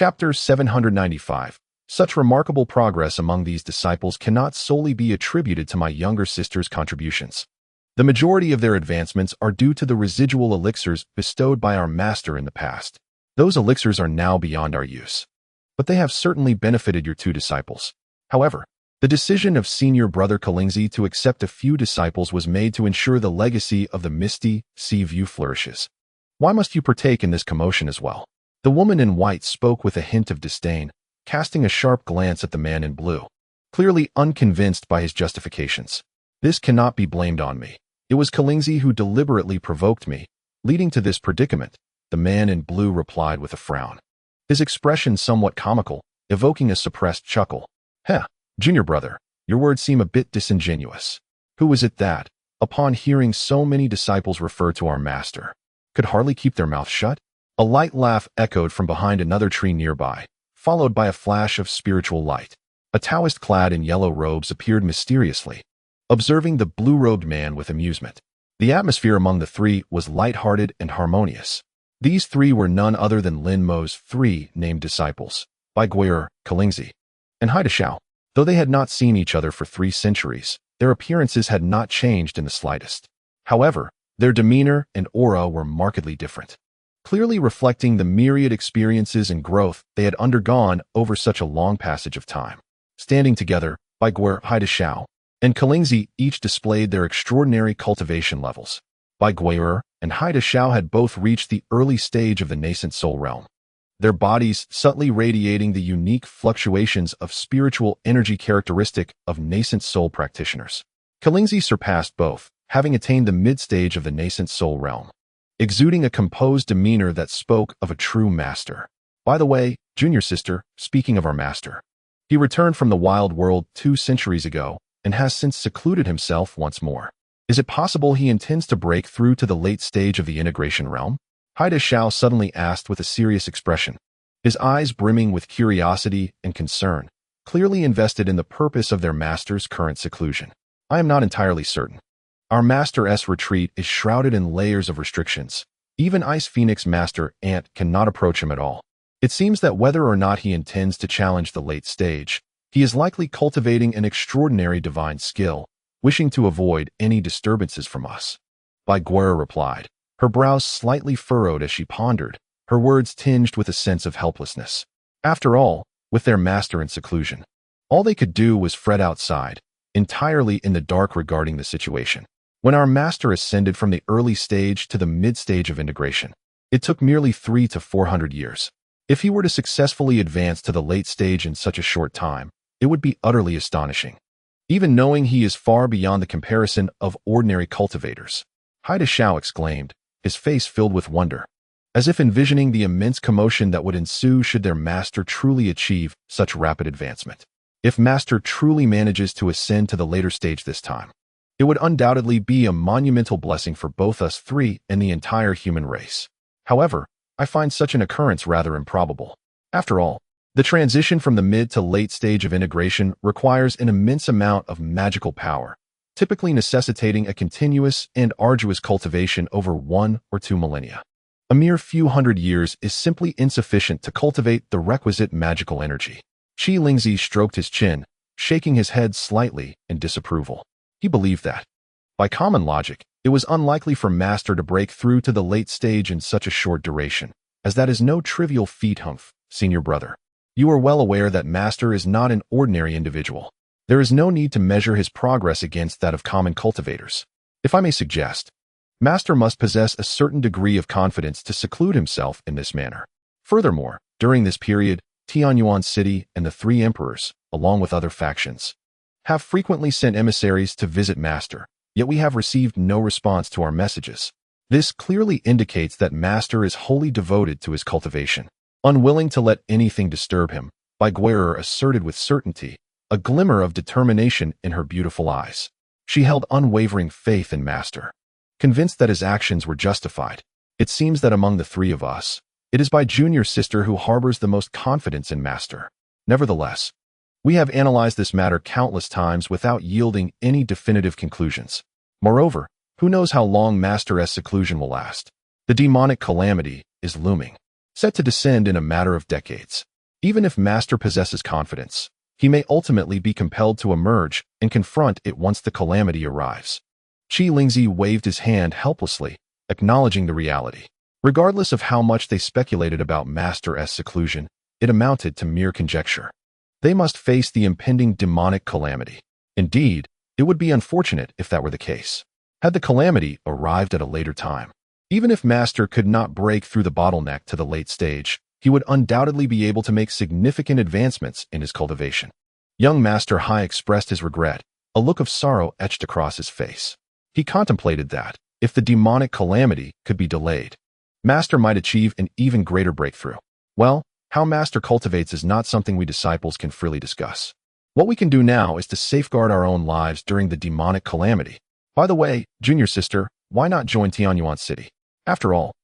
Chapter 795. Such remarkable progress among these disciples cannot solely be attributed to my younger sister's contributions. The majority of their advancements are due to the residual elixirs bestowed by our master in the past. Those elixirs are now beyond our use. But they have certainly benefited your two disciples. However, the decision of senior brother Lingzi to accept a few disciples was made to ensure the legacy of the misty sea view flourishes. Why must you partake in this commotion as well? The woman in white spoke with a hint of disdain, casting a sharp glance at the man in blue, clearly unconvinced by his justifications. This cannot be blamed on me. It was Lingzi who deliberately provoked me, leading to this predicament, the man in blue replied with a frown. His expression somewhat comical, evoking a suppressed chuckle. Junior brother, your words seem a bit disingenuous. Who is it that, upon hearing so many disciples refer to our master, could hardly keep their mouths shut? A light laugh echoed from behind another tree nearby, followed by a flash of spiritual light. A Taoist clad in yellow robes appeared mysteriously, observing the blue-robed man with amusement. The atmosphere among the three was light-hearted and harmonious. These three were none other than Lin Mo's three named disciples, Bai Guo'er, Lingzi, and Hmph. Though they had not seen each other for 3 centuries, their appearances had not changed in the slightest. However, their demeanor and aura were markedly different, clearly reflecting the myriad experiences and growth they had undergone over such a long passage of time. Standing together, Bai Guo'er, Hmph, and Lingzi each displayed their extraordinary cultivation levels. Bai Guo'er and Hmph had both reached the early stage of the nascent soul realm, their bodies subtly radiating the unique fluctuations of spiritual energy characteristic of nascent soul practitioners. Lingzi surpassed both, having attained the mid-stage of the nascent soul realm, exuding a composed demeanor that spoke of a true master. By the way, junior sister, speaking of our master, he returned from the wild world 2 centuries ago and has since secluded himself once more. Is it possible he intends to break through to the late stage of the integration realm? Hmph suddenly asked with a serious expression, his eyes brimming with curiosity and concern, clearly invested in the purpose of their master's current seclusion. I am not entirely certain. Our master's retreat is shrouded in layers of restrictions. Even Ice Phoenix Master Ant cannot approach him at all. It seems that whether or not he intends to challenge the late stage, he is likely cultivating an extraordinary divine skill, wishing to avoid any disturbances from us. Bai Guo'er replied, her brows slightly furrowed as she pondered, her words tinged with a sense of helplessness. After all, with their master in seclusion, all they could do was fret outside, entirely in the dark regarding the situation. When our master ascended from the early stage to the mid-stage of integration, it took merely 300 to 400 years. If he were to successfully advance to the late stage in such a short time, it would be utterly astonishing. Even knowing he is far beyond the comparison of ordinary cultivators, Hmph exclaimed, his face filled with wonder, as if envisioning the immense commotion that would ensue should their master truly achieve such rapid advancement. If master truly manages to ascend to the later stage this time, it would undoubtedly be a monumental blessing for both us three and the entire human race. However, I find such an occurrence rather improbable. After all, the transition from the mid to late stage of integration requires an immense amount of magical power, typically necessitating a continuous and arduous cultivation over 1 or 2 millennia. A mere few hundred years is simply insufficient to cultivate the requisite magical energy. Lingzi stroked his chin, shaking his head slightly in disapproval. He believed that, by common logic, it was unlikely for master to break through to the late stage in such a short duration, as that is no trivial feat. Senior brother, you are well aware that master is not an ordinary individual. There is no need to measure his progress against that of common cultivators. If I may suggest, master must possess a certain degree of confidence to seclude himself in this manner. Furthermore, during this period, Tianyuan City and the 3 emperors, along with other factions, have frequently sent emissaries to visit master, yet we have received no response to our messages. This clearly indicates that master is wholly devoted to his cultivation, unwilling to let anything disturb him. Bai Guo'er asserted with certainty, a glimmer of determination in her beautiful eyes. She held unwavering faith in master, convinced that his actions were justified. It seems that among the 3 of us, it is my junior sister who harbors the most confidence in master. Nevertheless, we have analyzed this matter countless times without yielding any definitive conclusions. Moreover, who knows how long master's seclusion will last? The demonic calamity is looming. set to descend in a matter of decades. Even if Master possesses confidence, he may ultimately be compelled to emerge and confront it once the calamity arrives. Lingzi waved his hand helplessly, acknowledging the reality. Regardless of how much they speculated about Master's seclusion, it amounted to mere conjecture. They must face the impending demonic calamity. Indeed, it would be unfortunate if that were the case. Had the calamity arrived at a later time, even if Master could not break through the bottleneck to the late stage, he would undoubtedly be able to make significant advancements in his cultivation. Young Master Hai expressed his regret, a look of sorrow etched across his face. He contemplated that, if the demonic calamity could be delayed, Master might achieve an even greater breakthrough. Well, how Master cultivates is not something we disciples can freely discuss. What we can do now is to safeguard our own lives during the demonic calamity. By the way, junior sister, why not join Tianyuan City? After all,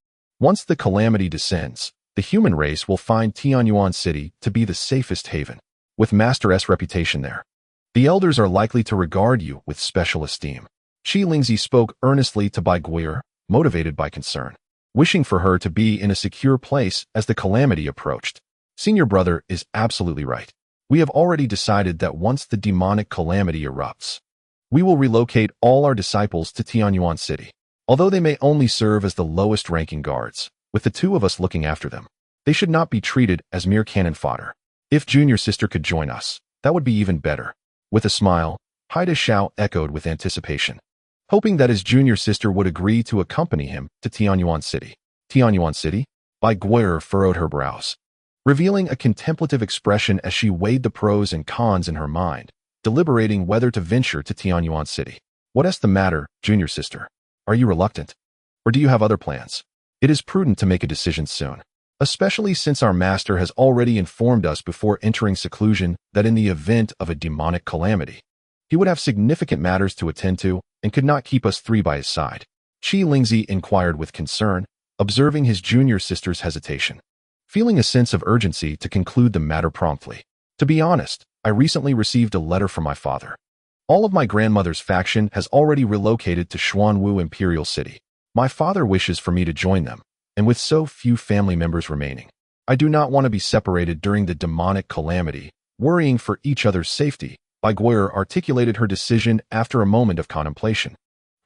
once the calamity descends, the human race will find Tianyuan City to be the safest haven. With Master's reputation there, the elders are likely to regard you with special esteem. Lingzi spoke earnestly to Bai Guo'er, motivated by concern, wishing for her to be in a secure place as the calamity approached. Senior brother is absolutely right. We have already decided that once the demonic calamity erupts, we will relocate all our disciples to Tianyuan City. Although they may only serve as the lowest-ranking guards, with the two of us looking after them, they should not be treated as mere cannon fodder. If junior sister could join us, that would be even better. With a smile, Haida Xiao echoed with anticipation, hoping that his junior sister would agree to accompany him to Tianyuan City. Tianyuan City? Bai Guo'er furrowed her brows, revealing a contemplative expression as she weighed the pros and cons in her mind, deliberating whether to venture to Tianyuan City. What's the matter, junior sister? Are you reluctant? Or do you have other plans? It is prudent to make a decision soon, especially since our master has already informed us before entering seclusion that in the event of a demonic calamity, he would have significant matters to attend to and could not keep us three by his side. Lingzi inquired with concern, observing his junior sister's hesitation, feeling a sense of urgency to conclude the matter promptly. To be honest, I recently received a letter from my father. All of my grandmother's faction has already relocated to Xuanwu Imperial City. My father wishes for me to join them, and with so few family members remaining, I do not want to be separated during the demonic calamity, worrying for each other's safety. Bai Guo'er articulated her decision after a moment of contemplation,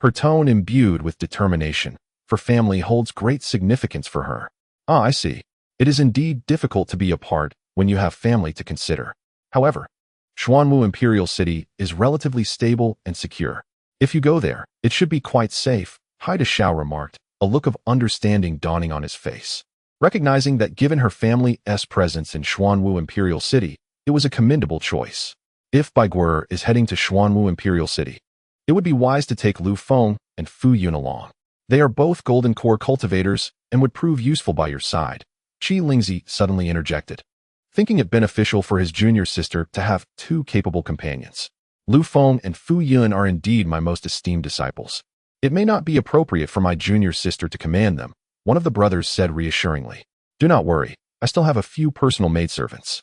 her tone imbued with determination, for family holds great significance for her. Ah, I see. It is indeed difficult to be apart when you have family to consider. However, Xuanwu Imperial City is relatively stable and secure. If you go there, it should be quite safe, Haida Xiao remarked, a look of understanding dawning on his face. Recognizing that given her family's presence in Xuanwu Imperial City, it was a commendable choice. If Bai Guo'er is heading to Xuanwu Imperial City, it would be wise to take Lu Feng and Fu Yun along. They are both golden core cultivators and would prove useful by your side. Lingzi suddenly interjected, thinking it beneficial for his junior sister to have two capable companions. Lu Feng and Fu Yun are indeed my most esteemed disciples. It may not be appropriate for my junior sister to command them, one of the brothers said reassuringly. Do not worry, I still have a few personal maidservants.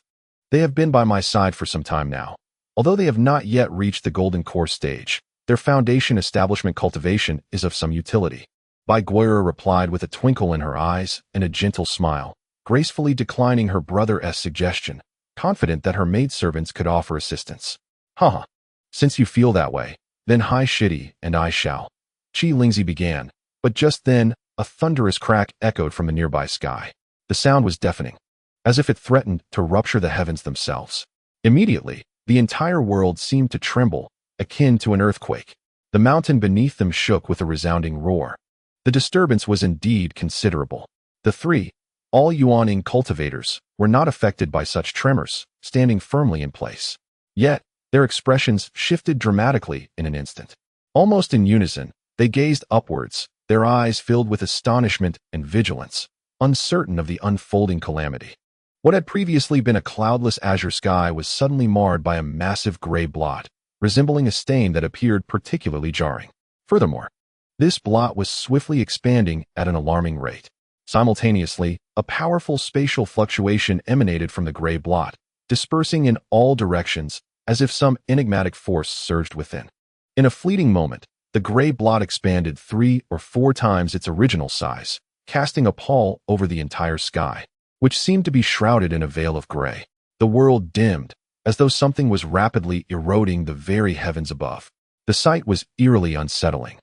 They have been by my side for some time now. Although they have not yet reached the golden core stage, their foundation establishment cultivation is of some utility. Bai Guo'er replied with a twinkle in her eyes and a gentle smile, gracefully declining her brother's suggestion, confident that her maidservants could offer assistance. Haha. Since you feel that way, then Hai Shidi and I shall. Lingzi began, but just then, a thunderous crack echoed from the nearby sky. The sound was deafening, as if it threatened to rupture the heavens themselves. Immediately, the entire world seemed to tremble, akin to an earthquake. The mountain beneath them shook with a resounding roar. The disturbance was indeed considerable. The three, all Yuaning cultivators, were not affected by such tremors, standing firmly in place. Yet, their expressions shifted dramatically in an instant. Almost in unison, they gazed upwards, their eyes filled with astonishment and vigilance, uncertain of the unfolding calamity. What had previously been a cloudless azure sky was suddenly marred by a massive gray blot, resembling a stain that appeared particularly jarring. Furthermore, this blot was swiftly expanding at an alarming rate. Simultaneously, a powerful spatial fluctuation emanated from the gray blot, dispersing in all directions as if some enigmatic force surged within. In a fleeting moment, the gray blot expanded 3 or 4 times its original size, casting a pall over the entire sky. which seemed to be shrouded in a veil of gray. The world dimmed, as though something was rapidly eroding the very heavens above. The sight was eerily unsettling,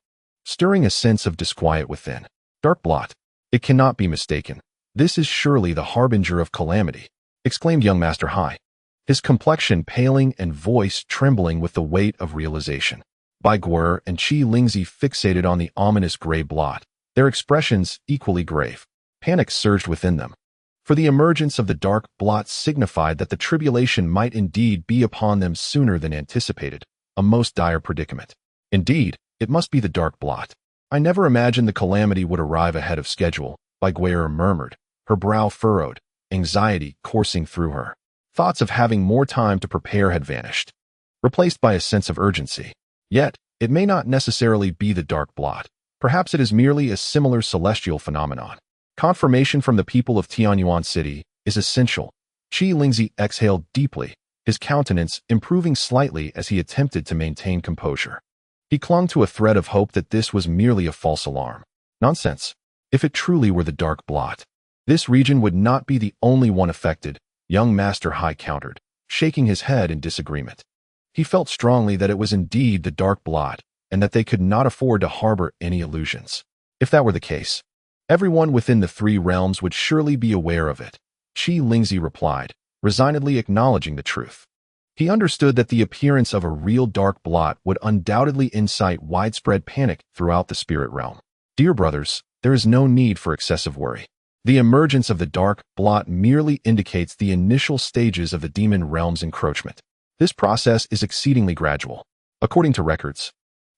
stirring a sense of disquiet within. Dark blot. It cannot be mistaken. This is surely the harbinger of calamity, exclaimed young Master Hai, his complexion paling and voice trembling with the weight of realization. Bai Guo'er and Lingzi fixated on the ominous gray blot, their expressions equally grave. Panic surged within them, for the emergence of the dark blot signified that the tribulation might indeed be upon them sooner than anticipated, a most dire predicament. Indeed, it must be the dark blot. I never imagined the calamity would arrive ahead of schedule, Bai Guo'er murmured, her brow furrowed, anxiety coursing through her. Thoughts of having more time to prepare had vanished, replaced by a sense of urgency. Yet, it may not necessarily be the dark blot. Perhaps it is merely a similar celestial phenomenon. Confirmation from the people of Tianyuan City is essential. Lingzi exhaled deeply, his countenance improving slightly as he attempted to maintain composure. He clung to a thread of hope that this was merely a false alarm. Nonsense. If it truly were the dark blot, this region would not be the only one affected, young Master Hai countered, shaking his head in disagreement. He felt strongly that it was indeed the dark blot, and that they could not afford to harbor any illusions. If that were the case, everyone within the three realms would surely be aware of it, Lingzi replied, resignedly acknowledging the truth. He understood that the appearance of a real dark blot would undoubtedly incite widespread panic throughout the spirit realm. Dear brothers, there is no need for excessive worry. The emergence of the dark blot merely indicates the initial stages of the demon realm's encroachment. This process is exceedingly gradual. According to records,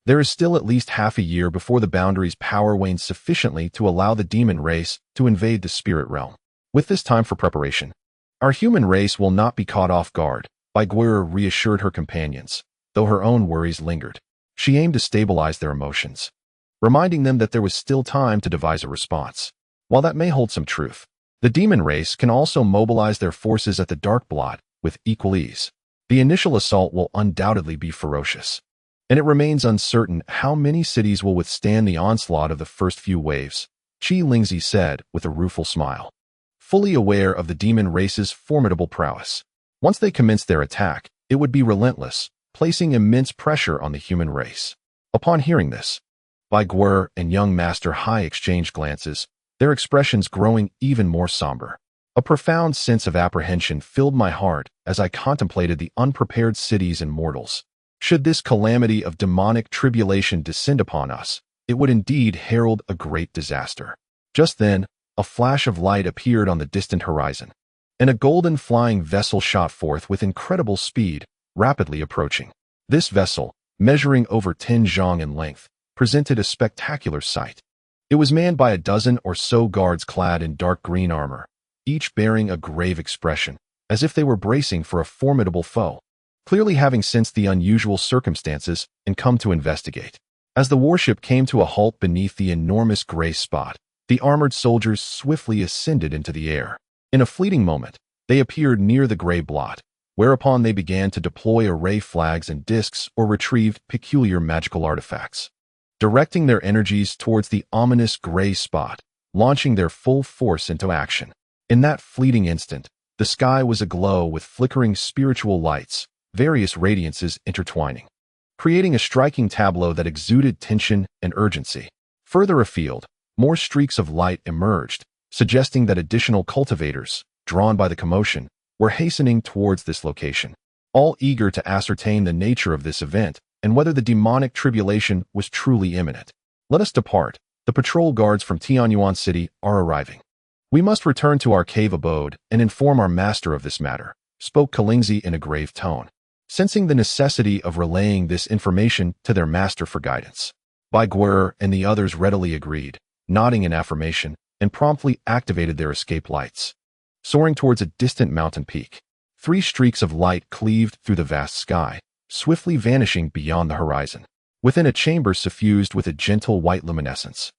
there is still at least half a year before the boundary's power wanes sufficiently to allow the demon race to invade the spirit realm. With this time for preparation, our human race will not be caught off guard, Bai Guo'er reassured her companions, though her own worries lingered. She aimed to stabilize their emotions, reminding them that there was still time to devise a response. While that may hold some truth, the demon race can also mobilize their forces at the dark blot with equal ease. The initial assault will undoubtedly be ferocious, and it remains uncertain how many cities will withstand the onslaught of the first few waves, Lingzi said with a rueful smile, fully aware of the demon race's formidable prowess. Once they commenced their attack, it would be relentless, placing immense pressure on the human race. Upon hearing this, Bai Guo'er and young Master Hai exchanged glances, their expressions growing even more somber. A profound sense of apprehension filled my heart as I contemplated the unprepared cities and mortals. Should this calamity of demonic tribulation descend upon us, it would indeed herald a great disaster. Just then, a flash of light appeared on the distant horizon, and a golden flying vessel shot forth with incredible speed, rapidly approaching. This vessel, measuring over 10 zhang in length, presented a spectacular sight. It was manned by a dozen or so guards clad in dark green armor, each bearing a grave expression, as if they were bracing for a formidable foe, clearly having sensed the unusual circumstances and come to investigate. As the warship came to a halt beneath the enormous gray spot, the armored soldiers swiftly ascended into the air. In a fleeting moment, they appeared near the gray blot, whereupon they began to deploy array flags and discs or retrieve peculiar magical artifacts, directing their energies towards the ominous gray spot, launching their full force into action. In that fleeting instant, the sky was aglow with flickering spiritual lights, various radiances intertwining, creating a striking tableau that exuded tension and urgency. Further afield, more streaks of light emerged, suggesting that additional cultivators, drawn by the commotion, were hastening towards this location, all eager to ascertain the nature of this event and whether the demonic tribulation was truly imminent. Let us depart. The patrol guards from Tianyuan City are arriving. We must return to our cave abode and inform our master of this matter, spoke Lingzi in a grave tone, sensing the necessity of relaying this information to their master for guidance. Bai Guo'er and the others readily agreed, nodding in affirmation, and promptly activated their escape lights. Soaring towards a distant mountain peak, 3 streaks of light cleaved through the vast sky, swiftly vanishing beyond the horizon, within a chamber suffused with a gentle white luminescence.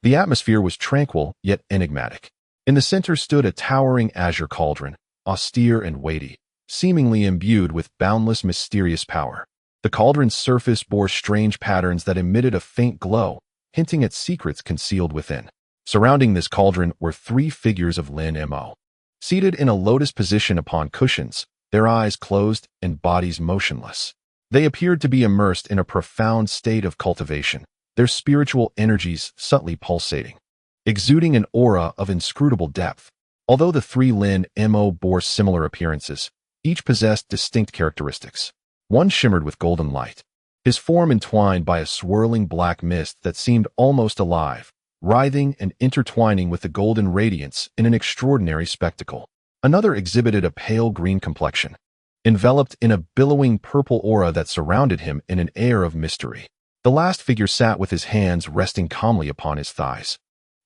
The atmosphere was tranquil yet enigmatic. In the center stood a towering azure cauldron, austere and weighty, seemingly imbued with boundless mysterious power. The cauldron's surface bore strange patterns that emitted a faint glow, hinting at secrets concealed within. Surrounding this cauldron were 3 figures of Lin Mo, seated in a lotus position upon cushions, their eyes closed and bodies motionless. They appeared to be immersed in a profound state of cultivation, their spiritual energies subtly pulsating, exuding an aura of inscrutable depth. Although the three Lin Mo bore similar appearances, each possessed distinct characteristics. One shimmered with golden light, his form entwined by a swirling black mist that seemed almost alive, writhing and intertwining with the golden radiance in an extraordinary spectacle. Another exhibited a pale green complexion, enveloped in a billowing purple aura that surrounded him in an air of mystery. The last figure sat with his hands resting calmly upon his thighs,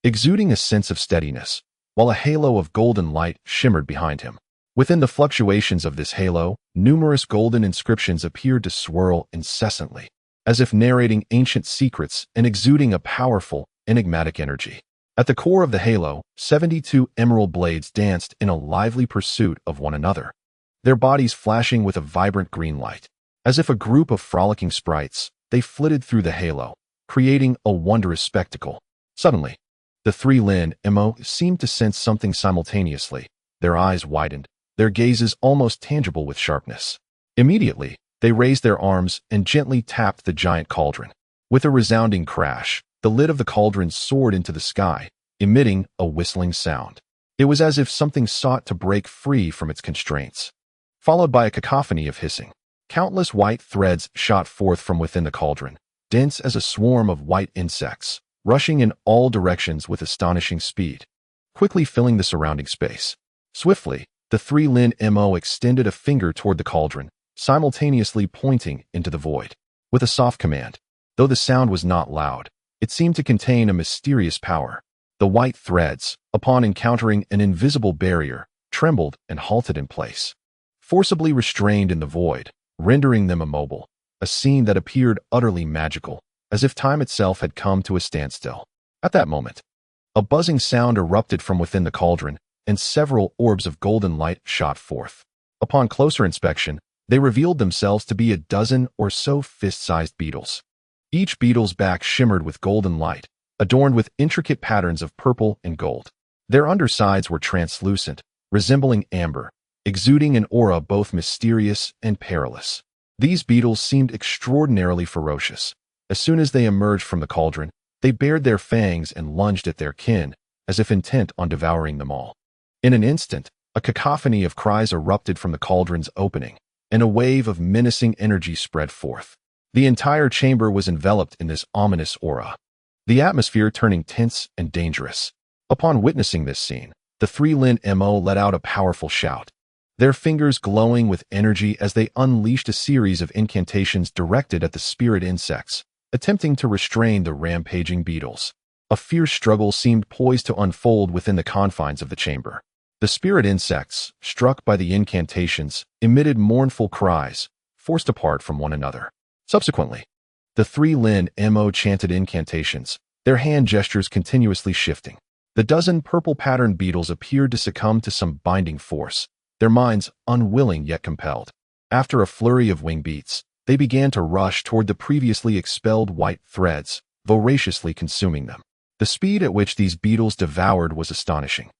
exuding a sense of steadiness, while a halo of golden light shimmered behind him. Within the fluctuations of this halo, numerous golden inscriptions appeared to swirl incessantly, as if narrating ancient secrets and exuding a powerful, enigmatic energy. At the core of the halo, 72 emerald blades danced in a lively pursuit of one another, their bodies flashing with a vibrant green light. As if a group of frolicking sprites, they flitted through the halo, creating a wondrous spectacle. Suddenly, the three Lin Mo seemed to sense something simultaneously. Their eyes widened, their gazes almost tangible with sharpness. Immediately, they raised their arms and gently tapped the giant cauldron. With a resounding crash, the lid of the cauldron soared into the sky, emitting a whistling sound. It was as if something sought to break free from its constraints. Followed by a cacophony of hissing. Countless white threads shot forth from within the cauldron, dense as a swarm of white insects, rushing in all directions with astonishing speed, quickly filling the surrounding space. Swiftly, the three Lin Mo extended a finger toward the cauldron, simultaneously pointing into the void. With a soft command, though the sound was not loud, it seemed to contain a mysterious power. The white threads, upon encountering an invisible barrier, trembled and halted in place, forcibly restrained in the void, rendering them immobile, a scene that appeared utterly magical, as if time itself had come to a standstill. At that moment, a buzzing sound erupted from within the cauldron, and several orbs of golden light shot forth. Upon closer inspection, they revealed themselves to be a dozen or so fist-sized beetles. Each beetle's back shimmered with golden light, adorned with intricate patterns of purple and gold. Their undersides were translucent, resembling amber, exuding an aura both mysterious and perilous. These beetles seemed extraordinarily ferocious. As soon as they emerged from the cauldron, they bared their fangs and lunged at their kin, as if intent on devouring them all. In an instant, a cacophony of cries erupted from the cauldron's opening, and a wave of menacing energy spread forth. The entire chamber was enveloped in this ominous aura, the atmosphere turning tense and dangerous. Upon witnessing this scene, the three Lin Mo let out a powerful shout, their fingers glowing with energy as they unleashed a series of incantations directed at the spirit insects, attempting to restrain the rampaging beetles. A fierce struggle seemed poised to unfold within the confines of the chamber. The spirit insects, struck by the incantations, emitted mournful cries, forced apart from one another. Subsequently, the three Lin Mo chanted incantations, their hand gestures continuously shifting. The dozen purple-patterned beetles appeared to succumb to some binding force, their minds unwilling yet compelled. After a flurry of wing beats, they began to rush toward the previously expelled white threads, voraciously consuming them. The speed at which these beetles devoured was astonishing.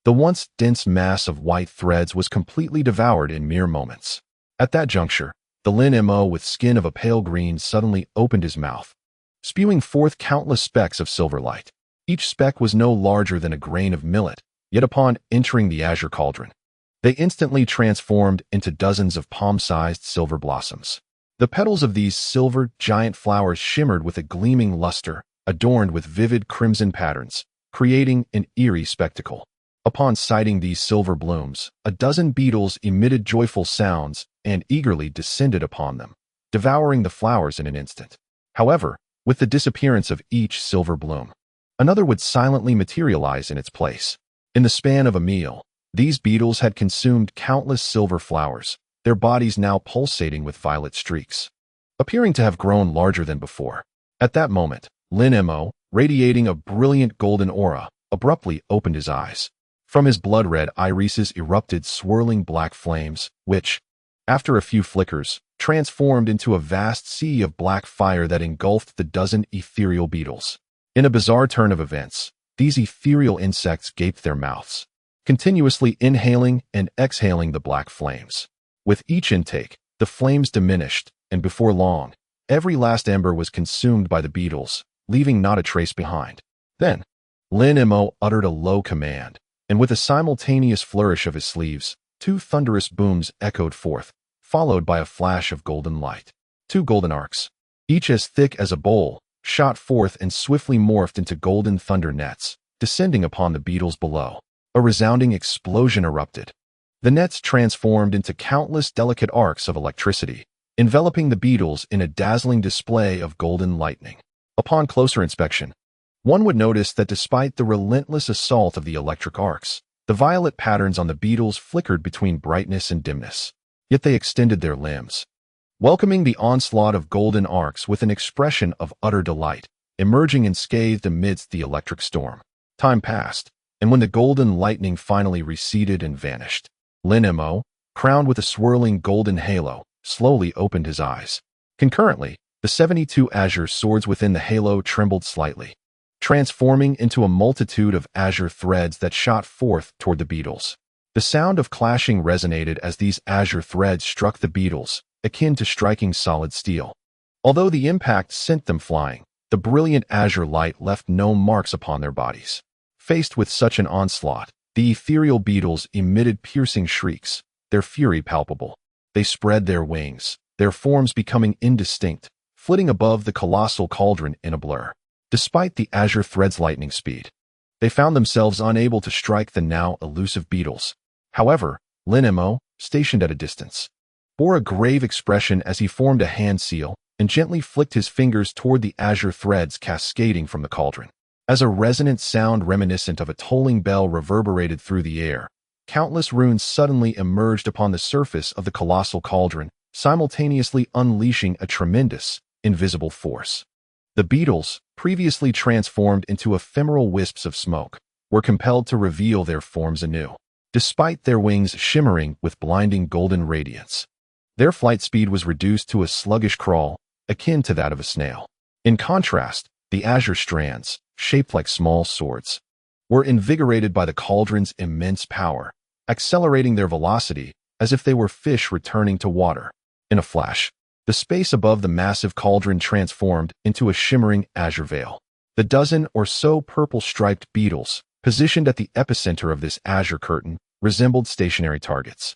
The once dense mass of white threads was completely devoured in mere moments. At that juncture, the Lin Mo with skin of a pale green suddenly opened his mouth, spewing forth countless specks of silver light. Each speck was no larger than a grain of millet, yet upon entering the azure cauldron, they instantly transformed into dozens of palm-sized silver blossoms. The petals of these silver giant flowers shimmered with a gleaming luster, adorned with vivid crimson patterns, creating an eerie spectacle. Upon sighting these silver blooms, a dozen beetles emitted joyful sounds and eagerly descended upon them, devouring the flowers in an instant. However, with the disappearance of each silver bloom, another would silently materialize in its place. In the span of a meal, these beetles had consumed countless silver flowers, their bodies now pulsating with violet streaks, appearing to have grown larger than before. At that moment, Lin Mo, radiating a brilliant golden aura, abruptly opened his eyes. From his blood-red irises erupted swirling black flames, which, after a few flickers, transformed into a vast sea of black fire that engulfed the dozen ethereal beetles. In a bizarre turn of events, these ethereal insects gaped their mouths, continuously inhaling and exhaling the black flames. With each intake, the flames diminished, and before long, every last ember was consumed by the beetles, leaving not a trace behind. Then, Lingzi uttered a low command, and with a simultaneous flourish of his sleeves, 2 thunderous booms echoed forth, followed by a flash of golden light. 2 golden arcs, each as thick as a bowl, shot forth and swiftly morphed into golden thunder nets, descending upon the beetles below. A resounding explosion erupted. The nets transformed into countless delicate arcs of electricity, enveloping the beetles in a dazzling display of golden lightning. Upon closer inspection, one would notice that despite the relentless assault of the electric arcs, the violet patterns on the beetles flickered between brightness and dimness. Yet they extended their limbs, welcoming the onslaught of golden arcs with an expression of utter delight, emerging unscathed amidst the electric storm. Time passed, and when the golden lightning finally receded and vanished, Lingzi, crowned with a swirling golden halo, slowly opened his eyes. Concurrently, the 72 azure swords within the halo trembled slightly, transforming into a multitude of azure threads that shot forth toward the beetles. The sound of clashing resonated as these azure threads struck the beetles, akin to striking solid steel. Although the impact sent them flying, the brilliant azure light left no marks upon their bodies. Faced with such an onslaught, the ethereal beetles emitted piercing shrieks, their fury palpable. They spread their wings, their forms becoming indistinct, flitting above the colossal cauldron in a blur. Despite the azure thread's lightning speed, they found themselves unable to strike the now elusive beetles. However, Lingzi, stationed at a distance, bore a grave expression as he formed a hand seal and gently flicked his fingers toward the azure threads cascading from the cauldron. As a resonant sound reminiscent of a tolling bell reverberated through the air, countless runes suddenly emerged upon the surface of the colossal cauldron, simultaneously unleashing a tremendous, invisible force. The beetles, previously transformed into ephemeral wisps of smoke, were compelled to reveal their forms anew. Despite their wings shimmering with blinding golden radiance, their flight speed was reduced to a sluggish crawl, akin to that of a snail. In contrast, the azure strands, shaped like small swords, were invigorated by the cauldron's immense power, accelerating their velocity as if they were fish returning to water. In a flash, the space above the massive cauldron transformed into a shimmering azure veil. The dozen or so purple-striped beetles, positioned at the epicenter of this azure curtain, resembled stationary targets,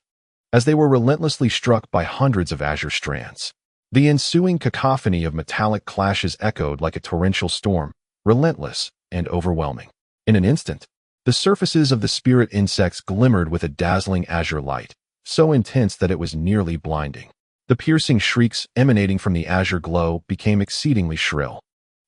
as they were relentlessly struck by hundreds of azure strands. The ensuing cacophony of metallic clashes echoed like a torrential storm, relentless and overwhelming. In an instant, the surfaces of the spirit insects glimmered with a dazzling azure light, so intense that it was nearly blinding. The piercing shrieks emanating from the azure glow became exceedingly shrill.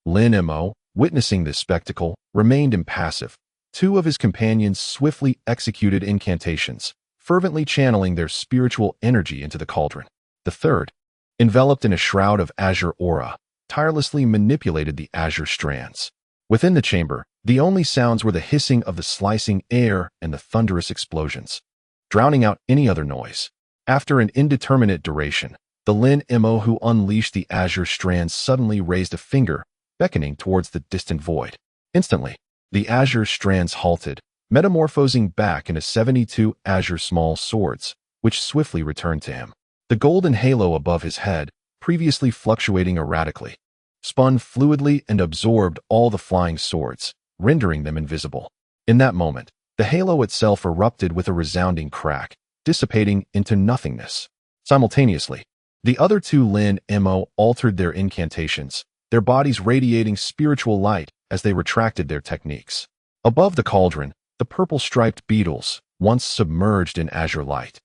Lingzi, witnessing this spectacle, remained impassive. 2 of his companions swiftly executed incantations, fervently channeling their spiritual energy into the cauldron. The third, enveloped in a shroud of azure aura, tirelessly manipulated the azure strands. Within the chamber, the only sounds were the hissing of the slicing air and the thunderous explosions, drowning out any other noise. After an indeterminate duration, the Lingzi who unleashed the azure strands suddenly raised a finger, beckoning towards the distant void. Instantly, the azure strands halted, metamorphosing back into 72 azure small swords, which swiftly returned to him. The golden halo above his head, previously fluctuating erratically, spun fluidly and absorbed all the flying swords, rendering them invisible. In that moment, the halo itself erupted with a resounding crack, dissipating into nothingness. Simultaneously, the other 2 Lingzi altered their incantations, their bodies radiating spiritual light as they retracted their techniques. Above the cauldron, the purple-striped beetles, once submerged in azure light,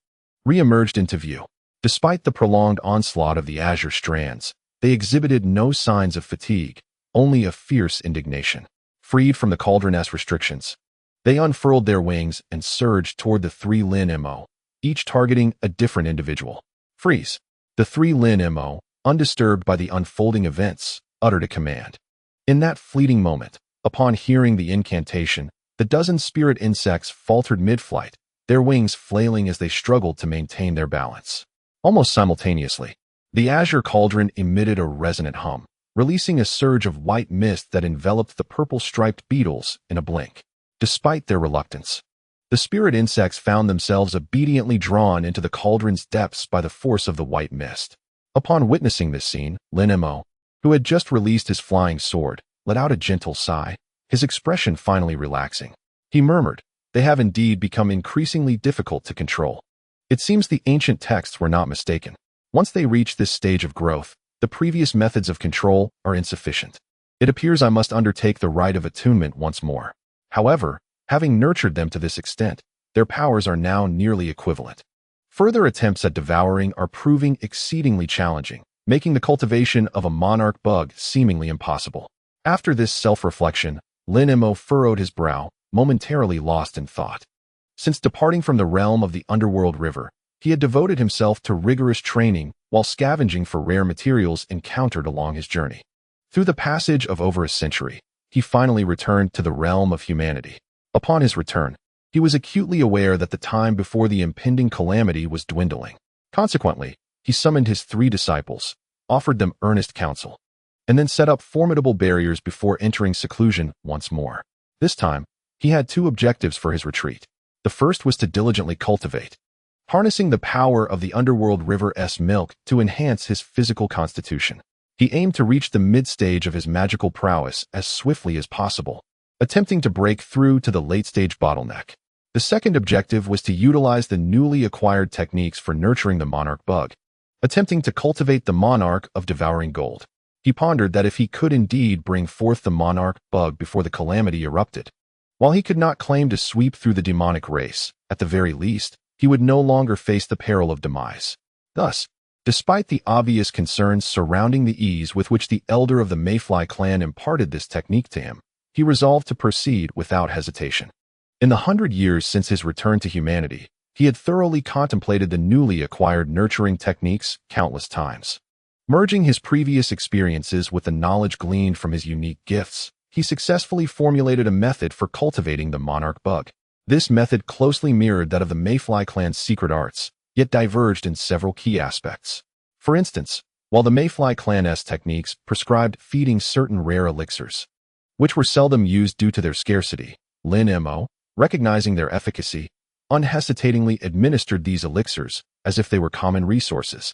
re-emerged into view. Despite the prolonged onslaught of the azure strands, they exhibited no signs of fatigue, only a fierce indignation. Freed from the cauldron's restrictions, they unfurled their wings and surged toward the 3 Lingzi, each targeting a different individual. Freeze! The 3 Lingzi, undisturbed by the unfolding events, uttered a command. In that fleeting moment, upon hearing the incantation, the dozen spirit insects faltered mid-flight, their wings flailing as they struggled to maintain their balance. Almost simultaneously, the azure cauldron emitted a resonant hum, releasing a surge of white mist that enveloped the purple-striped beetles in a blink. Despite their reluctance, The spirit insects found themselves obediently drawn into the cauldron's depths by the force of the white mist. Upon witnessing this scene, Hmph, who had just released his flying sword, let out a gentle sigh, his expression finally relaxing. He murmured, "They have indeed become increasingly difficult to control." It seems the ancient texts were not mistaken. Once they reach this stage of growth, the previous methods of control are insufficient. It appears I must undertake the rite of attunement once more. However, having nurtured them to this extent, their powers are now nearly equivalent. Further attempts at devouring are proving exceedingly challenging, making the cultivation of a monarch bug seemingly impossible. After this self-reflection, Hmph furrowed his brow, momentarily lost in thought. Since departing from the realm of the underworld river, he had devoted himself to rigorous training while scavenging for rare materials encountered along his journey. Through the passage of over a century, he finally returned to the realm of humanity. Upon his return, he was acutely aware that the time before the impending calamity was dwindling. Consequently, he summoned his 3 disciples, offered them earnest counsel, and then set up formidable barriers before entering seclusion once more. This time, he had 2 objectives for his retreat. The first was to diligently cultivate, harnessing the power of the underworld river's milk to enhance his physical constitution. He aimed to reach the mid-stage of his magical prowess as swiftly as possible, attempting to break through to the late-stage bottleneck. The second objective was to utilize the newly acquired techniques for nurturing the monarch bug, attempting to cultivate the monarch of devouring gold. He pondered that if he could indeed bring forth the monarch bug before the calamity erupted, while he could not claim to sweep through the demonic race, at the very least, he would no longer face the peril of demise. Thus, despite the obvious concerns surrounding the ease with which the elder of the Mayfly clan imparted this technique to him, he resolved to proceed without hesitation. In the 100 years since his return to humanity, he had thoroughly contemplated the newly acquired nurturing techniques countless times. Merging his previous experiences with the knowledge gleaned from his unique gifts, he successfully formulated a method for cultivating the monarch bug. This method closely mirrored that of the Mayfly clan's secret arts, yet diverged in several key aspects. For instance, while the Mayfly clan's techniques prescribed feeding certain rare elixirs, which were seldom used due to their scarcity, Hmph, recognizing their efficacy, unhesitatingly administered these elixirs as if they were common resources,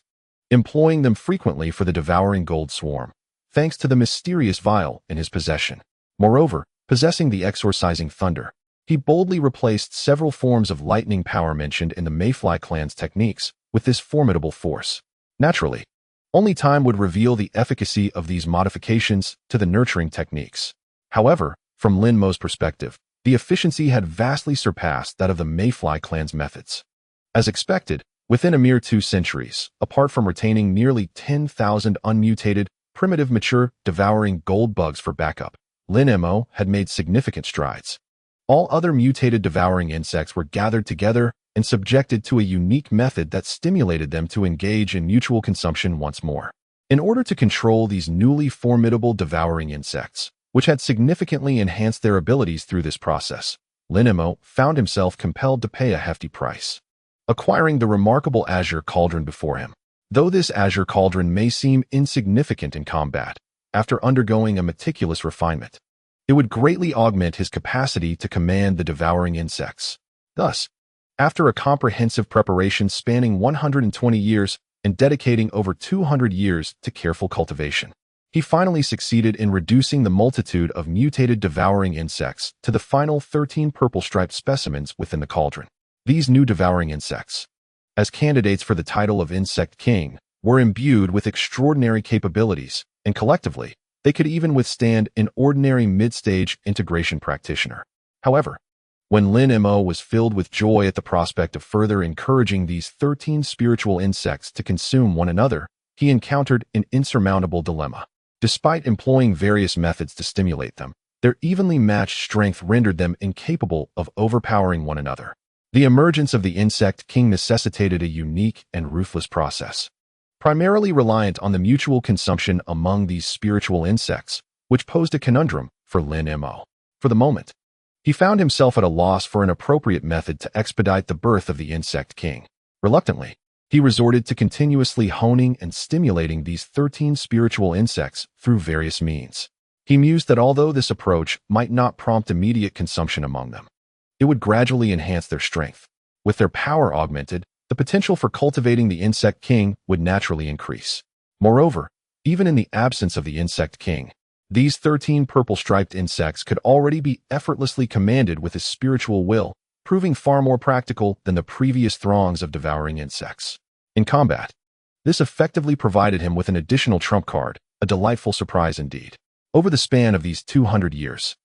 employing them frequently for the devouring gold swarm, thanks to the mysterious vial in his possession. Moreover, possessing the exorcising thunder, he boldly replaced several forms of lightning power mentioned in the Mayfly clan's techniques with this formidable force. Naturally, only time would reveal the efficacy of these modifications to the nurturing techniques. However, from Hmph's perspective, the efficiency had vastly surpassed that of the Mayfly clan's methods. As expected, within a mere 2 centuries, apart from retaining nearly 10,000 unmutated, primitive mature, devouring gold bugs for backup, Hmph had made significant strides. All other mutated devouring insects were gathered together and subjected to a unique method that stimulated them to engage in mutual consumption once more. In order to control these newly formidable devouring insects, which had significantly enhanced their abilities through this process, Hmph found himself compelled to pay a hefty price, acquiring the remarkable azure cauldron before him. Though this azure cauldron may seem insignificant in combat, after undergoing a meticulous refinement, it would greatly augment his capacity to command the devouring insects. Thus, after a comprehensive preparation spanning 120 years and dedicating over 200 years to careful cultivation, he finally succeeded in reducing the multitude of mutated devouring insects to the final 13 purple-striped specimens within the cauldron. These new devouring insects, as candidates for the title of Insect King, were imbued with extraordinary capabilities, and collectively, they could even withstand an ordinary mid-stage integration practitioner. However, when Hmph was filled with joy at the prospect of further encouraging these 13 spiritual insects to consume one another, he encountered an insurmountable dilemma. Despite employing various methods to stimulate them, their evenly matched strength rendered them incapable of overpowering one another. The emergence of the Insect King necessitated a unique and ruthless process, primarily reliant on the mutual consumption among these spiritual insects, which posed a conundrum for Hmph. For the moment, he found himself at a loss for an appropriate method to expedite the birth of the Insect King. Reluctantly, he resorted to continuously honing and stimulating these 13 spiritual insects through various means. He mused that although this approach might not prompt immediate consumption among them, it would gradually enhance their strength. With their power augmented, the potential for cultivating the insect king would naturally increase. Moreover, even in the absence of the insect king, these 13 purple-striped insects could already be effortlessly commanded with his spiritual will, proving far more practical than the previous throngs of devouring insects. In combat, this effectively provided him with an additional trump card, a delightful surprise indeed. Over the span of these 200 years,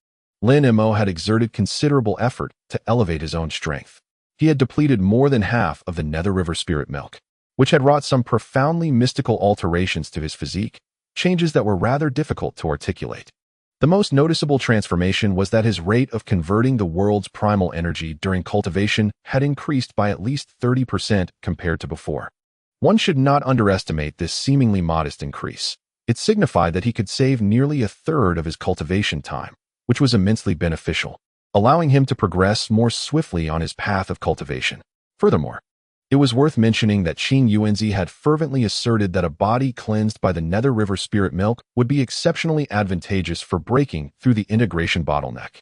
Hmph had exerted considerable effort to elevate his own strength. He had depleted more than half of the Nether River spirit milk, which had wrought some profoundly mystical alterations to his physique, changes that were rather difficult to articulate. The most noticeable transformation was that his rate of converting the world's primal energy during cultivation had increased by at least 30% compared to before. One should not underestimate this seemingly modest increase. It signified that he could save nearly a third of his cultivation time, which was immensely beneficial, allowing him to progress more swiftly on his path of cultivation. Furthermore, it was worth mentioning that Tianyuan had fervently asserted that a body cleansed by the Nether River spirit milk would be exceptionally advantageous for breaking through the integration bottleneck.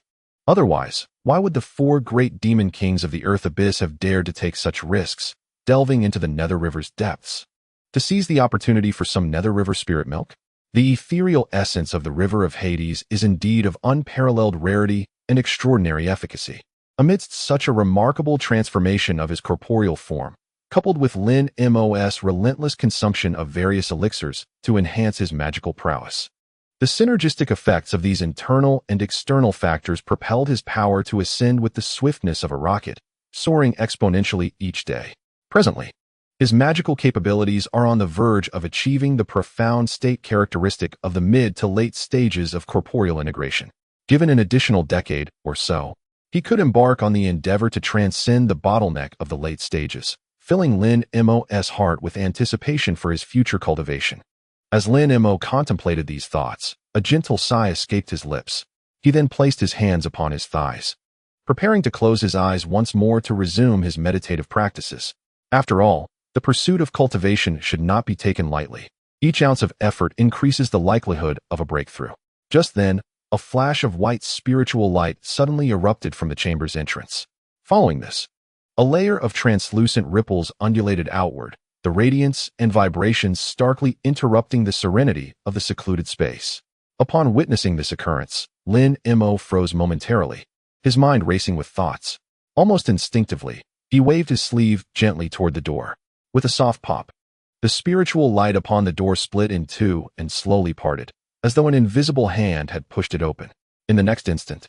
Otherwise, why would the 4 great demon kings of the Earth Abyss have dared to take such risks, delving into the Nether River's depths? To seize the opportunity for some Nether River spirit milk? The ethereal essence of the River of Hades is indeed of unparalleled rarity and extraordinary efficacy. Amidst such a remarkable transformation of his corporeal form, coupled with Hmph's relentless consumption of various elixirs to enhance his magical prowess, the synergistic effects of these internal and external factors propelled his power to ascend with the swiftness of a rocket, soaring exponentially each day. Presently, his magical capabilities are on the verge of achieving the profound state characteristic of the mid to late stages of corporeal integration. Given an additional decade or so, he could embark on the endeavor to transcend the bottleneck of the late stages, filling Hmph's heart with anticipation for his future cultivation. As Hmph contemplated these thoughts, a gentle sigh escaped his lips. He then placed his hands upon his thighs, preparing to close his eyes once more to resume his meditative practices. After all, the pursuit of cultivation should not be taken lightly. Each ounce of effort increases the likelihood of a breakthrough. Just then, a flash of white spiritual light suddenly erupted from the chamber's entrance. Following this, a layer of translucent ripples undulated outward, the radiance and vibrations starkly interrupting the serenity of the secluded space. Upon witnessing this occurrence, Hmph froze momentarily, his mind racing with thoughts. Almost instinctively, he waved his sleeve gently toward the door. With a soft pop, the spiritual light upon the door split in two and slowly parted, as though an invisible hand had pushed it open. In the next instant,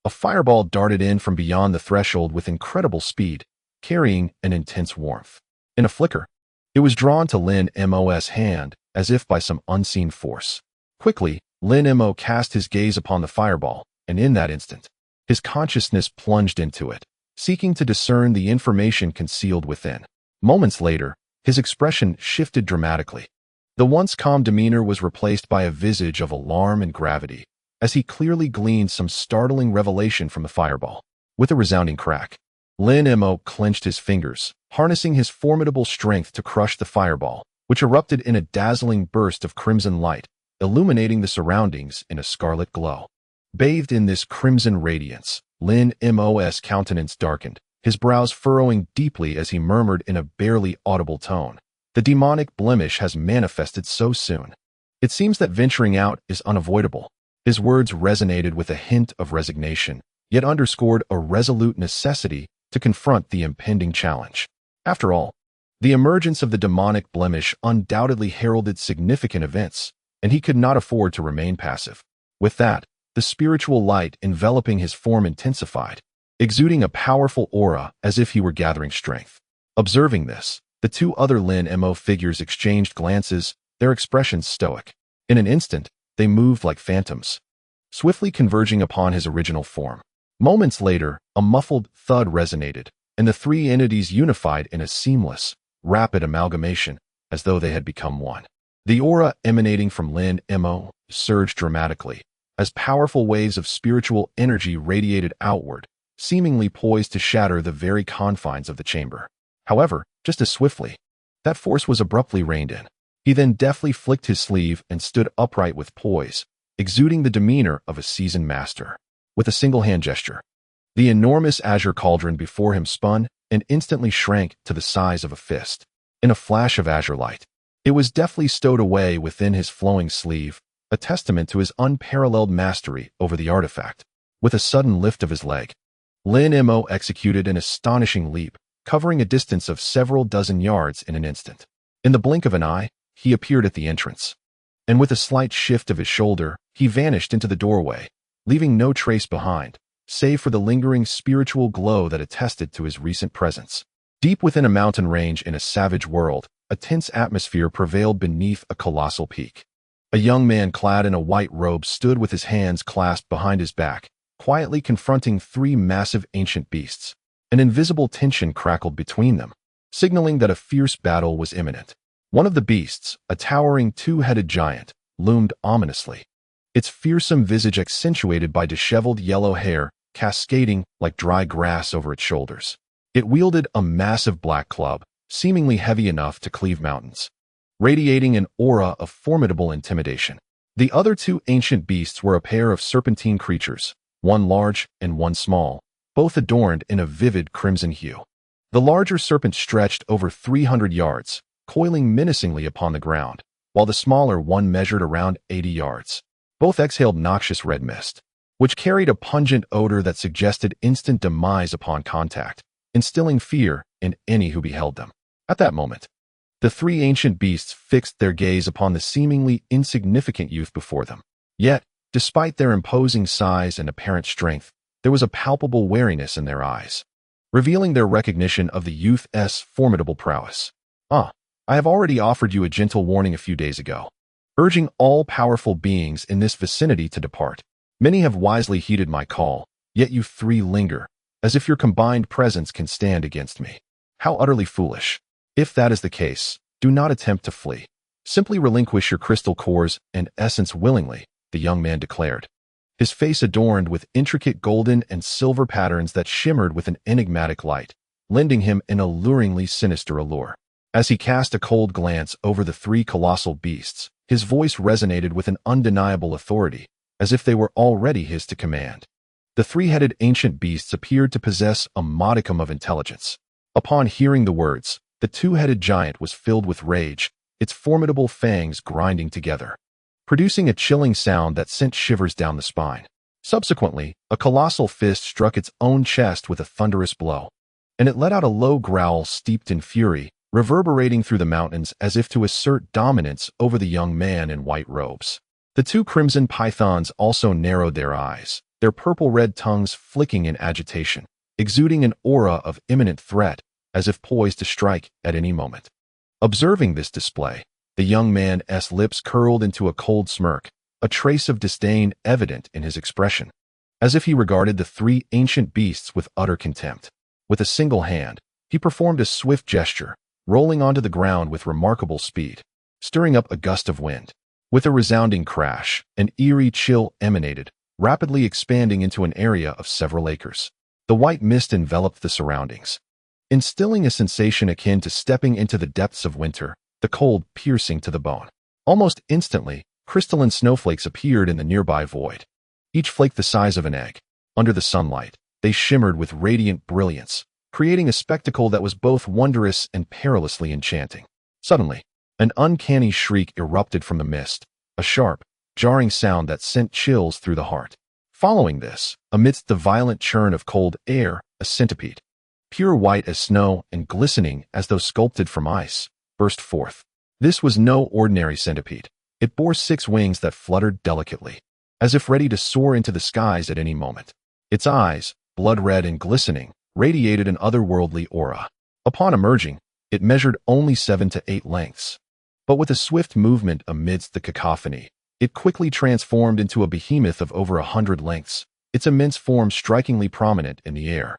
a fireball darted in from beyond the threshold with incredible speed, carrying an intense warmth. In a flicker, it was drawn to Hmph's hand as if by some unseen force. Quickly, Hmph cast his gaze upon the fireball, and in that instant, his consciousness plunged into it, seeking to discern the information concealed within. Moments later, his expression shifted dramatically. The once calm demeanor was replaced by a visage of alarm and gravity, as he clearly gleaned some startling revelation from the fireball. With a resounding crack, Hmph clenched his fingers, harnessing his formidable strength to crush the fireball, which erupted in a dazzling burst of crimson light, illuminating the surroundings in a scarlet glow. Bathed in this crimson radiance, Hmph's countenance darkened, his brows furrowing deeply as he murmured in a barely audible tone, "The demonic blemish has manifested so soon. It seems that venturing out is unavoidable." His words resonated with a hint of resignation, yet underscored a resolute necessity to confront the impending challenge. After all, the emergence of the demonic blemish undoubtedly heralded significant events, and he could not afford to remain passive. With that, the spiritual light enveloping his form intensified, exuding a powerful aura as if he were gathering strength. Observing this, the two other Hmph figures exchanged glances, their expressions stoic. In an instant, they moved like phantoms, swiftly converging upon his original form. Moments later, a muffled thud resonated, and the three entities unified in a seamless, rapid amalgamation, as though they had become one. The aura emanating from Hmph surged dramatically, as powerful waves of spiritual energy radiated outward, seemingly poised to shatter the very confines of the chamber. However, just as swiftly, that force was abruptly reined in. He then deftly flicked his sleeve and stood upright with poise, exuding the demeanor of a seasoned master. With a single hand gesture, The enormous azure cauldron before him spun and instantly shrank to the size of a fist. In a flash of azure light, it was deftly stowed away within his flowing sleeve, a testament to his unparalleled mastery over the artifact. With a sudden lift of his leg, Lin executed an astonishing leap, covering a distance of several dozen yards in an instant. In the blink of an eye, he appeared at the entrance, and with a slight shift of his shoulder, he vanished into the doorway, leaving no trace behind, save for the lingering spiritual glow that attested to his recent presence. Deep within a mountain range in a savage world, a tense atmosphere prevailed beneath a colossal peak. A young man clad in a white robe stood with his hands clasped behind his back, quietly confronting three massive ancient beasts. An invisible tension crackled between them, signaling that a fierce battle was imminent. One of the beasts, a towering two-headed giant, loomed ominously, its fearsome visage accentuated by disheveled yellow hair cascading like dry grass over its shoulders. It wielded a massive black club, seemingly heavy enough to cleave mountains, radiating an aura of formidable intimidation. The other two ancient beasts were a pair of serpentine creatures, one large and one small, both adorned in a vivid crimson hue. The larger serpent stretched over 300 yards, coiling menacingly upon the ground, while the smaller one measured around 80 yards. Both exhaled noxious red mist, which carried a pungent odor that suggested instant demise upon contact, instilling fear in any who beheld them. At that moment, the three ancient beasts fixed their gaze upon the seemingly insignificant youth before them. Yet, despite their imposing size and apparent strength, there was a palpable wariness in their eyes, revealing their recognition of the youth's formidable prowess. I have already offered you a gentle warning a few days ago, urging all powerful beings in this vicinity to depart. Many have wisely heeded my call, yet you three linger, as if your combined presence can stand against me. How utterly foolish. If that is the case, do not attempt to flee. Simply relinquish your crystal cores and essence willingly, the young man declared, his face adorned with intricate golden and silver patterns that shimmered with an enigmatic light, lending him an alluringly sinister allure. As he cast a cold glance over the three colossal beasts, his voice resonated with an undeniable authority, as if they were already his to command. The three-headed ancient beasts appeared to possess a modicum of intelligence. Upon hearing the words, the two-headed giant was filled with rage, its formidable fangs grinding together, producing a chilling sound that sent shivers down the spine. Subsequently, a colossal fist struck its own chest with a thunderous blow, and it let out a low growl steeped in fury, reverberating through the mountains as if to assert dominance over the young man in white robes. The two crimson pythons also narrowed their eyes, their purple-red tongues flicking in agitation, exuding an aura of imminent threat, as if poised to strike at any moment. Observing this display, the young man's lips curled into a cold smirk, a trace of disdain evident in his expression, as if he regarded the three ancient beasts with utter contempt. With a single hand, he performed a swift gesture, rolling onto the ground with remarkable speed, stirring up a gust of wind. With a resounding crash, an eerie chill emanated, rapidly expanding into an area of several acres. The white mist enveloped the surroundings, instilling a sensation akin to stepping into the depths of winter, the cold piercing to the bone. Almost instantly, crystalline snowflakes appeared in the nearby void, each flake the size of an egg. Under the sunlight, they shimmered with radiant brilliance, creating a spectacle that was both wondrous and perilously enchanting. Suddenly, an uncanny shriek erupted from the mist, a sharp, jarring sound that sent chills through the heart. Following this, amidst the violent churn of cold air, a centipede, pure white as snow and glistening as though sculpted from ice, burst forth. This was no ordinary centipede. It bore 6 wings that fluttered delicately, as if ready to soar into the skies at any moment. Its eyes, blood-red and glistening, radiated an otherworldly aura. Upon emerging, it measured only 7 to 8 lengths. But with a swift movement amidst the cacophony, it quickly transformed into a behemoth of over 100 lengths, its immense form strikingly prominent in the air,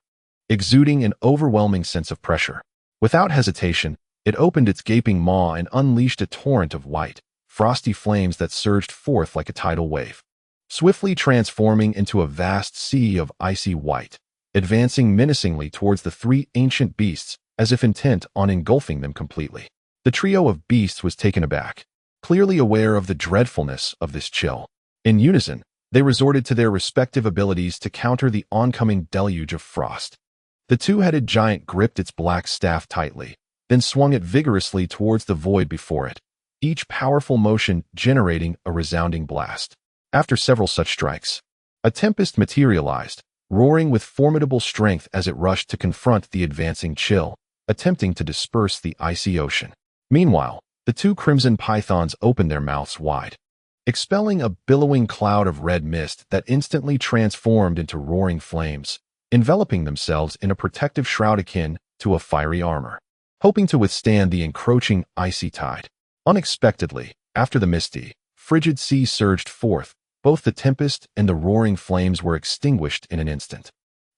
exuding an overwhelming sense of pressure. Without hesitation, it opened its gaping maw and unleashed a torrent of white, frosty flames that surged forth like a tidal wave, swiftly transforming into a vast sea of icy white, advancing menacingly towards the 3 ancient beasts as if intent on engulfing them completely. The trio of beasts was taken aback, clearly aware of the dreadfulness of this chill. In unison, They resorted to their respective abilities to counter the oncoming deluge of frost. The two-headed giant gripped its black staff tightly, then swung it vigorously towards the void before it, each powerful motion generating a resounding blast. After several such strikes, a tempest materialized, roaring with formidable strength as it rushed to confront the advancing chill, attempting to disperse the icy ocean. Meanwhile, the two crimson pythons opened their mouths wide, expelling a billowing cloud of red mist that instantly transformed into roaring flames, enveloping themselves in a protective shroud akin to a fiery armor, hoping to withstand the encroaching icy tide. Unexpectedly, after the misty, frigid sea surged forth, both the tempest and the roaring flames were extinguished in an instant.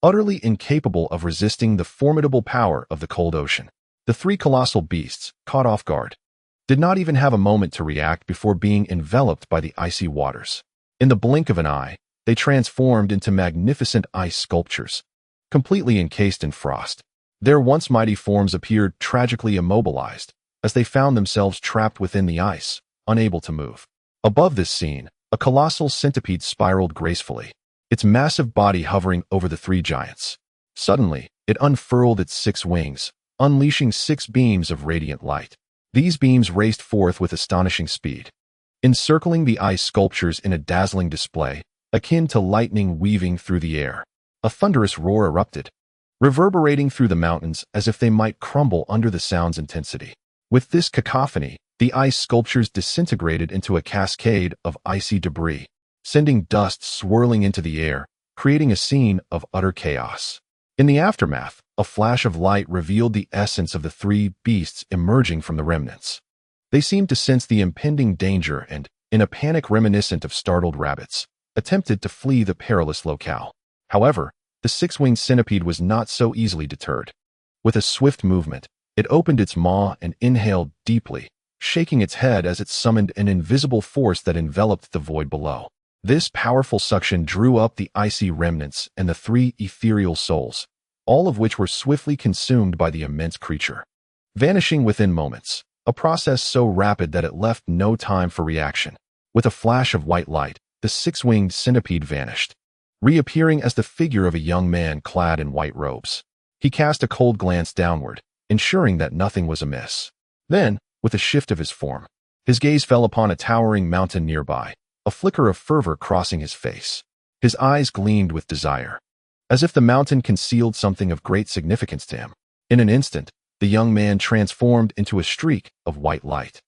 Utterly incapable of resisting the formidable power of the cold ocean, the three colossal beasts, caught off guard, did not even have a moment to react before being enveloped by the icy waters. In the blink of an eye, they transformed into magnificent ice sculptures, completely encased in frost. Their once mighty forms appeared tragically immobilized, as they found themselves trapped within the ice, unable to move. Above this scene, a colossal centipede spiraled gracefully, its massive body hovering over the three giants. Suddenly, it unfurled its 6 wings, unleashing 6 beams of radiant light. These beams raced forth with astonishing speed, encircling the ice sculptures in a dazzling display, akin to lightning weaving through the air. A thunderous roar erupted, reverberating through the mountains as if they might crumble under the sound's intensity. With this cacophony, the ice sculptures disintegrated into a cascade of icy debris, sending dust swirling into the air, creating a scene of utter chaos. In the aftermath, a flash of light revealed the essence of the 3 beasts emerging from the remnants. They seemed to sense the impending danger and, in a panic reminiscent of startled rabbits, attempted to flee the perilous locale. However, the 6-winged centipede was not so easily deterred. With a swift movement, it opened its maw and inhaled deeply, shaking its head as it summoned an invisible force that enveloped the void below. This powerful suction drew up the icy remnants and the 3 ethereal souls, all of which were swiftly consumed by the immense creature, vanishing within moments, a process so rapid that it left no time for reaction. With a flash of white light, the 6-winged centipede vanished, reappearing as the figure of a young man clad in white robes. He cast a cold glance downward, ensuring that nothing was amiss. Then, with a shift of his form, his gaze fell upon a towering mountain nearby, a flicker of fervor crossing his face. His eyes gleamed with desire, as if the mountain concealed something of great significance to him. In an instant, the young man transformed into a streak of white light,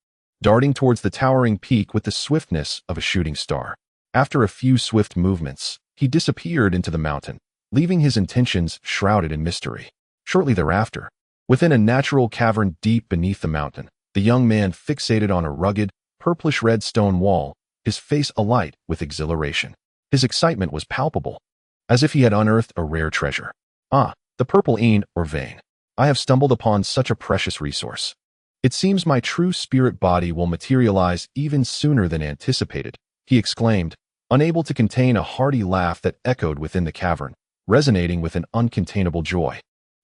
darting towards the towering peak with the swiftness of a shooting star. After a few swift movements, he disappeared into the mountain, leaving his intentions shrouded in mystery. Shortly thereafter, within a natural cavern deep beneath the mountain, the young man fixated on a rugged, purplish-red stone wall, his face alight with exhilaration. His excitement was palpable, as if he had unearthed a rare treasure. Ah, the purple een or vein. I have stumbled upon such a precious resource. It seems my true spirit body will materialize even sooner than anticipated, he exclaimed, unable to contain a hearty laugh that echoed within the cavern, resonating with an uncontainable joy.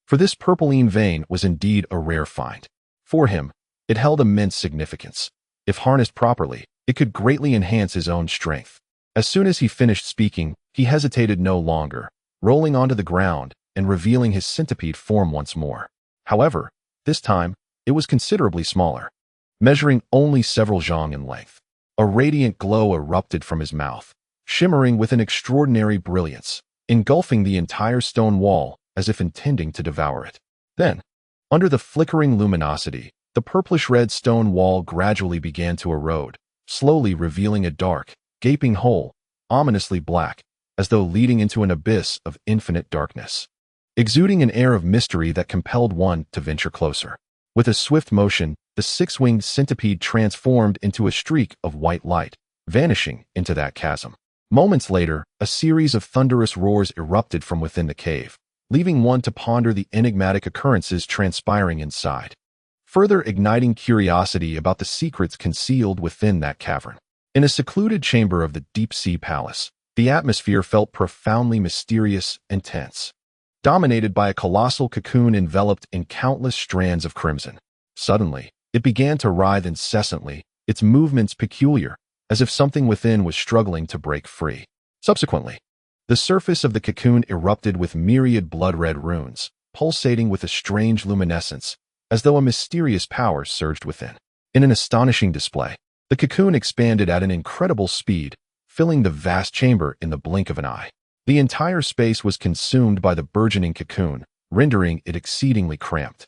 For this purpline vein was indeed a rare find. For him, it held immense significance. If harnessed properly, it could greatly enhance his own strength. As soon as he finished speaking, he hesitated no longer, rolling onto the ground and revealing his centipede form once more. However, this time, it was considerably smaller, measuring only several zhang in length. A radiant glow erupted from his mouth, shimmering with an extraordinary brilliance, engulfing the entire stone wall as if intending to devour it. Then, under the flickering luminosity, the purplish-red stone wall gradually began to erode, slowly revealing a dark, gaping hole, ominously black, as though leading into an abyss of infinite darkness, exuding an air of mystery that compelled one to venture closer. With a swift motion, the 6-winged centipede transformed into a streak of white light, vanishing into that chasm. Moments later, a series of thunderous roars erupted from within the cave, leaving one to ponder the enigmatic occurrences transpiring inside, further igniting curiosity about the secrets concealed within that cavern. In a secluded chamber of the deep-sea palace, the atmosphere felt profoundly mysterious and tense, dominated by a colossal cocoon enveloped in countless strands of crimson. Suddenly, it began to writhe incessantly, its movements peculiar, as if something within was struggling to break free. Subsequently, the surface of the cocoon erupted with myriad blood-red runes, pulsating with a strange luminescence, as though a mysterious power surged within. In an astonishing display, the cocoon expanded at an incredible speed, filling the vast chamber in the blink of an eye. The entire space was consumed by the burgeoning cocoon, rendering it exceedingly cramped,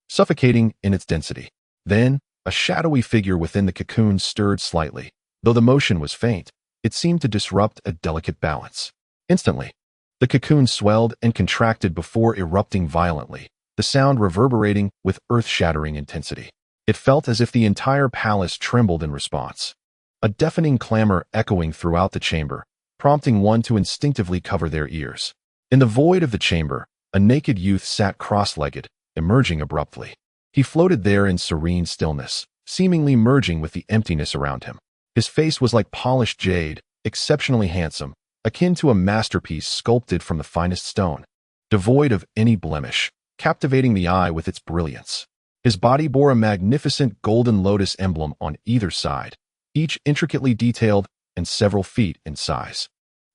suffocating in its density. Then, a shadowy figure within the cocoon stirred slightly. Though the motion was faint, it seemed to disrupt a delicate balance. Instantly, the cocoon swelled and contracted before erupting violently, the sound reverberating with earth-shattering intensity. It felt as if the entire palace trembled in response, a deafening clamor echoing throughout the chamber, prompting one to instinctively cover their ears. In the void of the chamber, a naked youth sat cross-legged, emerging abruptly. He floated there in serene stillness, seemingly merging with the emptiness around him. His face was like polished jade, exceptionally handsome, akin to a masterpiece sculpted from the finest stone, devoid of any blemish, captivating the eye with its brilliance. His body bore a magnificent golden lotus emblem on either side, each intricately detailed and several feet in size.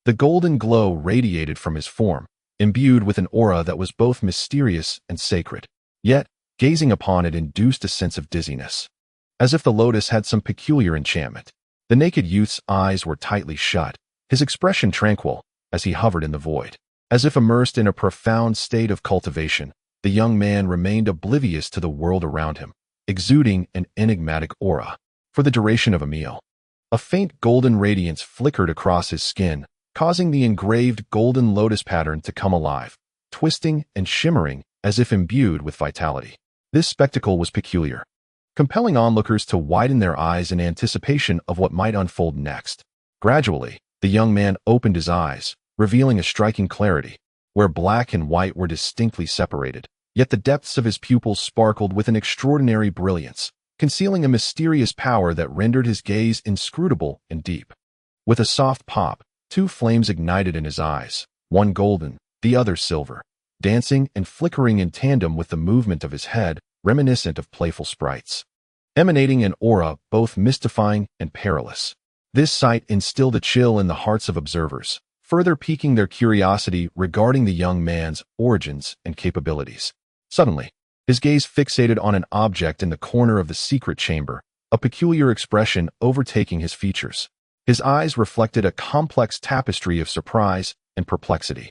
The golden glow radiated from his form, imbued with an aura that was both mysterious and sacred. Yet, gazing upon it induced a sense of dizziness, as if the lotus had some peculiar enchantment. The naked youth's eyes were tightly shut, his expression tranquil, as he hovered in the void. As if immersed in a profound state of cultivation, the young man remained oblivious to the world around him, exuding an enigmatic aura. For the duration of a meal, a faint golden radiance flickered across his skin, causing the engraved golden lotus pattern to come alive, twisting and shimmering as if imbued with vitality. This spectacle was peculiar, compelling onlookers to widen their eyes in anticipation of what might unfold next. Gradually, the young man opened his eyes, revealing a striking clarity, where black and white were distinctly separated, yet the depths of his pupils sparkled with an extraordinary brilliance, concealing a mysterious power that rendered his gaze inscrutable and deep. With a soft pop, two flames ignited in his eyes, one golden, the other silver, dancing and flickering in tandem with the movement of his head, reminiscent of playful sprites, emanating an aura both mystifying and perilous. This sight instilled a chill in the hearts of observers, further piquing their curiosity regarding the young man's origins and capabilities. Suddenly, his gaze fixated on an object in the corner of the secret chamber, a peculiar expression overtaking his features. His eyes reflected a complex tapestry of surprise and perplexity,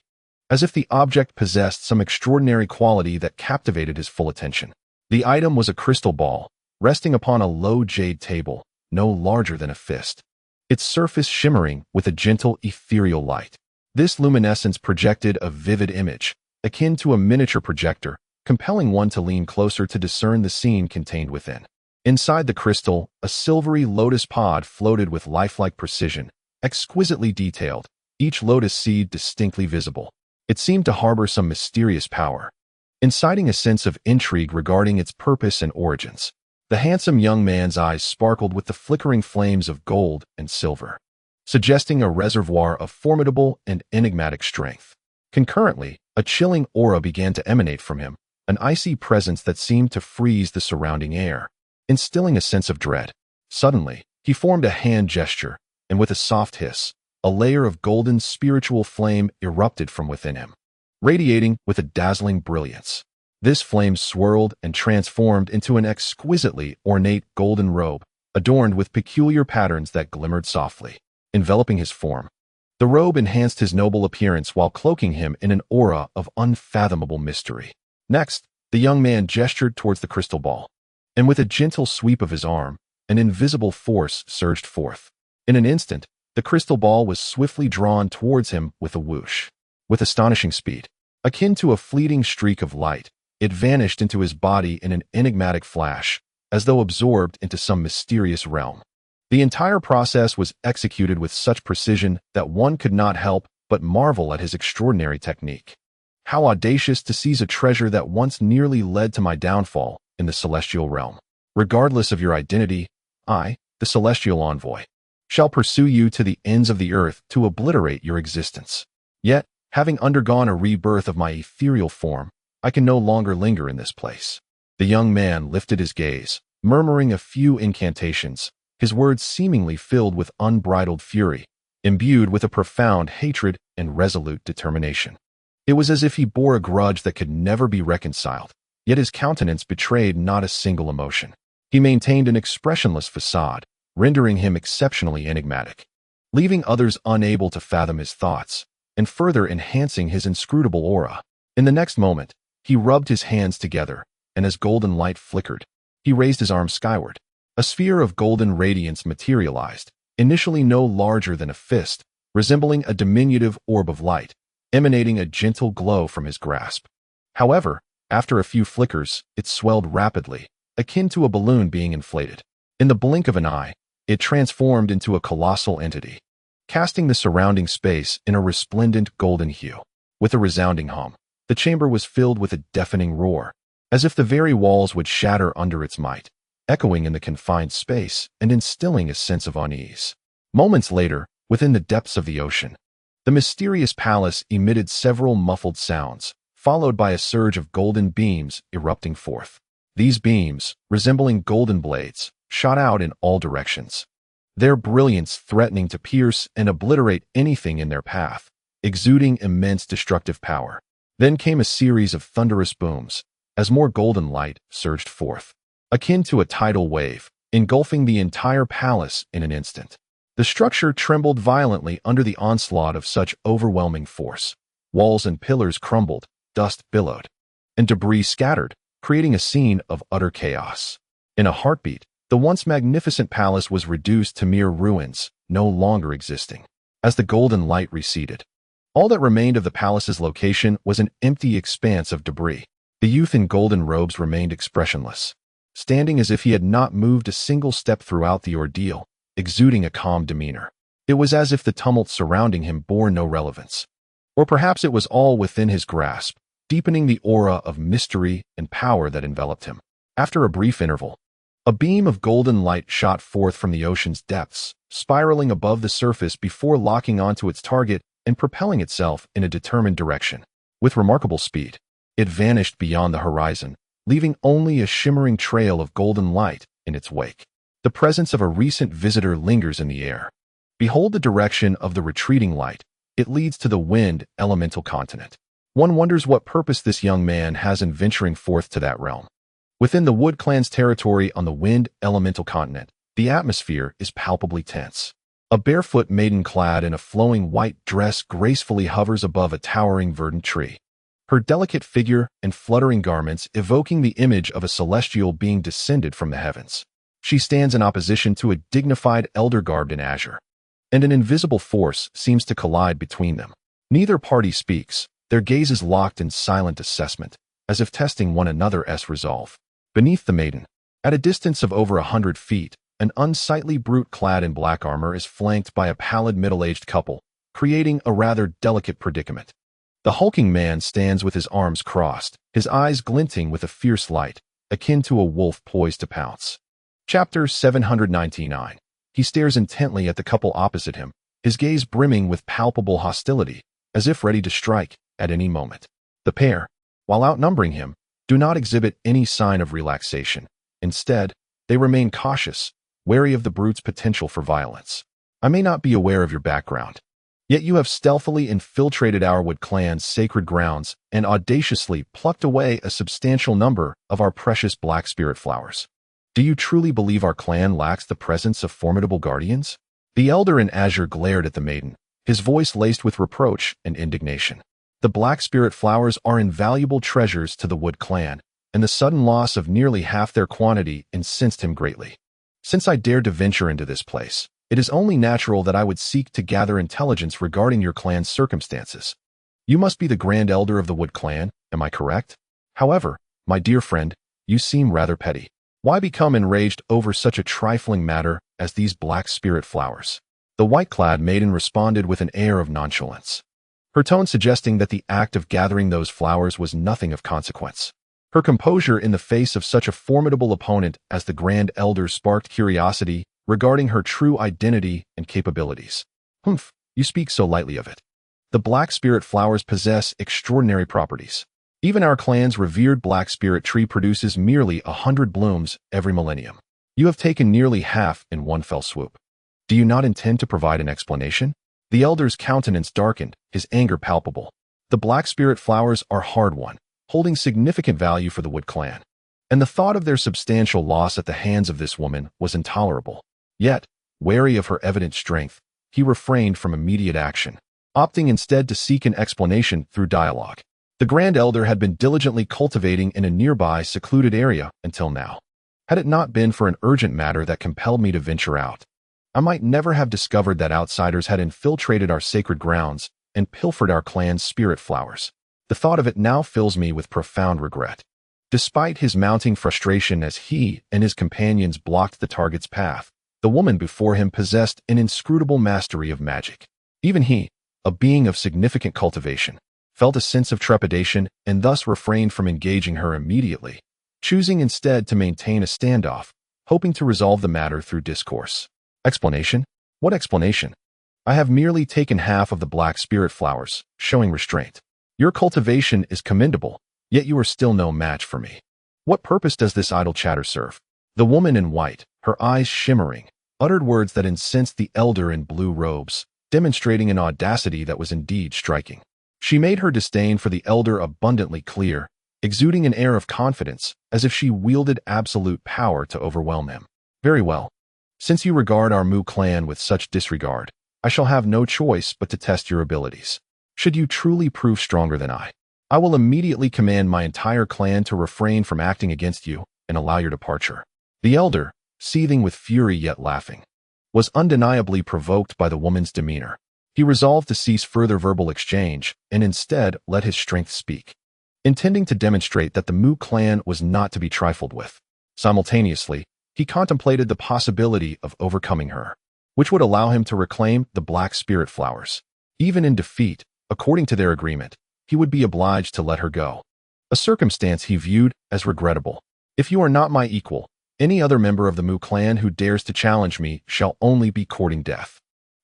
as if the object possessed some extraordinary quality that captivated his full attention. The item was a crystal ball, resting upon a low jade table, no larger than a fist, its surface shimmering with a gentle ethereal light. This luminescence projected a vivid image, akin to a miniature projector, compelling one to lean closer to discern the scene contained within. Inside the crystal, a silvery lotus pod floated with lifelike precision, exquisitely detailed, each lotus seed distinctly visible. It seemed to harbor some mysterious power, inciting a sense of intrigue regarding its purpose and origins. The handsome young man's eyes sparkled with the flickering flames of gold and silver, suggesting a reservoir of formidable and enigmatic strength. Concurrently, a chilling aura began to emanate from him, an icy presence that seemed to freeze the surrounding air, instilling a sense of dread. Suddenly, he formed a hand gesture, and with a soft hiss, a layer of golden spiritual flame erupted from within him, radiating with a dazzling brilliance. This flame swirled and transformed into an exquisitely ornate golden robe, adorned with peculiar patterns that glimmered softly, enveloping his form. The robe enhanced his noble appearance while cloaking him in an aura of unfathomable mystery. Next, the young man gestured towards the crystal ball, and with a gentle sweep of his arm, an invisible force surged forth. In an instant, the crystal ball was swiftly drawn towards him with a whoosh. With astonishing speed, akin to a fleeting streak of light, it vanished into his body in an enigmatic flash, as though absorbed into some mysterious realm. The entire process was executed with such precision that one could not help but marvel at his extraordinary technique. How audacious to seize a treasure that once nearly led to my downfall in the celestial realm. Regardless of your identity, I, the celestial envoy, shall pursue you to the ends of the earth to obliterate your existence. Yet, having undergone a rebirth of my ethereal form, I can no longer linger in this place. The young man lifted his gaze, murmuring a few incantations, his words seemingly filled with unbridled fury, imbued with a profound hatred and resolute determination. It was as if he bore a grudge that could never be reconciled, yet his countenance betrayed not a single emotion. He maintained an expressionless facade, rendering him exceptionally enigmatic, leaving others unable to fathom his thoughts, and further enhancing his inscrutable aura. In the next moment, he rubbed his hands together, and as golden light flickered, he raised his arms skyward. A sphere of golden radiance materialized, initially no larger than a fist, resembling a diminutive orb of light, emanating a gentle glow from his grasp. However, after a few flickers, it swelled rapidly, akin to a balloon being inflated. In the blink of an eye, it transformed into a colossal entity, casting the surrounding space in a resplendent golden hue. With a resounding hum, the chamber was filled with a deafening roar, as if the very walls would shatter under its might, echoing in the confined space and instilling a sense of unease. Moments later, within the depths of the ocean, the mysterious palace emitted several muffled sounds, followed by a surge of golden beams erupting forth. These beams, resembling golden blades, shot out in all directions, their brilliance threatening to pierce and obliterate anything in their path, exuding immense destructive power. Then came a series of thunderous booms, as more golden light surged forth, akin to a tidal wave, engulfing the entire palace in an instant. The structure trembled violently under the onslaught of such overwhelming force. Walls and pillars crumbled, dust billowed, and debris scattered, creating a scene of utter chaos. In a heartbeat, the once magnificent palace was reduced to mere ruins, no longer existing. As the golden light receded, all that remained of the palace's location was an empty expanse of debris. The youth in golden robes remained expressionless, standing as if he had not moved a single step throughout the ordeal, exuding a calm demeanor. It was as if the tumult surrounding him bore no relevance. Or perhaps it was all within his grasp, deepening the aura of mystery and power that enveloped him. After a brief interval, a beam of golden light shot forth from the ocean's depths, spiraling above the surface before locking onto its target and propelling itself in a determined direction. With remarkable speed, it vanished beyond the horizon, leaving only a shimmering trail of golden light in its wake. The presence of a recent visitor lingers in the air. Behold the direction of the retreating light. It leads to the wind elemental continent. One wonders what purpose this young man has in venturing forth to that realm. Within the Wood Clan's territory on the wind elemental continent, the atmosphere is palpably tense. A barefoot maiden clad in a flowing white dress gracefully hovers above a towering verdant tree, her delicate figure and fluttering garments evoking the image of a celestial being descended from the heavens. She stands in opposition to a dignified elder garbed in azure, and an invisible force seems to collide between them. Neither party speaks, their gazes locked in silent assessment, as if testing one another's resolve. Beneath the maiden, at a distance of over 100 feet, an unsightly brute clad in black armor is flanked by a pallid middle-aged couple, creating a rather delicate predicament. The hulking man stands with his arms crossed, his eyes glinting with a fierce light, akin to a wolf poised to pounce. Chapter 799. He stares intently at the couple opposite him, his gaze brimming with palpable hostility, as if ready to strike at any moment. The pair, while outnumbering him, do not exhibit any sign of relaxation. Instead, they remain cautious, wary of the brute's potential for violence. I may not be aware of your background, yet you have stealthily infiltrated our Wood Clan's sacred grounds and audaciously plucked away a substantial number of our precious black spirit flowers. Do you truly believe our clan lacks the presence of formidable guardians? The elder in azure glared at the maiden, his voice laced with reproach and indignation. The black spirit flowers are invaluable treasures to the Wood Clan, and the sudden loss of nearly half their quantity incensed him greatly. Since I dared to venture into this place, it is only natural that I would seek to gather intelligence regarding your clan's circumstances. You must be the Grand Elder of the Wood Clan, am I correct? However, my dear friend, you seem rather petty. Why become enraged over such a trifling matter as these black spirit flowers? The white-clad maiden responded with an air of nonchalance, her tone suggesting that the act of gathering those flowers was nothing of consequence. Her composure in the face of such a formidable opponent as the Grand Elder sparked curiosity regarding her true identity and capabilities. Hmph, you speak so lightly of it. The black spirit flowers possess extraordinary properties. Even our clan's revered black spirit tree produces merely 100 blooms every millennium. You have taken nearly half in one fell swoop. Do you not intend to provide an explanation? The elder's countenance darkened, his anger palpable. The black spirit flowers are hard-won, holding significant value for the Wood clan, and the thought of their substantial loss at the hands of this woman was intolerable. Yet, wary of her evident strength, he refrained from immediate action, opting instead to seek an explanation through dialogue. The Grand Elder had been diligently cultivating in a nearby secluded area until now. Had it not been for an urgent matter that compelled me to venture out, I might never have discovered that outsiders had infiltrated our sacred grounds and pilfered our clan's spirit flowers. The thought of it now fills me with profound regret. Despite his mounting frustration as he and his companions blocked the target's path, the woman before him possessed an inscrutable mastery of magic. Even he, a being of significant cultivation, felt a sense of trepidation and thus refrained from engaging her immediately, choosing instead to maintain a standoff, hoping to resolve the matter through discourse. Explanation? What explanation? I have merely taken half of the black spirit flowers, showing restraint. Your cultivation is commendable, yet you are still no match for me. What purpose does this idle chatter serve? The woman in white, her eyes shimmering, uttered words that incensed the elder in blue robes, demonstrating an audacity that was indeed striking. She made her disdain for the elder abundantly clear, exuding an air of confidence, as if she wielded absolute power to overwhelm him. Very well. Since you regard our Mu clan with such disregard, I shall have no choice but to test your abilities. Should you truly prove stronger than I will immediately command my entire clan to refrain from acting against you and allow your departure. The elder, seething with fury yet laughing, was undeniably provoked by the woman's demeanor. He resolved to cease further verbal exchange and instead let his strength speak, intending to demonstrate that the Mu clan was not to be trifled with. Simultaneously, he contemplated the possibility of overcoming her, which would allow him to reclaim the black spirit flowers. Even in defeat, according to their agreement, he would be obliged to let her go, a circumstance he viewed as regrettable. If you are not my equal, any other member of the Mu clan who dares to challenge me shall only be courting death.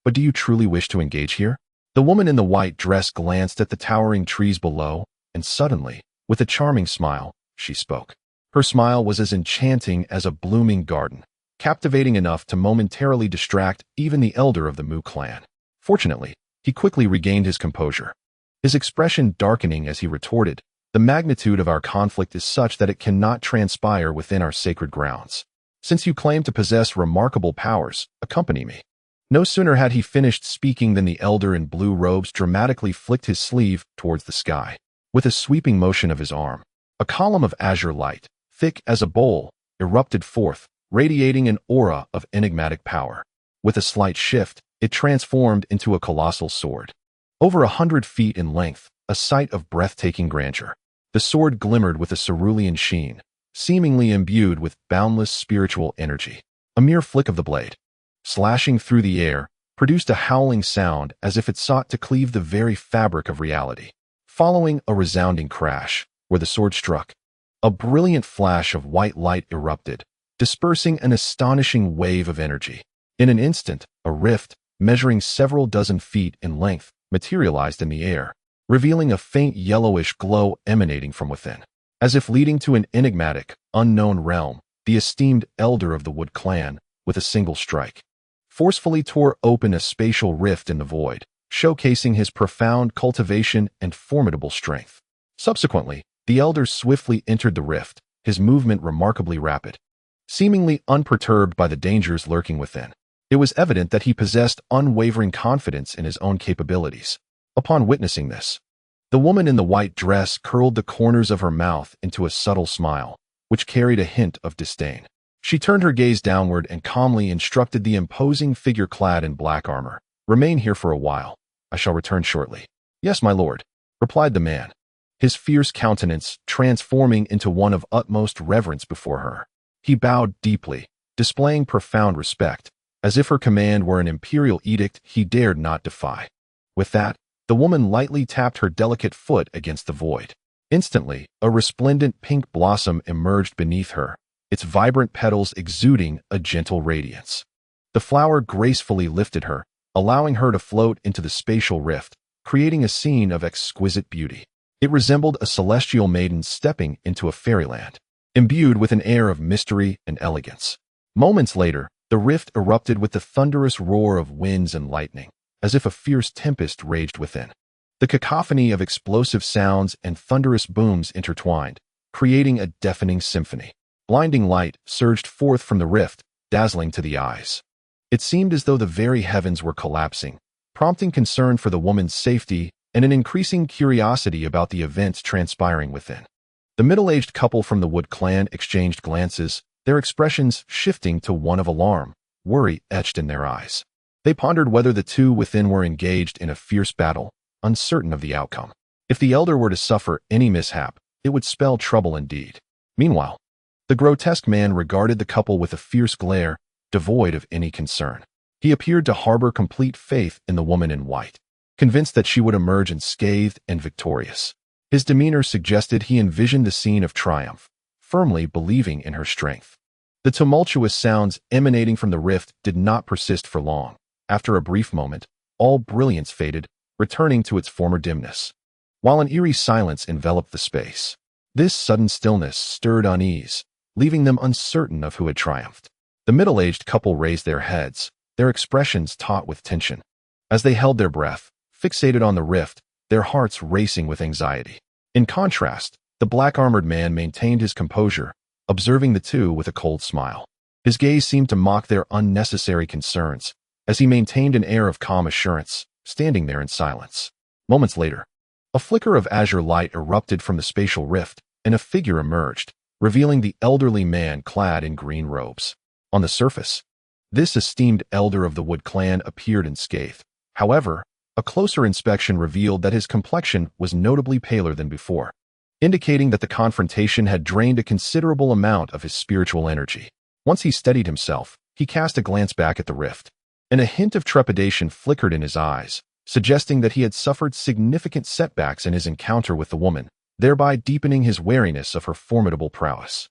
But do you truly wish to engage here? The woman in the white dress glanced at the towering trees below, and suddenly, with a charming smile, she spoke. Her smile was as enchanting as a blooming garden, captivating enough to momentarily distract even the elder of the Mu clan. Fortunately, he quickly regained his composure, his expression darkening as he retorted, "The magnitude of our conflict is such that it cannot transpire within our sacred grounds. Since you claim to possess remarkable powers, accompany me." No sooner had he finished speaking than the elder in blue robes dramatically flicked his sleeve towards the sky. With a sweeping motion of his arm, a column of azure light, thick as a bowl, erupted forth, radiating an aura of enigmatic power. With a slight shift, it transformed into a colossal sword. Over 100 feet in length, a sight of breathtaking grandeur. The sword glimmered with a cerulean sheen, seemingly imbued with boundless spiritual energy. A mere flick of the blade, slashing through the air, produced a howling sound as if it sought to cleave the very fabric of reality. Following a resounding crash, where the sword struck, a brilliant flash of white light erupted, dispersing an astonishing wave of energy. In an instant, a rift, measuring several dozen feet in length, materialized in the air, revealing a faint yellowish glow emanating from within. As if leading to an enigmatic, unknown realm, the esteemed elder of the Wood clan, with a single strike, forcefully tore open a spatial rift in the void, showcasing his profound cultivation and formidable strength. Subsequently, the elder swiftly entered the rift, his movement remarkably rapid, seemingly unperturbed by the dangers lurking within. It was evident that he possessed unwavering confidence in his own capabilities. Upon witnessing this, the woman in the white dress curled the corners of her mouth into a subtle smile, which carried a hint of disdain. She turned her gaze downward and calmly instructed the imposing figure clad in black armor, "Remain here for a while. I shall return shortly." "Yes, my lord," replied the man, his fierce countenance transforming into one of utmost reverence before her. He bowed deeply, displaying profound respect, as if her command were an imperial edict he dared not defy. With that, the woman lightly tapped her delicate foot against the void. Instantly, a resplendent pink blossom emerged beneath her, its vibrant petals exuding a gentle radiance. The flower gracefully lifted her, allowing her to float into the spatial rift, creating a scene of exquisite beauty. It resembled a celestial maiden stepping into a fairyland, imbued with an air of mystery and elegance. Moments later, the rift erupted with the thunderous roar of winds and lightning, as if a fierce tempest raged within. The cacophony of explosive sounds and thunderous booms intertwined, creating a deafening symphony. Blinding light surged forth from the rift, dazzling to the eyes. It seemed as though the very heavens were collapsing, prompting concern for the woman's safety and an increasing curiosity about the events transpiring within. The middle-aged couple from the Wood clan exchanged glances, their expressions shifting to one of alarm, worry etched in their eyes. They pondered whether the two within were engaged in a fierce battle, uncertain of the outcome. If the elder were to suffer any mishap, it would spell trouble indeed. Meanwhile, the grotesque man regarded the couple with a fierce glare, devoid of any concern. He appeared to harbor complete faith in the woman in white, convinced that she would emerge unscathed and victorious. His demeanor suggested he envisioned the scene of triumph, firmly believing in her strength. The tumultuous sounds emanating from the rift did not persist for long. After a brief moment, all brilliance faded, returning to its former dimness, while an eerie silence enveloped the space. This sudden stillness stirred unease, leaving them uncertain of who had triumphed. The middle-aged couple raised their heads, their expressions taut with tension. As they held their breath, fixated on the rift, their hearts racing with anxiety. In contrast, the black-armored man maintained his composure, observing the two with a cold smile. His gaze seemed to mock their unnecessary concerns, as he maintained an air of calm assurance, standing there in silence. Moments later, a flicker of azure light erupted from the spatial rift, and a figure emerged, revealing the elderly man clad in green robes. On the surface, this esteemed elder of the Wood clan appeared unscathed. However, a closer inspection revealed that his complexion was notably paler than before, indicating that the confrontation had drained a considerable amount of his spiritual energy. Once he steadied himself, he cast a glance back at the rift, and a hint of trepidation flickered in his eyes, suggesting that he had suffered significant setbacks in his encounter with the woman, thereby deepening his wariness of her formidable prowess.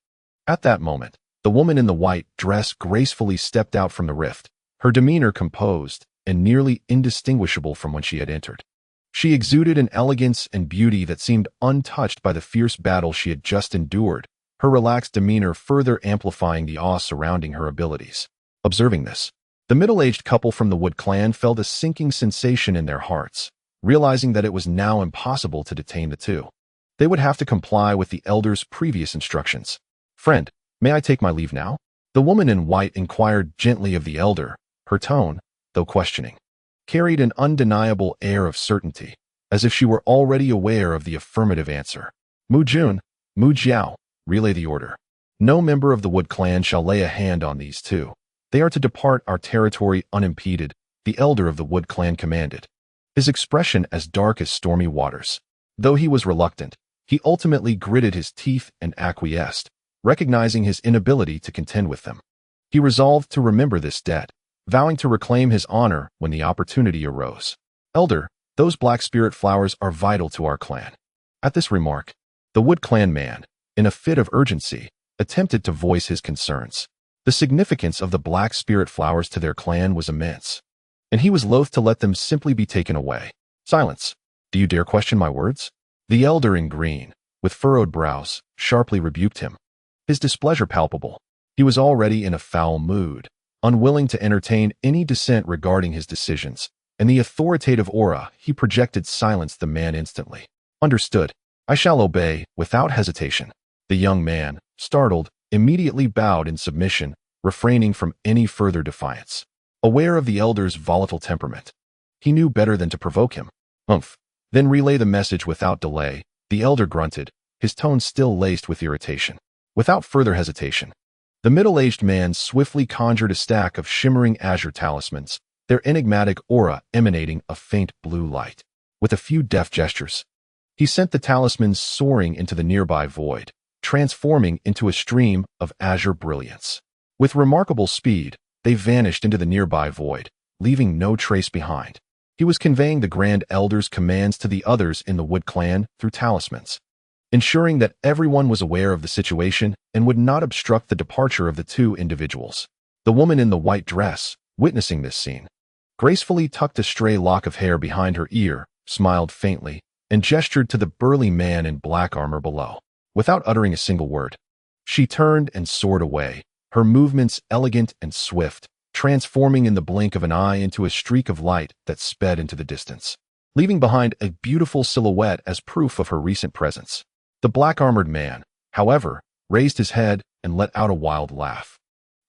At that moment, the woman in the white dress gracefully stepped out from the rift, her demeanor composed and nearly indistinguishable from when she had entered. She exuded an elegance and beauty that seemed untouched by the fierce battle she had just endured, her relaxed demeanor further amplifying the awe surrounding her abilities. Observing this, the middle-aged couple from the Wood clan felt a sinking sensation in their hearts, realizing that it was now impossible to detain the two. They would have to comply with the elder's previous instructions. "Friend, may I take my leave now?" The woman in white inquired gently of the elder, her tone, though questioning, carried an undeniable air of certainty, as if she were already aware of the affirmative answer. "Mu Jun, Mu Jiao, relay the order. No member of the Wood clan shall lay a hand on these two. They are to depart our territory unimpeded," the elder of the Wood clan commanded, his expression as dark as stormy waters. Though he was reluctant, he ultimately gritted his teeth and acquiesced, recognizing his inability to contend with them. He resolved to remember this debt, vowing to reclaim his honor when the opportunity arose. "Elder, those black spirit flowers are vital to our clan." At this remark, the Wood clan man, in a fit of urgency, attempted to voice his concerns. The significance of the black spirit flowers to their clan was immense, and he was loath to let them simply be taken away. "Silence! Do you dare question my words?" The elder in green, with furrowed brows, sharply rebuked him, his displeasure palpable. He was already in a foul mood, unwilling to entertain any dissent regarding his decisions, and the authoritative aura he projected silenced the man instantly. "Understood. I shall obey, without hesitation." The young man, startled, immediately bowed in submission, refraining from any further defiance. Aware of the elder's volatile temperament, he knew better than to provoke him. Then relay the message without delay," the elder grunted, his tone still laced with irritation. Without further hesitation, the middle-aged man swiftly conjured a stack of shimmering azure talismans, their enigmatic aura emanating a faint blue light. With a few deft gestures, he sent the talismans soaring into the nearby void, transforming into a stream of azure brilliance. With remarkable speed, they vanished into the nearby void, leaving no trace behind. He was conveying the Grand Elder's commands to the others in the Wood clan through talismans, ensuring that everyone was aware of the situation and would not obstruct the departure of the two individuals. The woman in the white dress, witnessing this scene, gracefully tucked a stray lock of hair behind her ear, smiled faintly, and gestured to the burly man in black armor below. Without uttering a single word, she turned and soared away, her movements elegant and swift, transforming in the blink of an eye into a streak of light that sped into the distance, leaving behind a beautiful silhouette as proof of her recent presence. The black-armored man, however, raised his head and let out a wild laugh.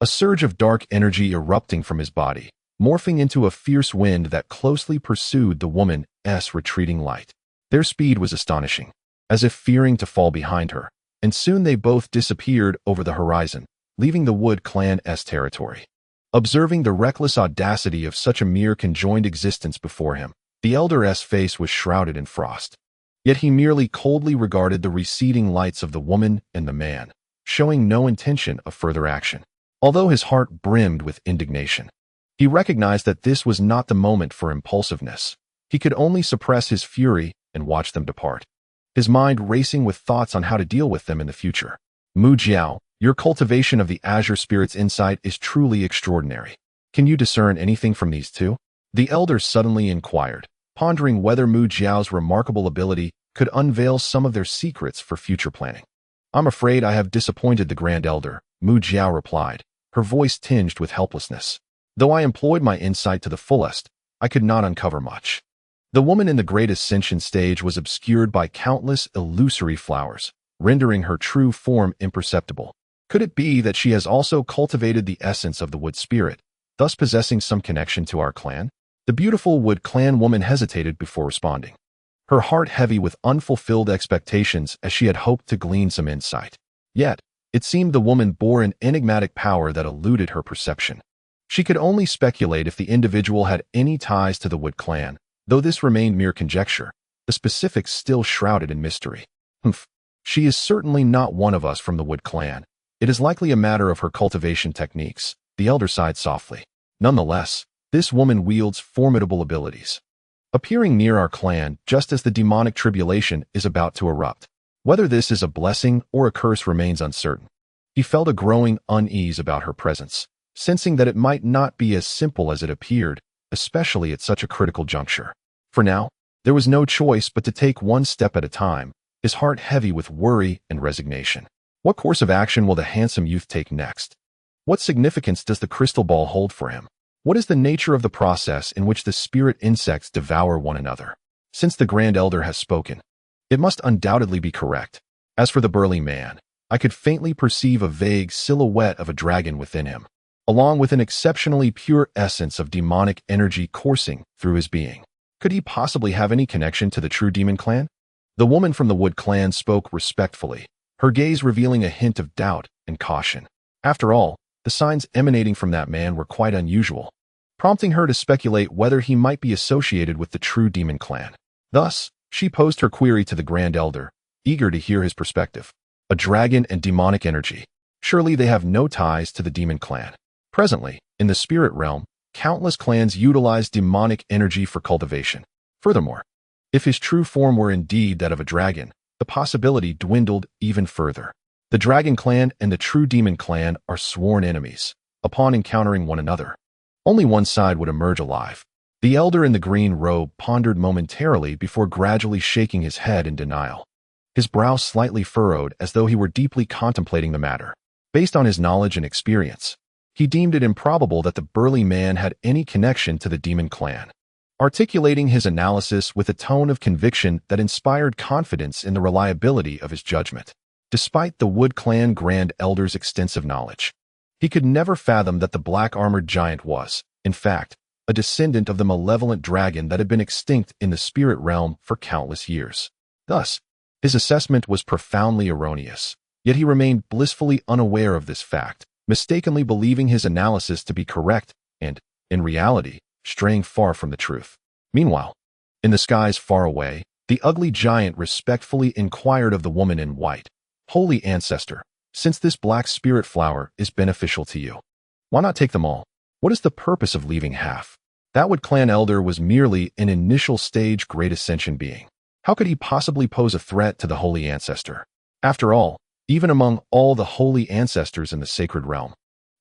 A surge of dark energy erupting from his body, morphing into a fierce wind that closely pursued the woman's retreating light. Their speed was astonishing, as if fearing to fall behind her, and soon they both disappeared over the horizon, leaving the Wood Clan's territory. Observing the reckless audacity of such a mere conjoined existence before him, the elder's face was shrouded in frost. Yet he merely coldly regarded the receding lights of the woman and the man, showing no intention of further action. Although his heart brimmed with indignation, he recognized that this was not the moment for impulsiveness. He could only suppress his fury and watch them depart, his mind racing with thoughts on how to deal with them in the future. Mu Jiao, your cultivation of the Azure Spirit's insight is truly extraordinary. Can you discern anything from these two? The elder suddenly inquired, pondering whether Mu Jiao's remarkable ability could unveil some of their secrets for future planning. I'm afraid I have disappointed the Grand Elder, Mu Jiao replied, her voice tinged with helplessness. Though I employed my insight to the fullest, I could not uncover much. The woman in the great ascension stage was obscured by countless illusory flowers, rendering her true form imperceptible. Could it be that she has also cultivated the essence of the Wood Spirit, thus possessing some connection to our clan? The beautiful Wood Clan woman hesitated before responding, her heart heavy with unfulfilled expectations as she had hoped to glean some insight. Yet, it seemed the woman bore an enigmatic power that eluded her perception. She could only speculate if the individual had any ties to the Wood Clan, though this remained mere conjecture, the specifics still shrouded in mystery. She is certainly not one of us from the Wood Clan. It is likely a matter of her cultivation techniques, the elder sighed softly. Nonetheless, this woman wields formidable abilities, appearing near our clan just as the demonic tribulation is about to erupt. Whether this is a blessing or a curse remains uncertain. He felt a growing unease about her presence, sensing that it might not be as simple as it appeared, especially at such a critical juncture. For now, there was no choice but to take one step at a time, his heart heavy with worry and resignation. What course of action will the handsome youth take next? What significance does the crystal ball hold for him? What is the nature of the process in which the spirit insects devour one another? Since the Grand Elder has spoken, it must undoubtedly be correct. As for the burly man, I could faintly perceive a vague silhouette of a dragon within him, along with an exceptionally pure essence of demonic energy coursing through his being. Could he possibly have any connection to the true demon clan? The woman from the Wood Clan spoke respectfully, her gaze revealing a hint of doubt and caution. After all, the signs emanating from that man were quite unusual, prompting her to speculate whether he might be associated with the true demon clan. Thus, she posed her query to the Grand Elder, eager to hear his perspective. A dragon and demonic energy. Surely they have no ties to the demon clan. Presently, in the spirit realm, countless clans utilize demonic energy for cultivation. Furthermore, if his true form were indeed that of a dragon, the possibility dwindled even further. The Dragon Clan and the true Demon Clan are sworn enemies. Upon encountering one another, only one side would emerge alive. The elder in the green robe pondered momentarily before gradually shaking his head in denial, his brow slightly furrowed as though he were deeply contemplating the matter. Based on his knowledge and experience, he deemed it improbable that the burly man had any connection to the Demon Clan, articulating his analysis with a tone of conviction that inspired confidence in the reliability of his judgment. Despite the Wood Clan Grand Elder's extensive knowledge, he could never fathom that the black-armored giant was, in fact, a descendant of the malevolent dragon that had been extinct in the spirit realm for countless years. Thus, his assessment was profoundly erroneous, yet he remained blissfully unaware of this fact, mistakenly believing his analysis to be correct and, in reality, straying far from the truth. Meanwhile, in the skies far away, the ugly giant respectfully inquired of the woman in white, "Holy Ancestor, since this black spirit flower is beneficial to you, why not take them all? What is the purpose of leaving half?" That Wood Clan Elder was merely an initial stage Great Ascension being. How could he possibly pose a threat to the Holy Ancestor? After all, even among all the Holy Ancestors in the sacred realm,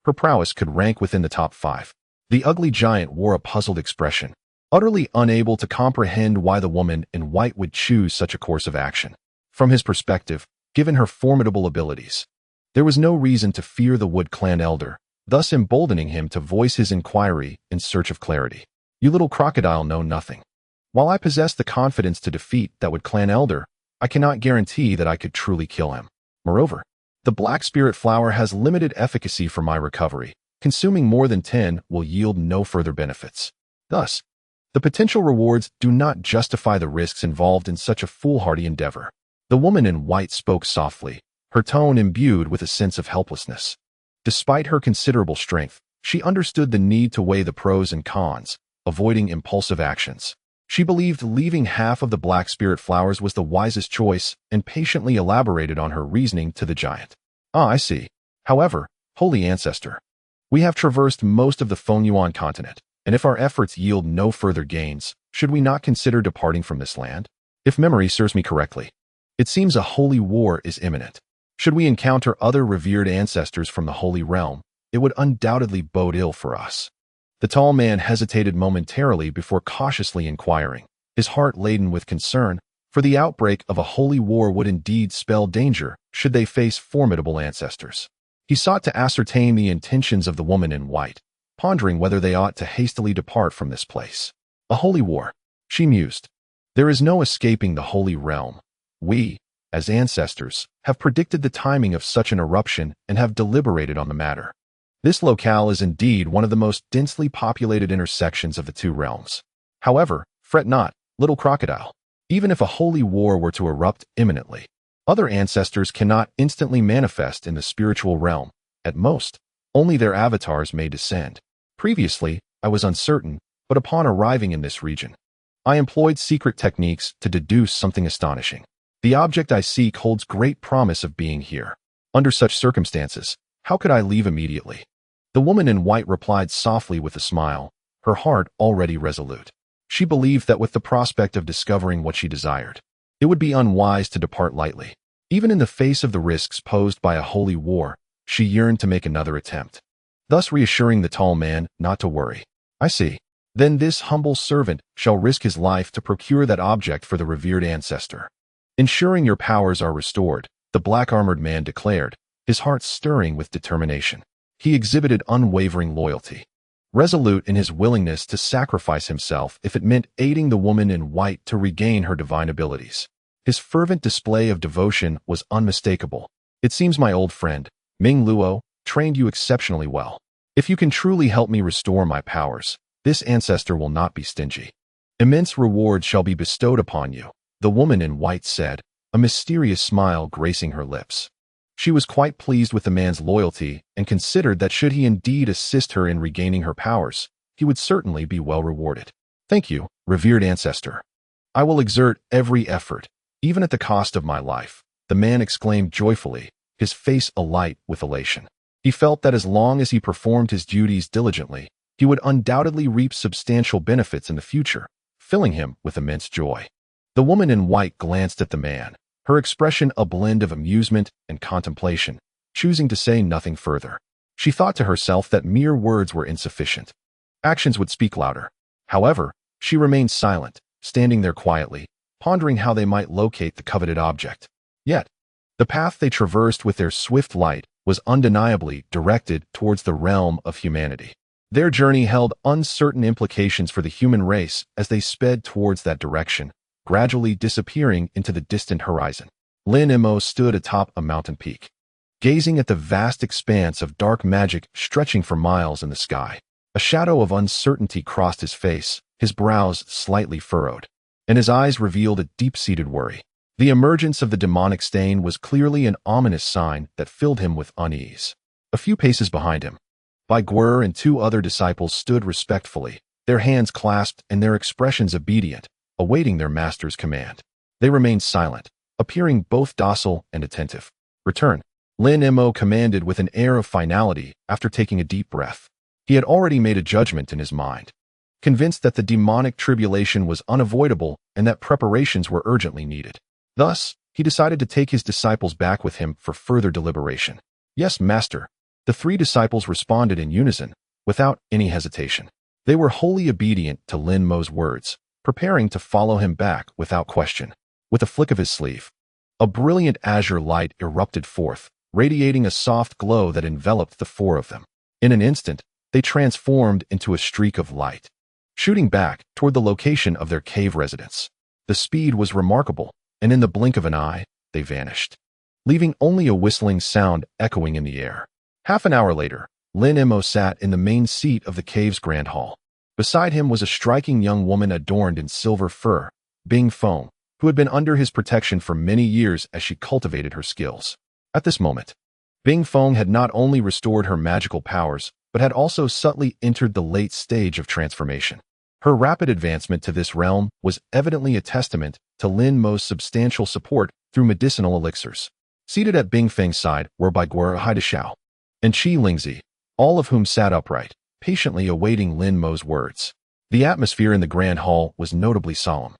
her prowess could rank within the top 5. The ugly giant wore a puzzled expression, utterly unable to comprehend why the woman in white would choose such a course of action. From his perspective, given her formidable abilities, there was no reason to fear the Wood Clan Elder, thus emboldening him to voice his inquiry in search of clarity. You little crocodile know nothing. While I possess the confidence to defeat that would clan elder, I cannot guarantee that I could truly kill him. Moreover, the black spirit flower has limited efficacy for my recovery. Consuming more than 10 will yield no further benefits. Thus, the potential rewards do not justify the risks involved in such a foolhardy endeavor. The woman in white spoke softly, her tone imbued with a sense of helplessness. Despite her considerable strength, she understood the need to weigh the pros and cons, avoiding impulsive actions. She believed leaving half of the black spirit flowers was the wisest choice and patiently elaborated on her reasoning to the giant. Ah, I see. However, holy ancestor, we have traversed most of the Tianyuan continent, and if our efforts yield no further gains, should we not consider departing from this land? If memory serves me correctly, it seems a holy war is imminent. Should we encounter other revered ancestors from the Holy Realm, it would undoubtedly bode ill for us. The tall man hesitated momentarily before cautiously inquiring, his heart laden with concern, for the outbreak of a holy war would indeed spell danger should they face formidable ancestors. He sought to ascertain the intentions of the woman in white, pondering whether they ought to hastily depart from this place. A holy war, she mused. There is no escaping the Holy Realm. We, as ancestors, have predicted the timing of such an eruption and have deliberated on the matter. This locale is indeed one of the most densely populated intersections of the two realms. However, fret not, little crocodile. Even if a holy war were to erupt imminently, other ancestors cannot instantly manifest in the spiritual realm. At most, only their avatars may descend. Previously, I was uncertain, but upon arriving in this region, I employed secret techniques to deduce something astonishing. The object I seek holds great promise of being here. Under such circumstances, how could I leave immediately? The woman in white replied softly with a smile, her heart already resolute. She believed that with the prospect of discovering what she desired, it would be unwise to depart lightly. Even in the face of the risks posed by a holy war, she yearned to make another attempt, thus reassuring the tall man not to worry. I see. Then this humble servant shall risk his life to procure that object for the revered ancestor. Ensuring your powers are restored, the black-armored man declared, his heart stirring with determination. He exhibited unwavering loyalty, resolute in his willingness to sacrifice himself if it meant aiding the woman in white to regain her divine abilities. His fervent display of devotion was unmistakable. It seems my old friend, Ming Luo, trained you exceptionally well. If you can truly help me restore my powers, this ancestor will not be stingy. Immense reward shall be bestowed upon you, the woman in white said, a mysterious smile gracing her lips. She was quite pleased with the man's loyalty and considered that should he indeed assist her in regaining her powers, he would certainly be well rewarded. Thank you, revered ancestor. I will exert every effort, even at the cost of my life, the man exclaimed joyfully, his face alight with elation. He felt that as long as he performed his duties diligently, he would undoubtedly reap substantial benefits in the future, filling him with immense joy. The woman in white glanced at the man, her expression a blend of amusement and contemplation, choosing to say nothing further. She thought to herself that mere words were insufficient. Actions would speak louder. However, she remained silent, standing there quietly, pondering how they might locate the coveted object. Yet, the path they traversed with their swift light was undeniably directed towards the realm of humanity. Their journey held uncertain implications for the human race as they sped towards that direction, gradually disappearing into the distant horizon. Hmph stood atop a mountain peak, gazing at the vast expanse of dark magic stretching for miles in the sky. A shadow of uncertainty crossed his face, his brows slightly furrowed, and his eyes revealed a deep-seated worry. The emergence of the demonic stain was clearly an ominous sign that filled him with unease. A few paces behind him, Bai Guo'er and two other disciples stood respectfully, their hands clasped and their expressions obedient, awaiting their master's command. They remained silent, appearing both docile and attentive. Return, Hmph commanded with an air of finality after taking a deep breath. He had already made a judgment in his mind, convinced that the demonic tribulation was unavoidable and that preparations were urgently needed. Thus, he decided to take his disciples back with him for further deliberation. Yes, master. The three disciples responded in unison, without any hesitation. They were wholly obedient to Hmpho's words, preparing to follow him back without question. With a flick of his sleeve, a brilliant azure light erupted forth, radiating a soft glow that enveloped the four of them. In an instant, they transformed into a streak of light, shooting back toward the location of their cave residence. The speed was remarkable, and in the blink of an eye, they vanished, leaving only a whistling sound echoing in the air. Half an hour later, Lingzi sat in the main seat of the cave's grand hall. Beside him was a striking young woman adorned in silver fur, Bing Feng, who had been under his protection for many years as she cultivated her skills. At this moment, Bing Feng had not only restored her magical powers, but had also subtly entered the late stage of transformation. Her rapid advancement to this realm was evidently a testament to Lin Mo's substantial support through medicinal elixirs. Seated at Bing Feng's side were Bai Guo'er Haidashao and Qi Lingzi, all of whom sat upright, patiently awaiting Lin Mo's words. The atmosphere in the grand hall was notably solemn,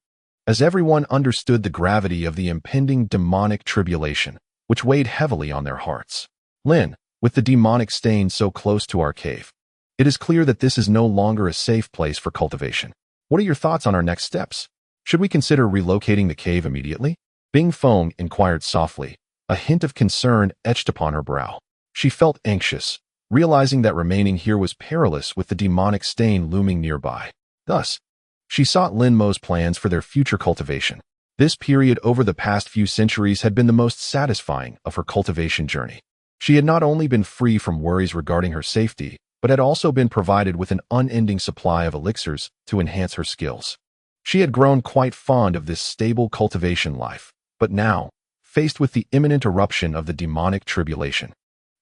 as everyone understood the gravity of the impending demonic tribulation, which weighed heavily on their hearts. Lin, with the demonic stain so close to our cave, it is clear that this is no longer a safe place for cultivation. What are your thoughts on our next steps? Should we consider relocating the cave immediately? Bing Feng inquired softly, a hint of concern etched upon her brow. She felt anxious, realizing that remaining here was perilous with the demonic stain looming nearby. Thus, she sought Lin Mo's plans for their future cultivation. This period over the past few centuries had been the most satisfying of her cultivation journey. She had not only been free from worries regarding her safety, but had also been provided with an unending supply of elixirs to enhance her skills. She had grown quite fond of this stable cultivation life, but now, faced with the imminent eruption of the demonic tribulation,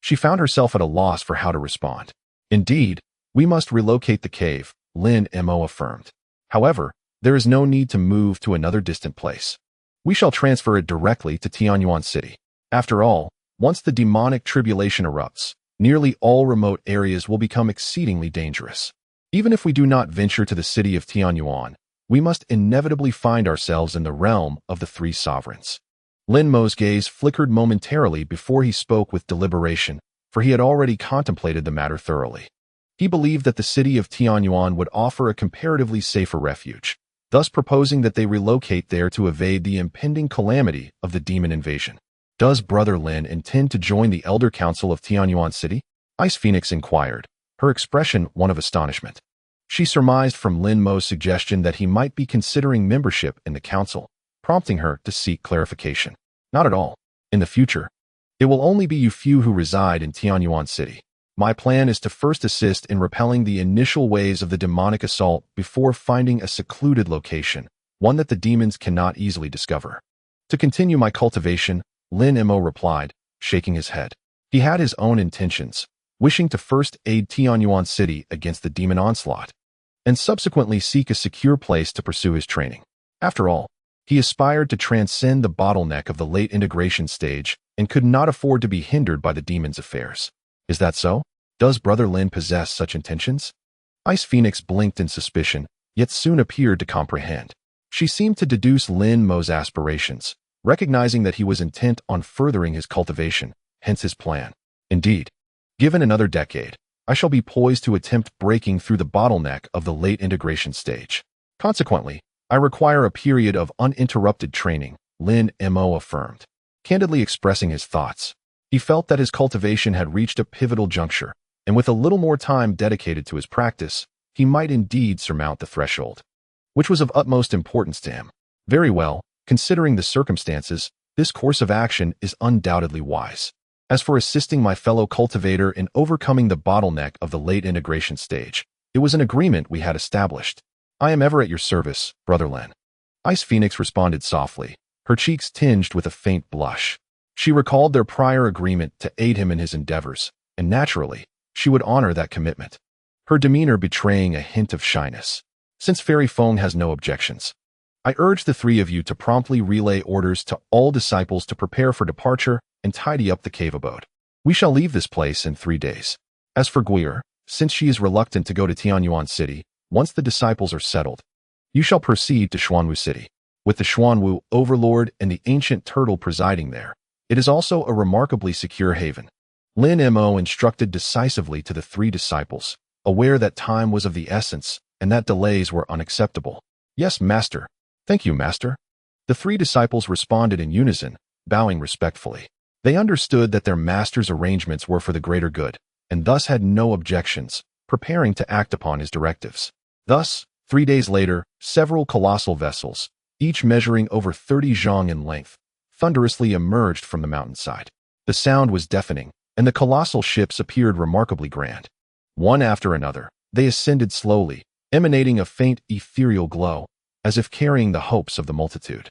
she found herself at a loss for how to respond. Indeed, we must relocate the cave, Hmph affirmed. However, there is no need to move to another distant place. We shall transfer it directly to Tianyuan City. After all, once the demonic tribulation erupts, nearly all remote areas will become exceedingly dangerous. Even if we do not venture to the city of Tianyuan, we must inevitably find ourselves in the realm of the three sovereigns. Lin Mo's gaze flickered momentarily before he spoke with deliberation, for he had already contemplated the matter thoroughly. He believed that the city of Tianyuan would offer a comparatively safer refuge, thus proposing that they relocate there to evade the impending calamity of the demon invasion. Does Brother Lin intend to join the Elder Council of Tianyuan City? Hmph inquired, her expression one of astonishment. She surmised from Lin Mo's suggestion that he might be considering membership in the council, prompting her to seek clarification. Not at all. In the future, it will only be you few who reside in Tianyuan City. My plan is to first assist in repelling the initial waves of the demonic assault before finding a secluded location, one that the demons cannot easily discover. To continue my cultivation, Lingzi replied, shaking his head. He had his own intentions, wishing to first aid Tianyuan City against the demon onslaught, and subsequently seek a secure place to pursue his training. After all, he aspired to transcend the bottleneck of the late integration stage and could not afford to be hindered by the demon's affairs. Is that so? Does Brother Lin possess such intentions? Hmph blinked in suspicion, yet soon appeared to comprehend. She seemed to deduce Lin Mo's aspirations, recognizing that he was intent on furthering his cultivation, hence his plan. Indeed, given another decade, I shall be poised to attempt breaking through the bottleneck of the late integration stage. Consequently, I require a period of uninterrupted training, Lingzi affirmed, candidly expressing his thoughts. He felt that his cultivation had reached a pivotal juncture, and with a little more time dedicated to his practice, he might indeed surmount the threshold, which was of utmost importance to him. Very well, considering the circumstances, this course of action is undoubtedly wise. As for assisting my fellow cultivator in overcoming the bottleneck of the late integration stage, it was an agreement we had established. I am ever at your service, Brother Lin. Hmph responded softly, her cheeks tinged with a faint blush. She recalled their prior agreement to aid him in his endeavors, and naturally, she would honor that commitment, her demeanor betraying a hint of shyness. Since Fairy Feng has no objections, I urge the three of you to promptly relay orders to all disciples to prepare for departure and tidy up the cave abode. We shall leave this place in 3 days. As for Guo'er, since she is reluctant to go to Tianyuan City, once the disciples are settled, you shall proceed to Xuanwu City. With the Xuanwu overlord and the ancient turtle presiding there, it is also a remarkably secure haven. Lingzi instructed decisively to the 3 disciples, aware that time was of the essence and that delays were unacceptable. Yes, Master. Thank you, Master. The 3 disciples responded in unison, bowing respectfully. They understood that their master's arrangements were for the greater good, and thus had no objections, preparing to act upon his directives. Thus, 3 days later, several colossal vessels, each measuring over 30 zhang in length, thunderously emerged from the mountainside. The sound was deafening, and the colossal ships appeared remarkably grand. One after another, they ascended slowly, emanating a faint ethereal glow, as if carrying the hopes of the multitude.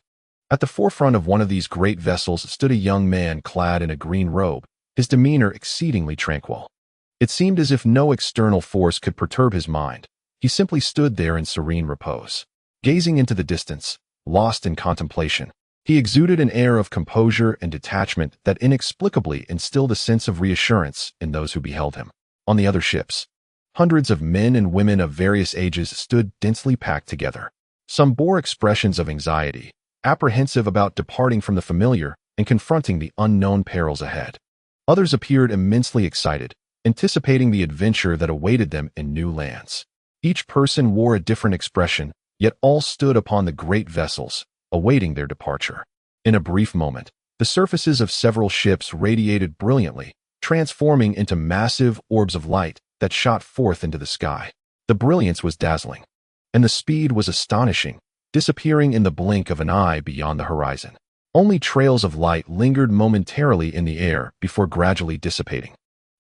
At the forefront of one of these great vessels stood a young man clad in a green robe, his demeanor exceedingly tranquil. It seemed as if no external force could perturb his mind. He simply stood there in serene repose. Gazing into the distance, lost in contemplation, he exuded an air of composure and detachment that inexplicably instilled a sense of reassurance in those who beheld him. On the other ships, hundreds of men and women of various ages stood densely packed together. Some bore expressions of anxiety, apprehensive about departing from the familiar and confronting the unknown perils ahead. Others appeared immensely excited, anticipating the adventure that awaited them in new lands. Each person wore a different expression, yet all stood upon the great vessels, awaiting their departure. In a brief moment, the surfaces of several ships radiated brilliantly, transforming into massive orbs of light that shot forth into the sky. The brilliance was dazzling, and the speed was astonishing, disappearing in the blink of an eye beyond the horizon. Only trails of light lingered momentarily in the air before gradually dissipating,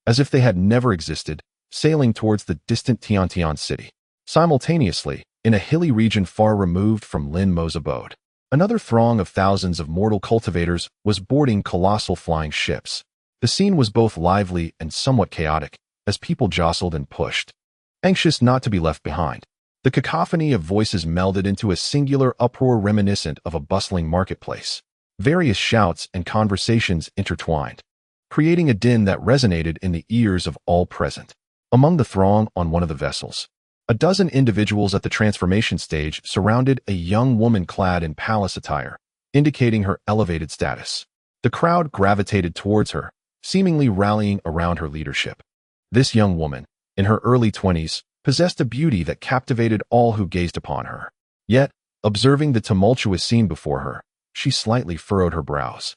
as if they had never existed, sailing towards the distant Tianyuan City. Simultaneously, in a hilly region far removed from Lin Mo's abode, another throng of thousands of mortal cultivators was boarding colossal flying ships. The scene was both lively and somewhat chaotic, as people jostled and pushed, anxious not to be left behind. The cacophony of voices melded into a singular uproar reminiscent of a bustling marketplace. Various shouts and conversations intertwined, creating a din that resonated in the ears of all present. Among the throng on one of the vessels, a dozen individuals at the transformation stage surrounded a young woman clad in palace attire, indicating her elevated status. The crowd gravitated towards her, seemingly rallying around her leadership. This young woman, in her early 20s, possessed a beauty that captivated all who gazed upon her. Yet, observing the tumultuous scene before her, she slightly furrowed her brows.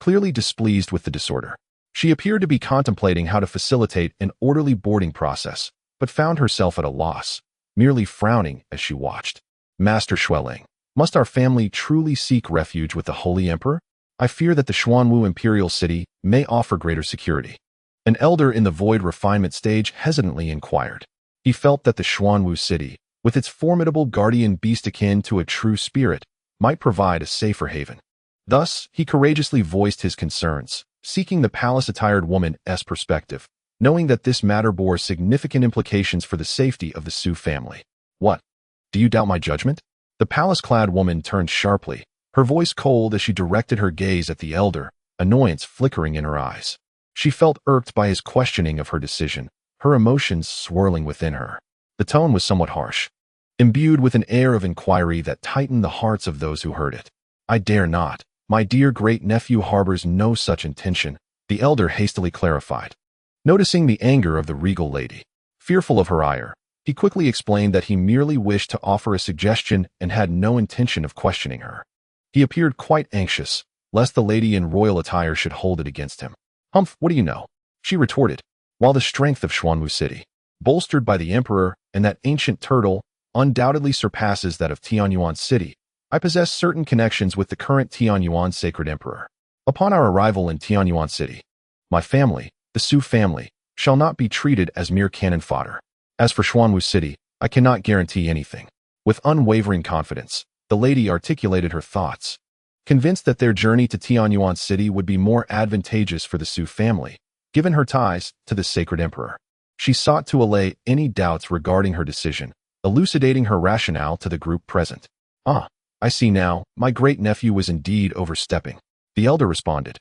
Clearly displeased with the disorder, she appeared to be contemplating how to facilitate an orderly boarding process, but found herself at a loss, merely frowning as she watched. Master Xueling, must our family truly seek refuge with the Holy Emperor? I fear that the Xuanwu Imperial City may offer greater security. An elder in the void refinement stage hesitantly inquired. He felt that the Xuanwu City, with its formidable guardian beast akin to a true spirit, might provide a safer haven. Thus, he courageously voiced his concerns, seeking the palace-attired woman's perspective, knowing that this matter bore significant implications for the safety of the Su family. What? Do you doubt my judgment? The palace-clad woman turned sharply, her voice cold as she directed her gaze at the elder, annoyance flickering in her eyes. She felt irked by his questioning of her decision, her emotions swirling within her. The tone was somewhat harsh, imbued with an air of inquiry that tightened the hearts of those who heard it. I dare not. My dear great-nephew harbors no such intention, the elder hastily clarified. Noticing the anger of the regal lady, fearful of her ire, he quickly explained that he merely wished to offer a suggestion and had no intention of questioning her. He appeared quite anxious, lest the lady in royal attire should hold it against him. Humph, what do you know? She retorted. While the strength of Xuanwu City, bolstered by the emperor and that ancient turtle, undoubtedly surpasses that of Tianyuan City, I possess certain connections with the current Tianyuan sacred emperor. Upon our arrival in Tianyuan City, my family, the Su family, shall not be treated as mere cannon fodder. As for Xuanwu City, I cannot guarantee anything. With unwavering confidence, the lady articulated her thoughts. Convinced that their journey to Tianyuan City would be more advantageous for the Su family, given her ties to the sacred emperor, she sought to allay any doubts regarding her decision, elucidating her rationale to the group present. Ah, I see now, my great-nephew was indeed overstepping, the elder responded,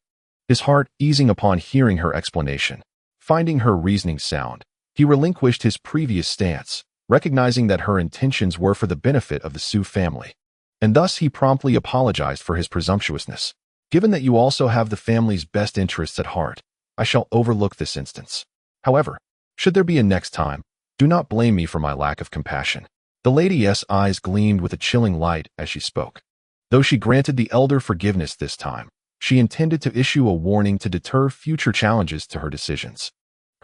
his heart easing upon hearing her explanation. Finding her reasoning sound, he relinquished his previous stance, recognizing that her intentions were for the benefit of the Su family. And thus he promptly apologized for his presumptuousness. Given that you also have the family's best interests at heart, I shall overlook this instance. However, should there be a next time, do not blame me for my lack of compassion. The lady's eyes gleamed with a chilling light as she spoke. Though she granted the elder forgiveness this time, she intended to issue a warning to deter future challenges to her decisions.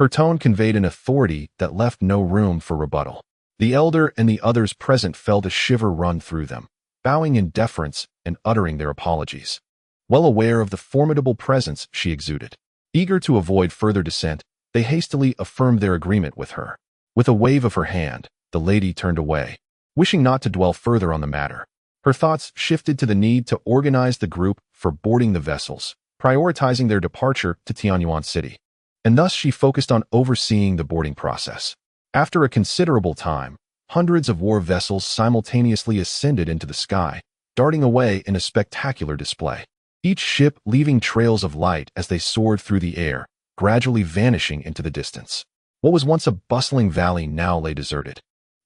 Her tone conveyed an authority that left no room for rebuttal. The elder and the others present felt a shiver run through them, bowing in deference and uttering their apologies. Well aware of the formidable presence she exuded, eager to avoid further dissent, they hastily affirmed their agreement with her. With a wave of her hand, the lady turned away, wishing not to dwell further on the matter. Her thoughts shifted to the need to organize the group for boarding the vessels, prioritizing their departure to Tianyuan City. And thus she focused on overseeing the boarding process. After a considerable time, hundreds of war vessels simultaneously ascended into the sky, darting away in a spectacular display. Each ship leaving trails of light as they soared through the air, gradually vanishing into the distance. What was once a bustling valley now lay deserted,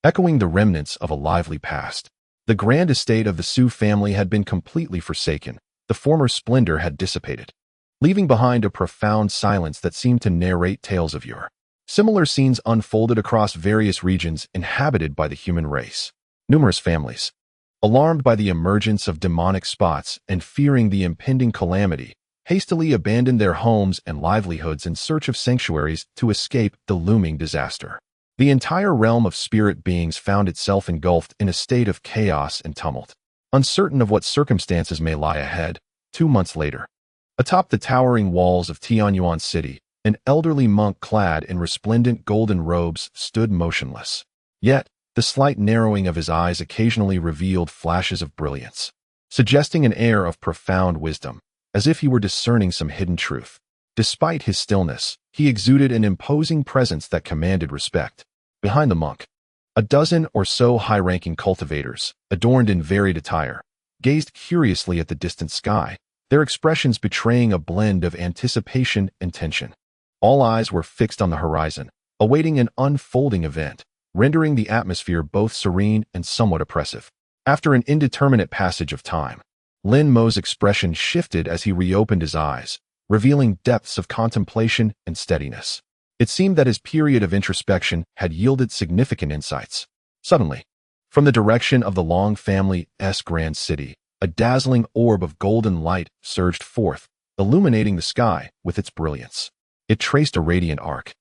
echoing the remnants of a lively past. The grand estate of the Su family had been completely forsaken. The former splendor had dissipated, leaving behind a profound silence that seemed to narrate tales of yore. Similar scenes unfolded across various regions inhabited by the human race. Numerous families, alarmed by the emergence of demonic spots and fearing the impending calamity, hastily abandoned their homes and livelihoods in search of sanctuaries to escape the looming disaster. The entire realm of spirit beings found itself engulfed in a state of chaos and tumult, uncertain of what circumstances may lie ahead. 2 months later, atop the towering walls of Tianyuan City, an elderly monk clad in resplendent golden robes stood motionless. Yet, the slight narrowing of his eyes occasionally revealed flashes of brilliance, suggesting an air of profound wisdom, as if he were discerning some hidden truth. Despite his stillness, he exuded an imposing presence that commanded respect. Behind the monk, a dozen or so high-ranking cultivators, adorned in varied attire, gazed curiously at the distant sky, their expressions betraying a blend of anticipation and tension. All eyes were fixed on the horizon, awaiting an unfolding event, rendering the atmosphere both serene and somewhat oppressive. After an indeterminate passage of time, Lin Mo's expression shifted as he reopened his eyes, revealing depths of contemplation and steadiness. It seemed that his period of introspection had yielded significant insights. Suddenly, from the direction of the Long family's grand city, a dazzling orb of golden light surged forth, illuminating the sky with its brilliance. It traced a radiant arc,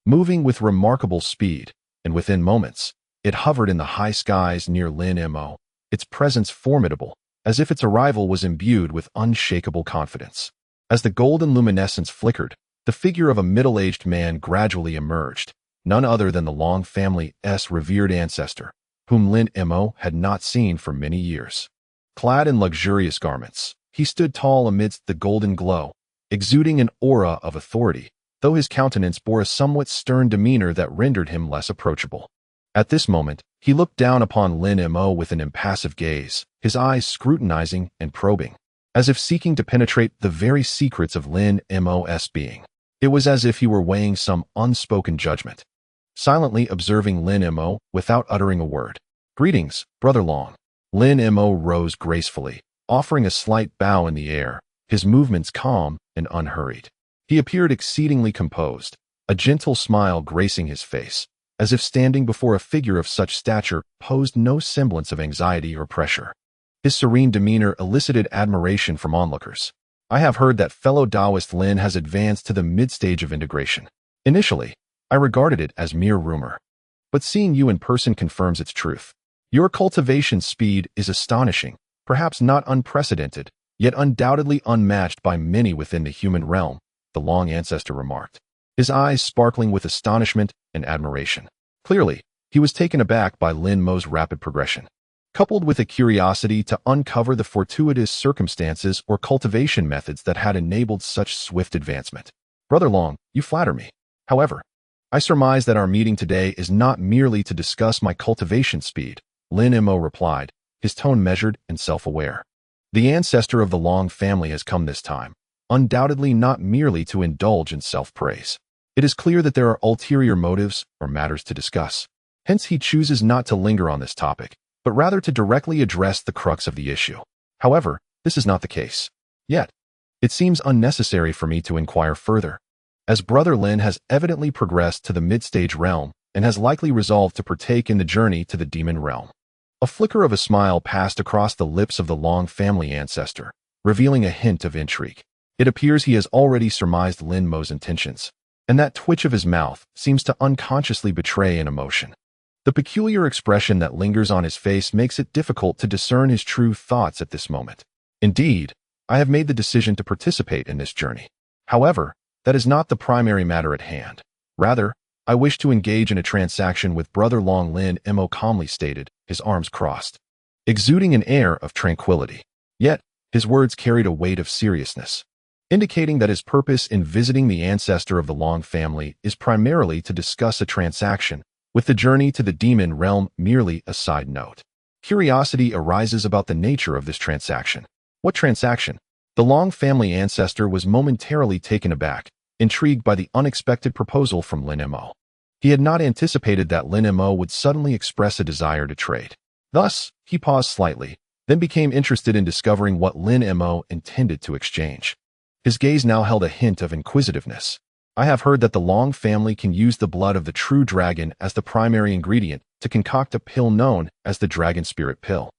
moving with remarkable speed, and within moments, it hovered in the high skies near Lin-Mo, its presence formidable, as if its arrival was imbued with unshakable confidence. As the golden luminescence flickered, the figure of a middle-aged man gradually emerged, none other than the Long family's revered ancestor, whom Lin-Mo had not seen for many years. Clad in luxurious garments, he stood tall amidst the golden glow, exuding an aura of authority, though his countenance bore a somewhat stern demeanor that rendered him less approachable. At this moment, he looked down upon Lin-Mo with an impassive gaze, his eyes scrutinizing and probing, as if seeking to penetrate the very secrets of Lin-Mo's being. It was as if he were weighing some unspoken judgment, silently observing Lin-Mo without uttering a word. "Greetings, Brother Long." Lin-Mo rose gracefully, offering a slight bow in the air, his movements calm and unhurried. He appeared exceedingly composed, a gentle smile gracing his face, as if standing before a figure of such stature posed no semblance of anxiety or pressure. His serene demeanor elicited admiration from onlookers. "I have heard that fellow Taoist Lin has advanced to the mid-stage of integration. Initially, I regarded it as mere rumor, but seeing you in person confirms its truth. Your cultivation speed is astonishing, perhaps not unprecedented, yet undoubtedly unmatched by many within the human realm," the Long ancestor remarked, his eyes sparkling with astonishment and admiration. Clearly, he was taken aback by Lin-Mo's rapid progression, coupled with a curiosity to uncover the fortuitous circumstances or cultivation methods that had enabled such swift advancement. "Brother Long, you flatter me. However, I surmise that our meeting today is not merely to discuss my cultivation speed," Lin-Mo replied, his tone measured and self-aware. "The ancestor of the Long family has come this time, undoubtedly not merely to indulge in self-praise. It is clear that there are ulterior motives or matters to discuss. Hence he chooses not to linger on this topic, but rather to directly address the crux of the issue. However, this is not the case. Yet, it seems unnecessary for me to inquire further, as Brother Lin has evidently progressed to the mid-stage realm and has likely resolved to partake in the journey to the demon realm." A flicker of a smile passed across the lips of the Long family ancestor, revealing a hint of intrigue. It appears he has already surmised Lin-Mo's intentions. and that twitch of his mouth seems to unconsciously betray an emotion. The peculiar expression that lingers on his face makes it difficult to discern his true thoughts at this moment. Indeed, I have made the decision to participate in this journey. However, that is not the primary matter at hand. Rather, I wish to engage in a transaction with Brother Long, Lin calmly stated, his arms crossed, exuding an air of tranquility. Yet, his words carried a weight of seriousness, indicating that his purpose in visiting the ancestor of the Long family is primarily to discuss a transaction, with the journey to the demon realm merely a side note. Curiosity arises about the nature of this transaction. What transaction? The Long family ancestor was momentarily taken aback, intrigued by the unexpected proposal from Hmph. He had not anticipated that Hmph would suddenly express a desire to trade. Thus, he paused slightly, then became interested in discovering what Hmph intended to exchange. His gaze now held a hint of inquisitiveness. I have heard that the Long family can use the blood of the true dragon as the primary ingredient to concoct a pill known as the Dragon Spirit Pill,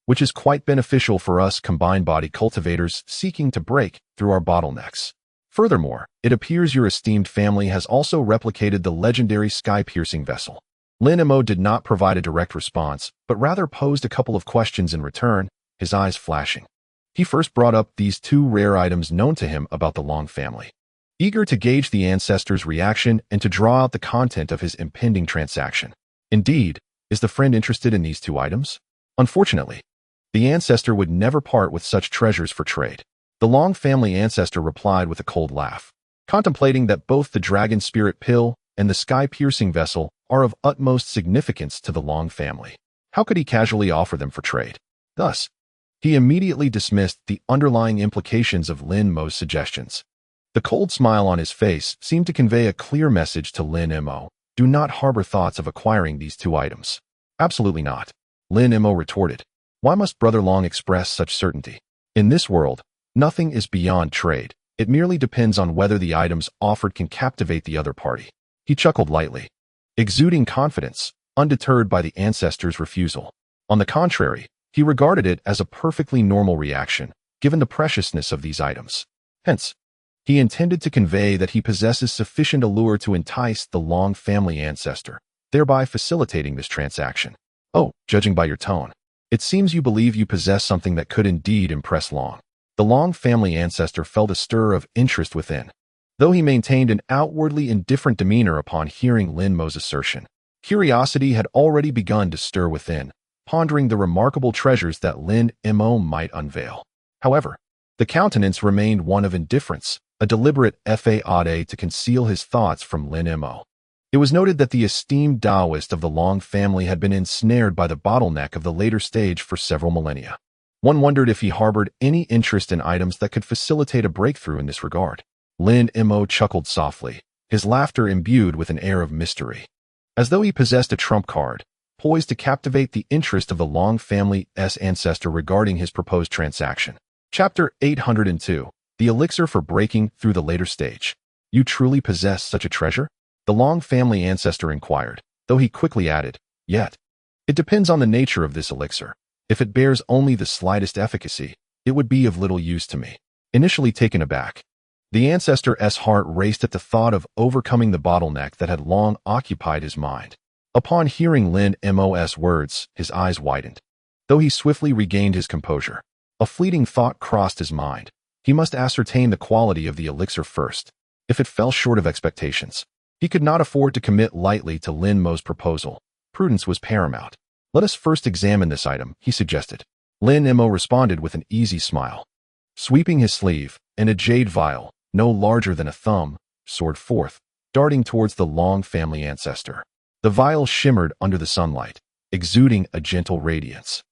which is quite beneficial for us combined body cultivators seeking to break through our bottlenecks. Furthermore, it appears your esteemed family has also replicated the legendary sky-piercing vessel. Hmph did not provide a direct response, but rather posed a couple of questions in return, his eyes flashing. He first brought up these two rare items known to him about the Long family. Eager to gauge the ancestor's reaction and to draw out the content of his impending transaction. Indeed, is the friend interested in these two items? Unfortunately, the ancestor would never part with such treasures for trade. The Long family ancestor replied with a cold laugh, contemplating that both the Dragon Spirit Pill and the sky-piercing vessel are of utmost significance to the Long family. How could he casually offer them for trade? Thus, he immediately dismissed the underlying implications of Hmp's suggestions. The cold smile on his face seemed to convey a clear message to Hmph. Do not harbor thoughts of acquiring these two items. Absolutely not. Hmph retorted. Why must Brother Long express such certainty? In this world, nothing is beyond trade. It merely depends on whether the items offered can captivate the other party. He chuckled lightly, exuding confidence, undeterred by the ancestor's refusal. On the contrary, he regarded it as a perfectly normal reaction, given the preciousness of these items. Hence, he intended to convey that he possesses sufficient allure to entice the Long family ancestor, thereby facilitating this transaction. Oh, judging by your tone, it seems you believe you possess something that could indeed impress Long. The Long family ancestor felt a stir of interest within, though he maintained an outwardly indifferent demeanor upon hearing Hmp's assertion. Curiosity had already begun to stir within, pondering the remarkable treasures that Hmph might unveil. However, the countenance remained one of indifference, a deliberate effort to conceal his thoughts from Hmph. It was noted that the esteemed Taoist of the Long family had been ensnared by the bottleneck of the later stage for several millennia. One wondered if he harbored any interest in items that could facilitate a breakthrough in this regard. Hmph chuckled softly, his laughter imbued with an air of mystery, as though he possessed a trump card, poised to captivate the interest of the Long family's ancestor regarding his proposed transaction. Chapter 802. The elixir for breaking through the later stage. You truly possess such a treasure? The Long family ancestor inquired, though he quickly added, yet, it depends on the nature of this elixir. If it bears only the slightest efficacy, it would be of little use to me. Initially taken aback, the ancestor's heart raced at the thought of overcoming the bottleneck that had long occupied his mind. Upon hearing Hmph's words, his eyes widened, though he swiftly regained his composure. A fleeting thought crossed his mind. He must ascertain the quality of the elixir first. If it fell short of expectations, he could not afford to commit lightly to Hmp's proposal. Prudence was paramount. Let us first examine this item, he suggested. Hmph responded with an easy smile. Sweeping his sleeve, and a jade vial, no larger than a thumb, soared forth, darting towards the Long family ancestor. The vial shimmered under the sunlight, exuding a gentle radiance.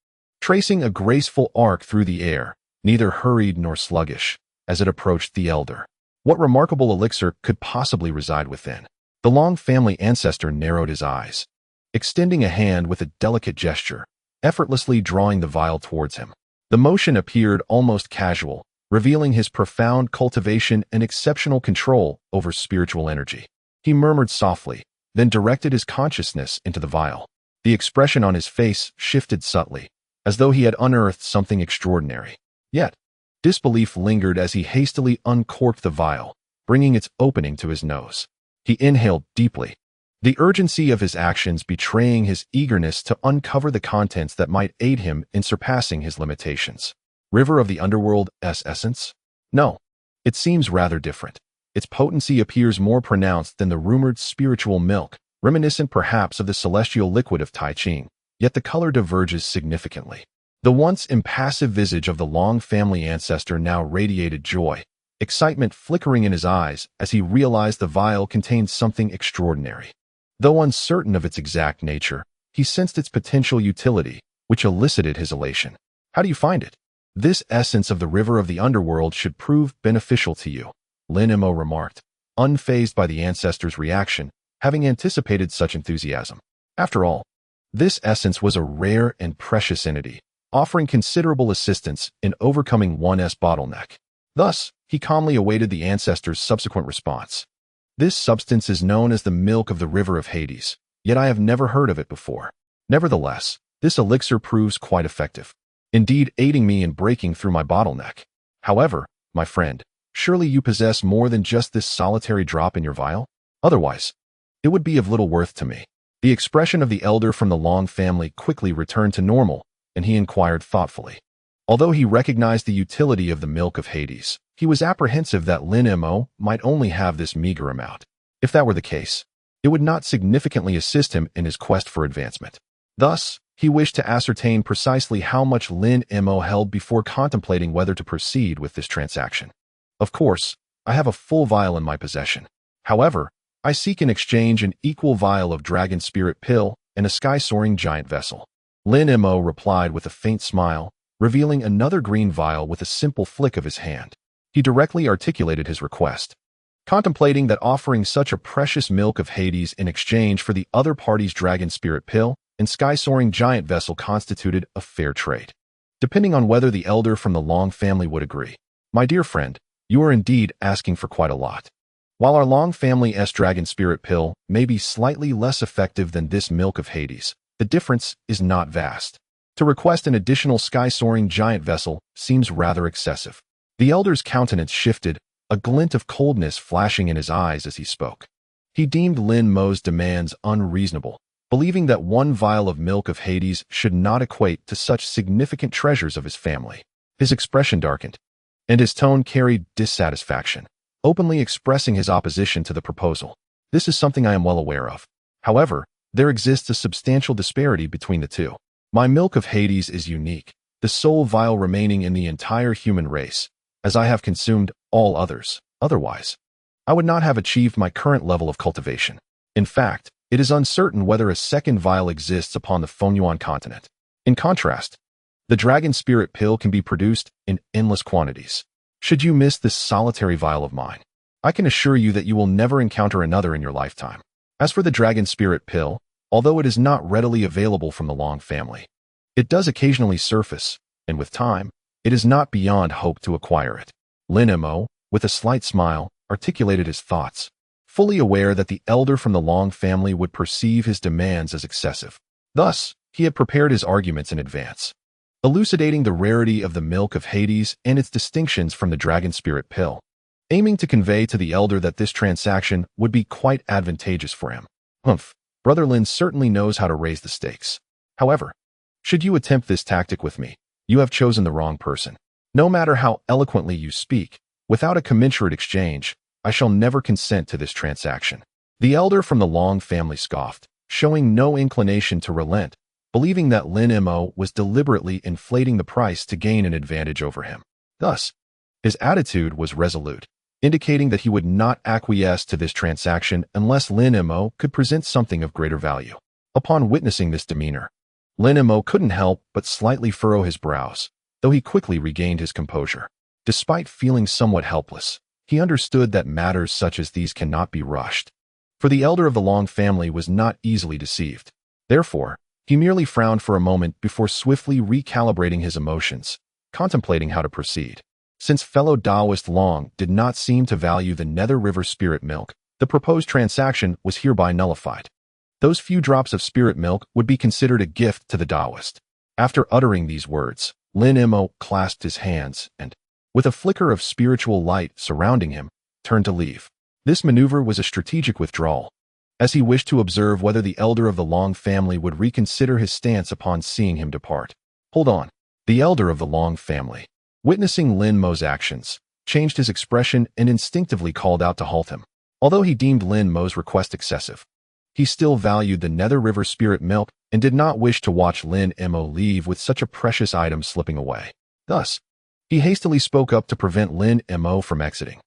Tracing a graceful arc through the air, neither hurried nor sluggish, as it approached the elder. What remarkable elixir could possibly reside within? The Long family ancestor narrowed his eyes, extending a hand with a delicate gesture, effortlessly drawing the vial towards him. The motion appeared almost casual, revealing his profound cultivation and exceptional control over spiritual energy. He murmured softly, then directed his consciousness into the vial. The expression on his face shifted subtly, as though he had unearthed something extraordinary. Yet, disbelief lingered as he hastily uncorked the vial, bringing its opening to his nose. He inhaled deeply, the urgency of his actions betraying his eagerness to uncover the contents that might aid him in surpassing his limitations. River of the Underworld's essence? No, it seems rather different. Its potency appears more pronounced than the rumored spiritual milk, reminiscent perhaps of the celestial liquid of Tai Ching, yet the color diverges significantly. The once impassive visage of the Long family ancestor now radiated joy, excitement flickering in his eyes as he realized the vial contained something extraordinary. Though uncertain of its exact nature, he sensed its potential utility, which elicited his elation. How do you find it? This essence of the river of the underworld should prove beneficial to you, Hmph remarked, unfazed by the ancestor's reaction, having anticipated such enthusiasm. After all, this essence was a rare and precious entity, offering considerable assistance in overcoming one's bottleneck. Thus, he calmly awaited the ancestor's subsequent response. This substance is known as the milk of the river of Hades, yet I have never heard of it before. Nevertheless, this elixir proves quite effective, indeed aiding me in breaking through my bottleneck. However, my friend, surely you possess more than just this solitary drop in your vial? Otherwise, it would be of little worth to me. The expression of the elder from the Long family quickly returned to normal, and he inquired thoughtfully. Although he recognized the utility of the milk of Hades, he was apprehensive that Hmph might only have this meager amount. If that were the case, it would not significantly assist him in his quest for advancement. Thus, he wished to ascertain precisely how much Hmph held before contemplating whether to proceed with this transaction. Of course, I have a full vial in my possession. However, I seek in exchange an equal vial of dragon spirit pill and a sky-soaring giant vessel. Hmph replied with a faint smile, revealing another green vial with a simple flick of his hand. He directly articulated his request, contemplating that offering such a precious milk of Hades in exchange for the other party's dragon spirit pill and sky-soaring giant vessel constituted a fair trade. Depending on whether the elder from the Long family would agree. My dear friend, you are indeed asking for quite a lot. While our Long family's dragon spirit pill may be slightly less effective than this milk of Hades, the difference is not vast. To request an additional sky-soaring giant vessel seems rather excessive. The elder's countenance shifted, a glint of coldness flashing in his eyes as he spoke. He deemed Hmpho's demands unreasonable, believing that one vial of milk of Hades should not equate to such significant treasures of his family. His expression darkened, and his tone carried dissatisfaction, openly expressing his opposition to the proposal. This is something I am well aware of. However, there exists a substantial disparity between the two. My milk of Hades is unique, the sole vial remaining in the entire human race, as I have consumed all others. Otherwise, I would not have achieved my current level of cultivation. In fact, it is uncertain whether a second vial exists upon the Tianyuan continent. In contrast, the dragon spirit pill can be produced in endless quantities. Should you miss this solitary vial of mine, I can assure you that you will never encounter another in your lifetime. As for the dragon spirit pill, although it is not readily available from the Long family, it does occasionally surface, and with time, it is not beyond hope to acquire it. Hmph, with a slight smile, articulated his thoughts, fully aware that the elder from the Long family would perceive his demands as excessive. Thus, he had prepared his arguments in advance, elucidating the rarity of the milk of Hades and its distinctions from the dragon spirit pill, aiming to convey to the elder that this transaction would be quite advantageous for him. Brother Lin certainly knows how to raise the stakes. However, should you attempt this tactic with me, you have chosen the wrong person. No matter how eloquently you speak, without a commensurate exchange, I shall never consent to this transaction. The elder from the Long family scoffed, showing no inclination to relent, believing that Hmph was deliberately inflating the price to gain an advantage over him. Thus, his attitude was resolute, indicating that he would not acquiesce to this transaction unless Hmph could present something of greater value. Upon witnessing this demeanor, Hmph couldn't help but slightly furrow his brows, though he quickly regained his composure. Despite feeling somewhat helpless, he understood that matters such as these cannot be rushed, for the elder of the Long family was not easily deceived. Therefore, he merely frowned for a moment before swiftly recalibrating his emotions, contemplating how to proceed. Since fellow Taoist Long did not seem to value the Nether River spirit milk, the proposed transaction was hereby nullified. Those few drops of spirit milk would be considered a gift to the Taoist. After uttering these words, Hmph clasped his hands and, with a flicker of spiritual light surrounding him, turned to leave. This maneuver was a strategic withdrawal, as he wished to observe whether the elder of the Long family would reconsider his stance upon seeing him depart. Hold on. The elder of the Long family, witnessing Lin Mo's actions, changed his expression and instinctively called out to halt him. Although he deemed Lin Mo's request excessive, he still valued the Nether River spirit milk and did not wish to watch Lin Mo leave with such a precious item slipping away. Thus, he hastily spoke up to prevent Lin Mo from exiting.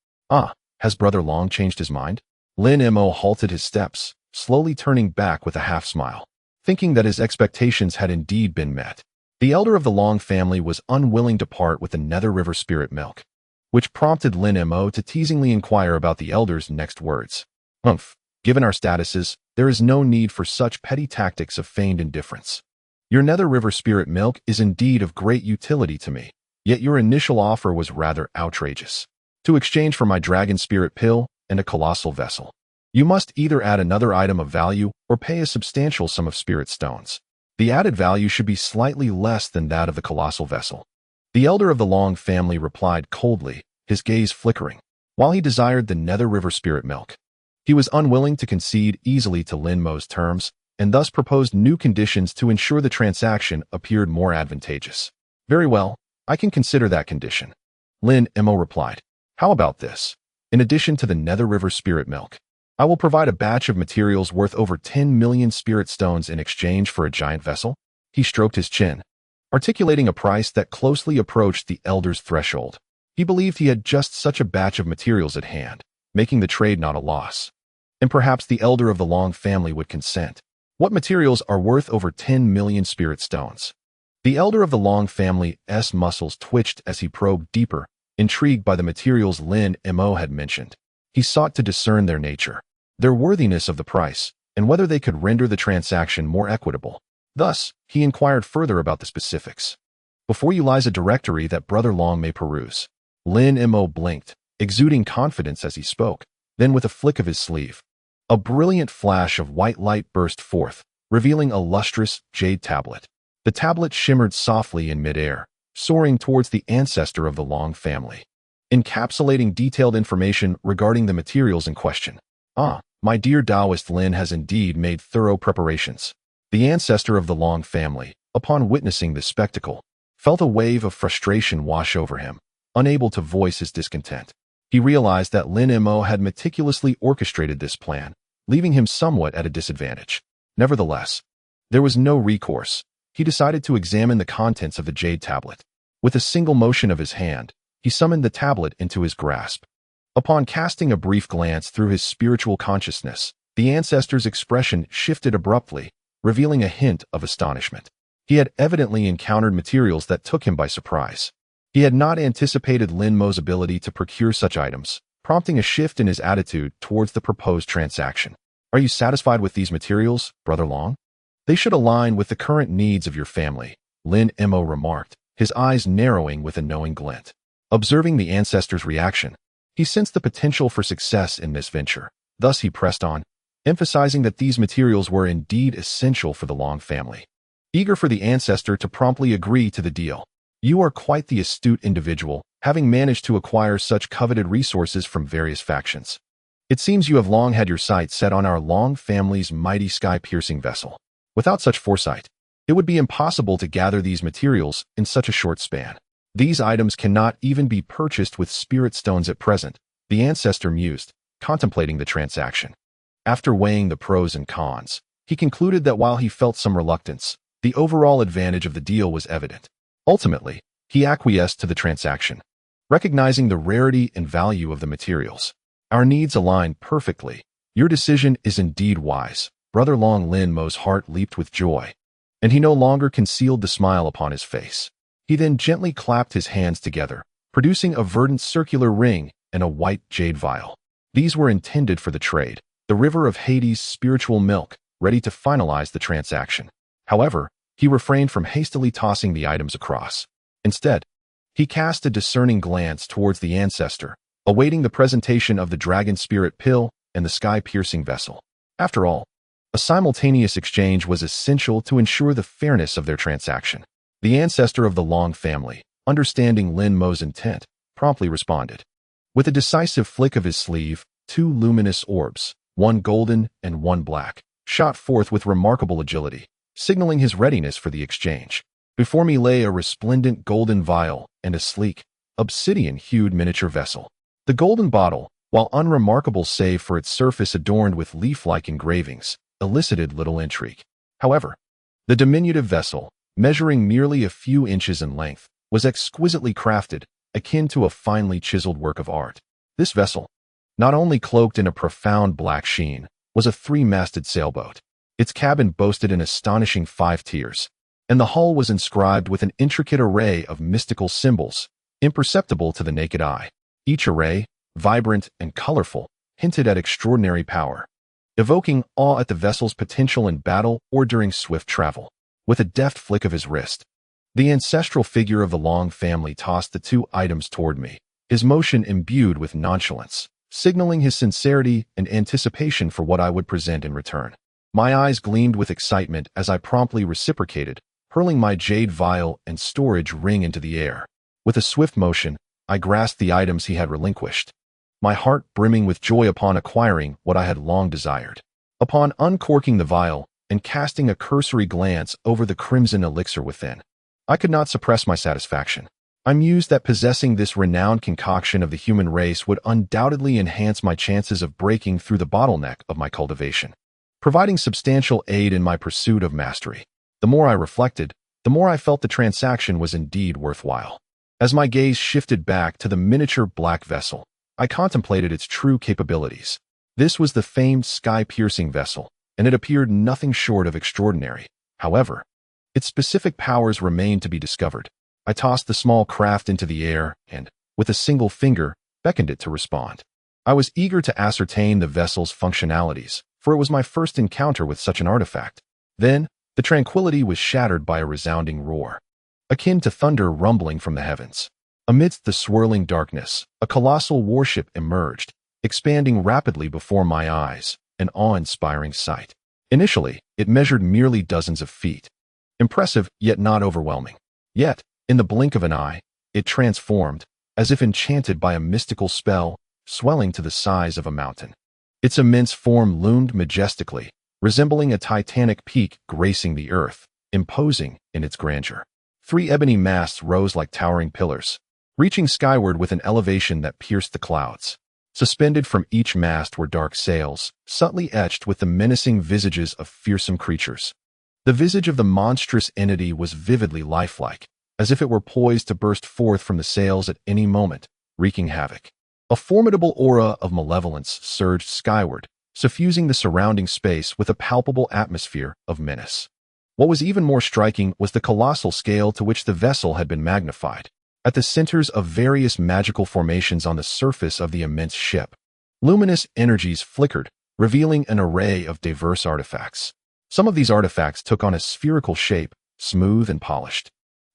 Has Brother Long changed his mind? Lin Mo halted his steps, slowly turning back with a half-smile, thinking that his expectations had indeed been met. The elder of the Long family was unwilling to part with the Nether River spirit milk, which prompted Lin Mo to teasingly inquire about the elder's next words. Given our statuses, there is no need for such petty tactics of feigned indifference. Your Nether River spirit milk is indeed of great utility to me, yet your initial offer was rather outrageous. To exchange for my dragon spirit pill and a colossal vessel, you must either add another item of value or pay a substantial sum of spirit stones. The added value should be slightly less than that of the colossal vessel. The elder of the Long family replied coldly, his gaze flickering. While he desired the Nether River spirit milk, he was unwilling to concede easily to Lin Mo's terms, and thus proposed new conditions to ensure the transaction appeared more advantageous. Very well, I can consider that condition. Lin Mo replied. How about this? In addition to the Nether River spirit milk, I will provide a batch of materials worth over 10 million spirit stones in exchange for a giant vessel. He stroked his chin, articulating a price that closely approached the elder's threshold. He believed he had just such a batch of materials at hand, making the trade not a loss. And perhaps the elder of the Long family would consent. What materials are worth over 10 million spirit stones? The elder of the Long family's muscles twitched as he probed deeper, intrigued by the materials Lin Mo had mentioned. He sought to discern their nature, their worthiness of the price, and whether they could render the transaction more equitable. Thus, he inquired further about the specifics. Before you lies a directory that Brother Long may peruse. Lin Mo blinked, exuding confidence as he spoke. Then with a flick of his sleeve, a brilliant flash of white light burst forth, revealing a lustrous jade tablet. The tablet shimmered softly in midair, soaring towards the ancestor of the Long family, encapsulating detailed information regarding the materials in question. My dear Taoist Lin has indeed made thorough preparations. The ancestor of the Long family, upon witnessing this spectacle, felt a wave of frustration wash over him, unable to voice his discontent. He realized that Lin Mo had meticulously orchestrated this plan, leaving him somewhat at a disadvantage. Nevertheless, there was no recourse. He decided to examine the contents of the jade tablet. With a single motion of his hand, he summoned the tablet into his grasp. Upon casting a brief glance through his spiritual consciousness, the ancestor's expression shifted abruptly, revealing a hint of astonishment. He had evidently encountered materials that took him by surprise. He had not anticipated Lin Mo's ability to procure such items, prompting a shift in his attitude towards the proposed transaction. Are you satisfied with these materials, Brother Long? They should align with the current needs of your family, Lin Mo remarked, his eyes narrowing with a knowing glint. Observing the ancestor's reaction, he sensed the potential for success in this venture. Thus he pressed on, emphasizing that these materials were indeed essential for the Long family. Eager for the ancestor to promptly agree to the deal. You are quite the astute individual, having managed to acquire such coveted resources from various factions. It seems you have long had your sights set on our Long family's mighty sky-piercing vessel. Without such foresight, it would be impossible to gather these materials in such a short span. These items cannot even be purchased with spirit stones at present, the ancestor mused, contemplating the transaction. After weighing the pros and cons, he concluded that while he felt some reluctance, the overall advantage of the deal was evident. Ultimately, he acquiesced to the transaction, recognizing the rarity and value of the materials. Our needs align perfectly. Your decision is indeed wise. Brother Long Lin Mo's heart leaped with joy, and he no longer concealed the smile upon his face. He then gently clapped his hands together, producing a verdant circular ring and a white jade vial. These were intended for the trade, the river of Hades' spiritual milk, ready to finalize the transaction. However, he refrained from hastily tossing the items across. Instead, he cast a discerning glance towards the ancestor, awaiting the presentation of the dragon spirit pill and the sky-piercing vessel. After all, a simultaneous exchange was essential to ensure the fairness of their transaction. The ancestor of the Long family, understanding Lin Mo's intent, promptly responded. With a decisive flick of his sleeve, 2 luminous orbs, one golden and one black, shot forth with remarkable agility, signaling his readiness for the exchange. Before me lay a resplendent golden vial and a sleek, obsidian-hued miniature vessel. The golden bottle, while unremarkable save for its surface adorned with leaf-like engravings, elicited little intrigue. However, the diminutive vessel, measuring merely a few inches in length, was exquisitely crafted, akin to a finely chiseled work of art. This vessel, not only cloaked in a profound black sheen, was a 3-masted sailboat. Its cabin boasted an astonishing 5 tiers, and the hull was inscribed with an intricate array of mystical symbols, imperceptible to the naked eye. Each array, vibrant and colorful, hinted at extraordinary power, evoking awe at the vessel's potential in battle or during swift travel. With a deft flick of his wrist, the ancestral figure of the Long family tossed the 2 items toward me, his motion imbued with nonchalance, signaling his sincerity and anticipation for what I would present in return. My eyes gleamed with excitement as I promptly reciprocated, hurling my jade vial and storage ring into the air. With a swift motion, I grasped the items he had relinquished, my heart brimming with joy upon acquiring what I had long desired. Upon uncorking the vial and casting a cursory glance over the crimson elixir within, I could not suppress my satisfaction. I mused that possessing this renowned concoction of the human race would undoubtedly enhance my chances of breaking through the bottleneck of my cultivation, providing substantial aid in my pursuit of mastery. The more I reflected, the more I felt the transaction was indeed worthwhile. As my gaze shifted back to the miniature black vessel, I contemplated its true capabilities. This was the famed sky-piercing vessel, and it appeared nothing short of extraordinary. However, its specific powers remained to be discovered. I tossed the small craft into the air and, with a single finger, beckoned it to respond. I was eager to ascertain the vessel's functionalities, for it was my first encounter with such an artifact. Then, the tranquility was shattered by a resounding roar, akin to thunder rumbling from the heavens. Amidst the swirling darkness, a colossal warship emerged, expanding rapidly before my eyes, an awe-inspiring sight. Initially, it measured merely dozens of feet. Impressive, yet not overwhelming. Yet, in the blink of an eye, it transformed, as if enchanted by a mystical spell, swelling to the size of a mountain. Its immense form loomed majestically, resembling a titanic peak gracing the earth, imposing in its grandeur. 3 ebony masts rose like towering pillars, reaching skyward with an elevation that pierced the clouds. Suspended from each mast were dark sails, subtly etched with the menacing visages of fearsome creatures. The visage of the monstrous entity was vividly lifelike, as if it were poised to burst forth from the sails at any moment, wreaking havoc. A formidable aura of malevolence surged skyward, suffusing the surrounding space with a palpable atmosphere of menace. What was even more striking was the colossal scale to which the vessel had been magnified. At the centers of various magical formations on the surface of the immense ship, luminous energies flickered, revealing an array of diverse artifacts. Some of these artifacts took on a spherical shape, smooth and polished,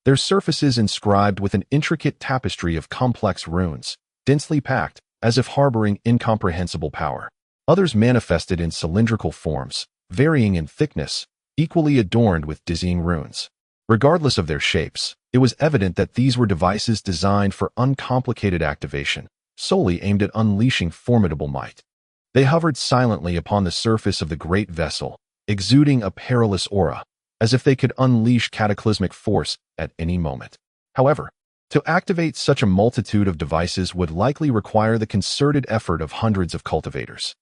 their surfaces inscribed with an intricate tapestry of complex runes, densely packed, as if harboring incomprehensible power. Others manifested in cylindrical forms, varying in thickness, equally adorned with dizzying runes. Regardless of their shapes, it was evident that these were devices designed for uncomplicated activation, solely aimed at unleashing formidable might. They hovered silently upon the surface of the great vessel, exuding a perilous aura, as if they could unleash cataclysmic force at any moment. However, to activate such a multitude of devices would likely require the concerted effort of hundreds of cultivators,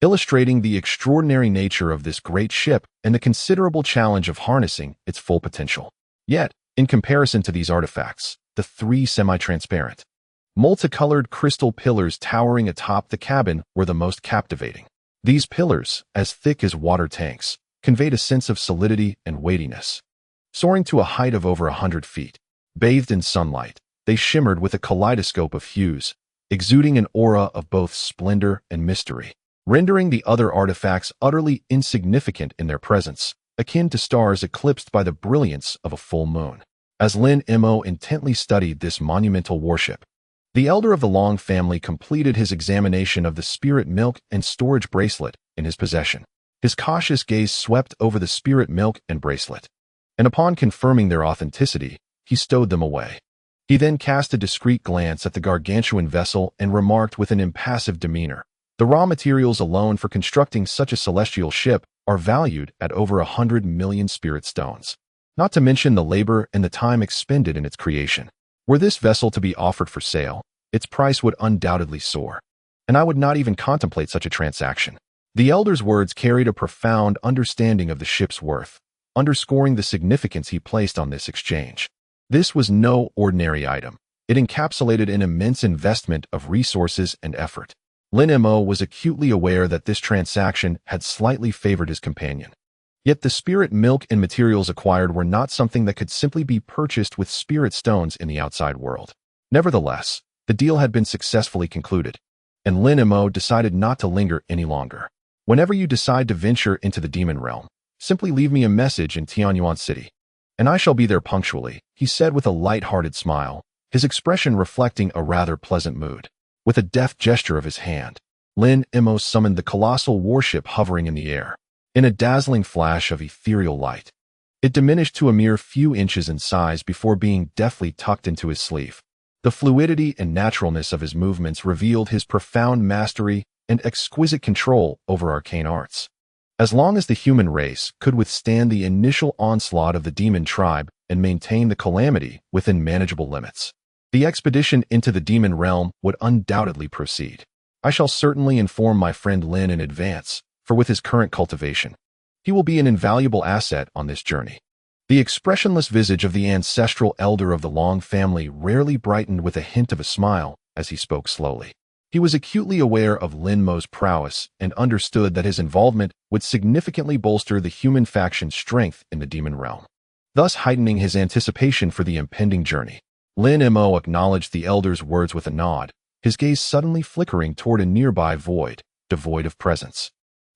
illustrating the extraordinary nature of this great ship and the considerable challenge of harnessing its full potential. Yet, in comparison to these artifacts, the 3 semi-transparent, multicolored crystal pillars towering atop the cabin were the most captivating. These pillars, as thick as water tanks, conveyed a sense of solidity and weightiness. Soaring to a height of over 100 feet, bathed in sunlight, they shimmered with a kaleidoscope of hues, exuding an aura of both splendor and mystery, rendering the other artifacts utterly insignificant in their presence, akin to stars eclipsed by the brilliance of a full moon. As Lin-Mo intently studied this monumental warship, the elder of the Long family completed his examination of the spirit milk and storage bracelet in his possession. His cautious gaze swept over the spirit milk and bracelet, and upon confirming their authenticity, he stowed them away. He then cast a discreet glance at the gargantuan vessel and remarked with an impassive demeanor, The raw materials alone for constructing such a celestial ship are valued at over 100 million spirit stones, not to mention the labor and the time expended in its creation. Were this vessel to be offered for sale, its price would undoubtedly soar, and I would not even contemplate such a transaction. The elder's words carried a profound understanding of the ship's worth, underscoring the significance he placed on this exchange. This was no ordinary item. It encapsulated an immense investment of resources and effort. Hmph was acutely aware that this transaction had slightly favored his companion. Yet the spirit milk and materials acquired were not something that could simply be purchased with spirit stones in the outside world. Nevertheless, the deal had been successfully concluded, and Hmph decided not to linger any longer. Whenever you decide to venture into the demon realm, simply leave me a message in Tianyuan City, and I shall be there punctually, he said with a light-hearted smile, his expression reflecting a rather pleasant mood. With a deft gesture of his hand, Hmph summoned the colossal warship hovering in the air. In a dazzling flash of ethereal light, it diminished to a mere few inches in size before being deftly tucked into his sleeve. The fluidity and naturalness of his movements revealed his profound mastery and exquisite control over arcane arts. As long as the human race could withstand the initial onslaught of the demon tribe and maintain the calamity within manageable limits, the expedition into the demon realm would undoubtedly proceed. I shall certainly inform my friend Lin in advance, for with his current cultivation, he will be an invaluable asset on this journey. The expressionless visage of the ancestral elder of the Long family rarely brightened with a hint of a smile as he spoke slowly. He was acutely aware of Hmpho's prowess and understood that his involvement would significantly bolster the human faction's strength in the demon realm, thus heightening his anticipation for the impending journey. Hmph acknowledged the elder's words with a nod, his gaze suddenly flickering toward a nearby void, devoid of presence.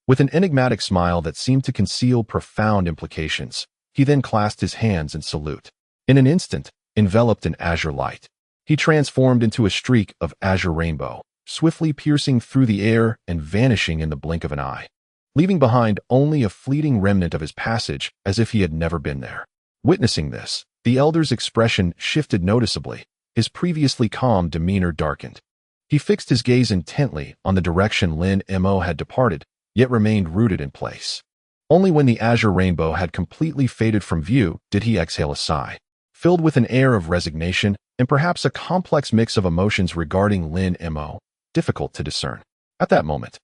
With an enigmatic smile that seemed to conceal profound implications, he then clasped his hands in salute. In an instant, enveloped in azure light, he transformed into a streak of azure rainbow, swiftly piercing through the air and vanishing in the blink of an eye, leaving behind only a fleeting remnant of his passage as if he had never been there. Witnessing this, the elder's expression shifted noticeably, his previously calm demeanor darkened. He fixed his gaze intently on the direction Hmph had departed, yet remained rooted in place. Only when the azure rainbow had completely faded from view did he exhale a sigh, filled with an air of resignation and perhaps a complex mix of emotions regarding Hmph, difficult to discern. At that moment,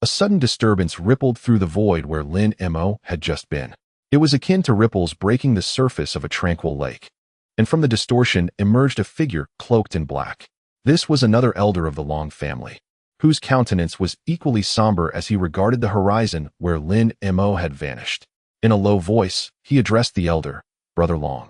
a sudden disturbance rippled through the void where Hmph had just been. It was akin to ripples breaking the surface of a tranquil lake, and from the distortion emerged a figure cloaked in black. This was another elder of the Long family, whose countenance was equally somber as he regarded the horizon where Hmph had vanished. In a low voice, he addressed the elder, "Brother Long,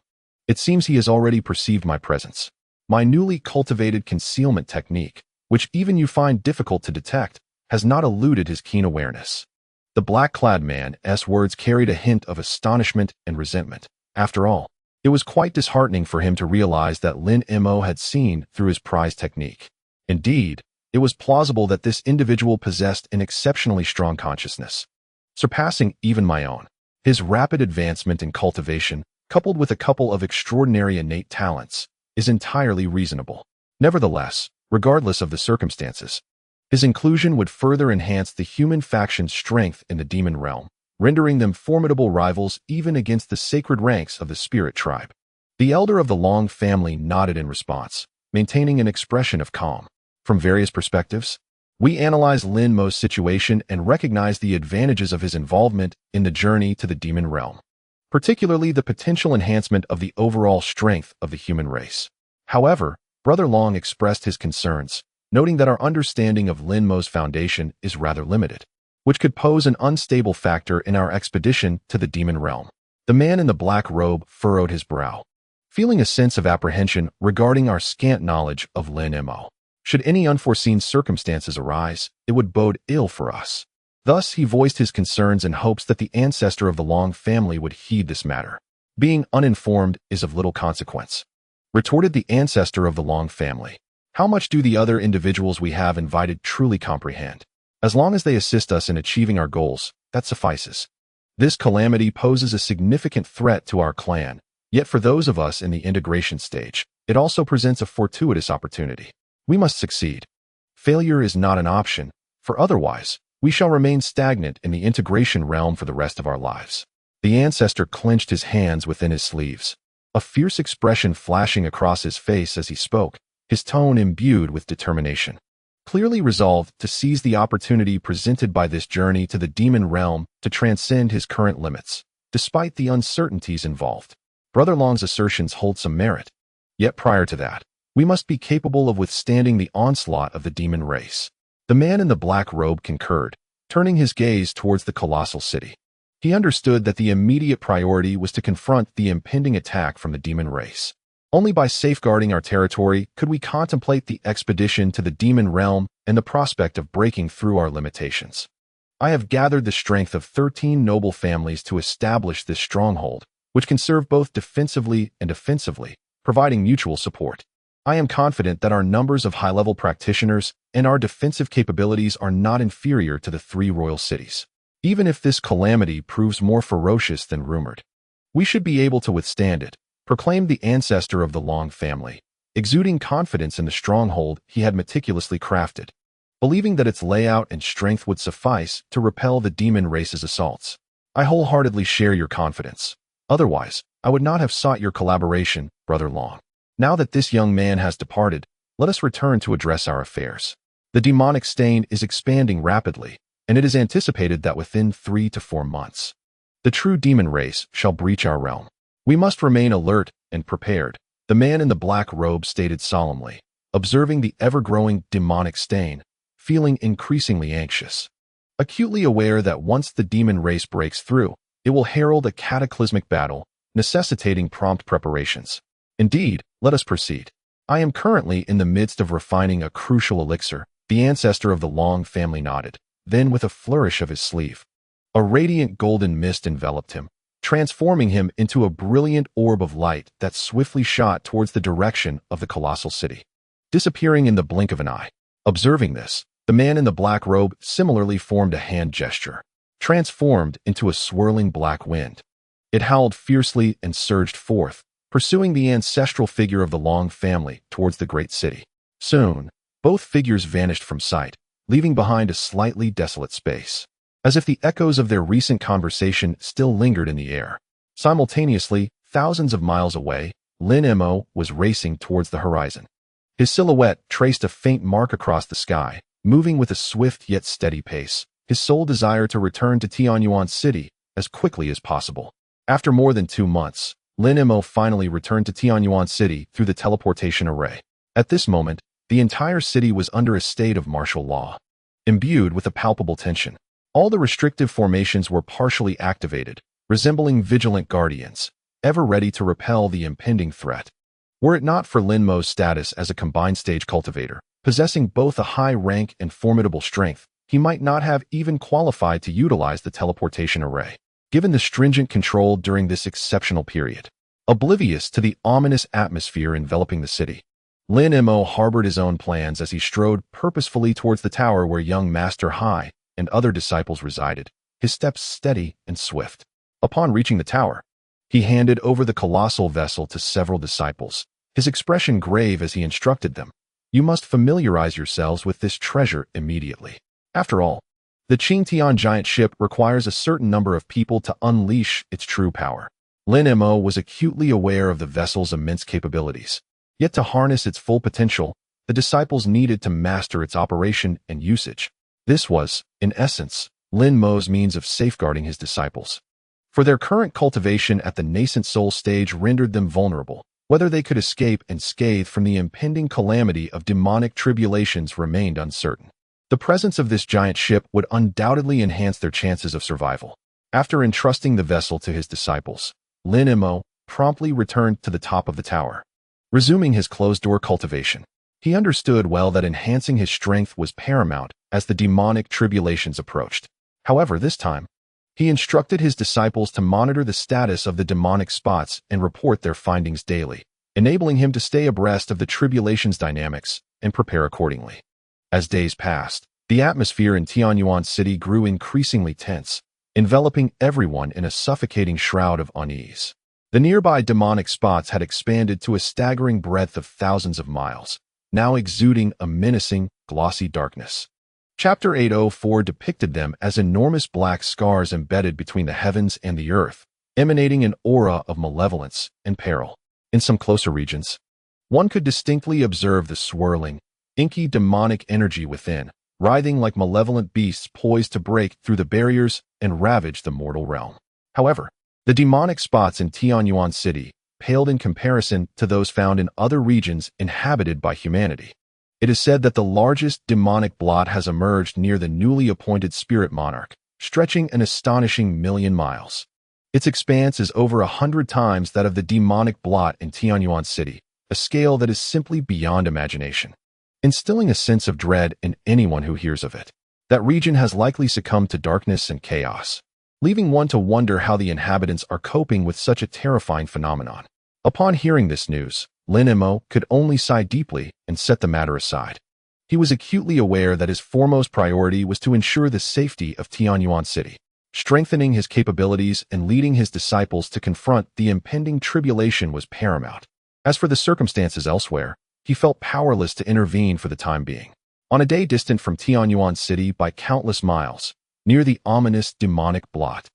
it seems he has already perceived my presence. My newly cultivated concealment technique, which even you find difficult to detect, has not eluded his keen awareness." The black-clad man's words carried a hint of astonishment and resentment. After all, it was quite disheartening for him to realize that Hmph had seen through his prized technique. Indeed, it was plausible that this individual possessed an exceptionally strong consciousness, surpassing even my own. His rapid advancement in cultivation, coupled with a couple of extraordinary innate talents, is entirely reasonable. Nevertheless, regardless of the circumstances, his inclusion would further enhance the human faction's strength in the demon realm, rendering them formidable rivals even against the sacred ranks of the spirit tribe. The elder of the Long family nodded in response, maintaining an expression of calm. From various perspectives, we analyzed Hmpho's situation and recognized the advantages of his involvement in the journey to the demon realm, particularly the potential enhancement of the overall strength of the human race. However, Brother Long expressed his concerns, noting that our understanding of Hmpho's foundation is rather limited, which could pose an unstable factor in our expedition to the demon realm. The man in the black robe furrowed his brow, feeling a sense of apprehension regarding our scant knowledge of Hmph. Should any unforeseen circumstances arise, it would bode ill for us. Thus, he voiced his concerns in hopes that the ancestor of the Long family would heed this matter. "Being uninformed is of little consequence," retorted the ancestor of the Long family. "How much do the other individuals we have invited truly comprehend? As long as they assist us in achieving our goals, that suffices. This calamity poses a significant threat to our clan, yet for those of us in the integration stage, it also presents a fortuitous opportunity. We must succeed. Failure is not an option, for otherwise, we shall remain stagnant in the integration realm for the rest of our lives. The ancestor clenched his hands within his sleeves, a fierce expression flashing across his face as he spoke, his tone imbued with determination. Clearly resolved to seize the opportunity presented by this journey to the demon realm to transcend his current limits, despite the uncertainties involved. Brother Long's assertions hold some merit. Yet prior to that, we must be capable of withstanding the onslaught of the demon race. The man in the black robe concurred, turning his gaze towards the colossal city. He understood that the immediate priority was to confront the impending attack from the demon race. Only by safeguarding our territory could we contemplate the expedition to the demon realm and the prospect of breaking through our limitations. I have gathered the strength of 13 noble families to establish this stronghold, which can serve both defensively and offensively, providing mutual support. I am confident that our numbers of high-level practitioners and our defensive capabilities are not inferior to the 3 royal cities. Even if this calamity proves more ferocious than rumored, we should be able to withstand it, proclaimed the ancestor of the Long family, exuding confidence in the stronghold he had meticulously crafted, believing that its layout and strength would suffice to repel the demon race's assaults. I wholeheartedly share your confidence. Otherwise, I would not have sought your collaboration, Brother Long. Now that this young man has departed, let us return to address our affairs. The demonic stain is expanding rapidly, and it is anticipated that within 3 to 4 months, the true demon race shall breach our realm. We must remain alert and prepared, the man in the black robe stated solemnly, observing the ever-growing demonic stain, feeling increasingly anxious. Acutely aware that once the demon race breaks through, it will herald a cataclysmic battle, necessitating prompt preparations. Indeed, let us proceed. I am currently in the midst of refining a crucial elixir, the ancestor of the Long family nodded, then with a flourish of his sleeve, a radiant golden mist enveloped him, transforming him into a brilliant orb of light that swiftly shot towards the direction of the colossal city, disappearing in the blink of an eye. Observing this, the man in the black robe similarly formed a hand gesture, transformed into a swirling black wind. It howled fiercely and surged forth, pursuing the ancestral figure of the Long family towards the great city. Soon, both figures vanished from sight, leaving behind a slightly desolate space, as if the echoes of their recent conversation still lingered in the air. Simultaneously, thousands of miles away, Hmph was racing towards the horizon. His silhouette traced a faint mark across the sky, moving with a swift yet steady pace, his sole desire to return to Tianyuan City as quickly as possible. After more than 2 months, Hmph finally returned to Tianyuan City through the teleportation array. At this moment, the entire city was under a state of martial law, imbued with a palpable tension. All the restrictive formations were partially activated, resembling vigilant guardians, ever ready to repel the impending threat. Were it not for Hmpho's status as a combined stage cultivator, possessing both a high rank and formidable strength, he might not have even qualified to utilize the teleportation array, given the stringent control during this exceptional period. Oblivious to the ominous atmosphere enveloping the city, Hmph harbored his own plans as he strode purposefully towards the tower where young Master Hai and other disciples resided, his steps steady and swift. Upon reaching the tower, he handed over the colossal vessel to several disciples, his expression grave as he instructed them. You must familiarize yourselves with this treasure immediately. After all, the Qingtian giant ship requires a certain number of people to unleash its true power. Hmph was acutely aware of the vessel's immense capabilities. Yet to harness its full potential, the disciples needed to master its operation and usage. This was, in essence, Hmpho's means of safeguarding his disciples. For their current cultivation at the nascent soul stage rendered them vulnerable. Whether they could escape unscathed from the impending calamity of demonic tribulations remained uncertain. The presence of this giant ship would undoubtedly enhance their chances of survival. After entrusting the vessel to his disciples, Hmph promptly returned to the top of the tower, resuming his closed-door cultivation. He understood well that enhancing his strength was paramount as the demonic tribulations approached. However, this time, he instructed his disciples to monitor the status of the demonic spots and report their findings daily, enabling him to stay abreast of the tribulation's dynamics and prepare accordingly. As days passed, the atmosphere in Tianyuan City grew increasingly tense, enveloping everyone in a suffocating shroud of unease. The nearby demonic spots had expanded to a staggering breadth of thousands of miles, now exuding a menacing, glossy darkness. Chapter 804 depicted them as enormous black scars embedded between the heavens and the earth, emanating an aura of malevolence and peril. In some closer regions, one could distinctly observe the swirling, inky demonic energy within, writhing like malevolent beasts poised to break through the barriers and ravage the mortal realm. However, the demonic spots in Tianyuan City paled in comparison to those found in other regions inhabited by humanity. It is said that the largest demonic blot has emerged near the newly appointed spirit monarch, stretching an astonishing 1,000,000 miles. Its expanse is over 100 times that of the demonic blot in Tianyuan City, a scale that is simply beyond imagination, instilling a sense of dread in anyone who hears of it. That region has likely succumbed to darkness and chaos, leaving one to wonder how the inhabitants are coping with such a terrifying phenomenon. Upon hearing this news, Lingzi could only sigh deeply and set the matter aside. He was acutely aware that his foremost priority was to ensure the safety of Tianyuan City, strengthening his capabilities and leading his disciples to confront the impending tribulation was paramount. As for the circumstances elsewhere, he felt powerless to intervene for the time being. On a day distant from Tianyuan City by countless miles, near the ominous demonic blot,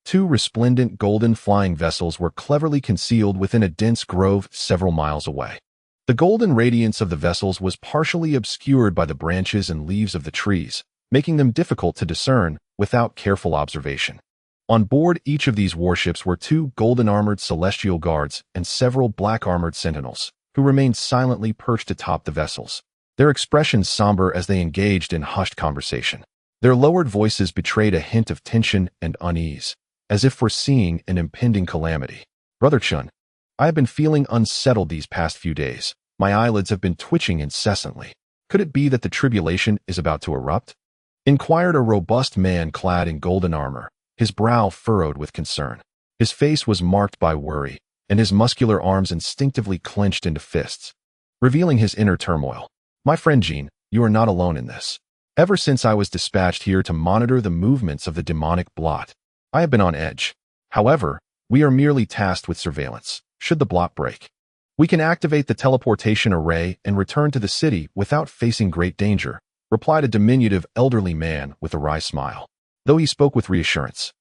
two resplendent golden flying vessels were cleverly concealed within a dense grove several miles away. The golden radiance of the vessels was partially obscured by the branches and leaves of the trees, making them difficult to discern without careful observation. On board each of these warships were two golden-armored celestial guards and several black-armored sentinels, who remained silently perched atop the vessels, their expressions somber as they engaged in hushed conversation. Their lowered voices betrayed a hint of tension and unease, as if foreseeing an impending calamity. "Brother Chun, I have been feeling unsettled these past few days. My eyelids have been twitching incessantly. Could it be that the tribulation is about to erupt?" inquired a robust man clad in golden armor, his brow furrowed with concern. His face was marked by worry, and his muscular arms instinctively clenched into fists, revealing his inner turmoil. "My friend Jean, you are not alone in this. Ever since I was dispatched here to monitor the movements of the demonic blot, I have been on edge. However, we are merely tasked with surveillance. Should the blot break, we can activate the teleportation array and return to the city without facing great danger," replied a diminutive elderly man with a wry smile. Though he spoke with reassurance,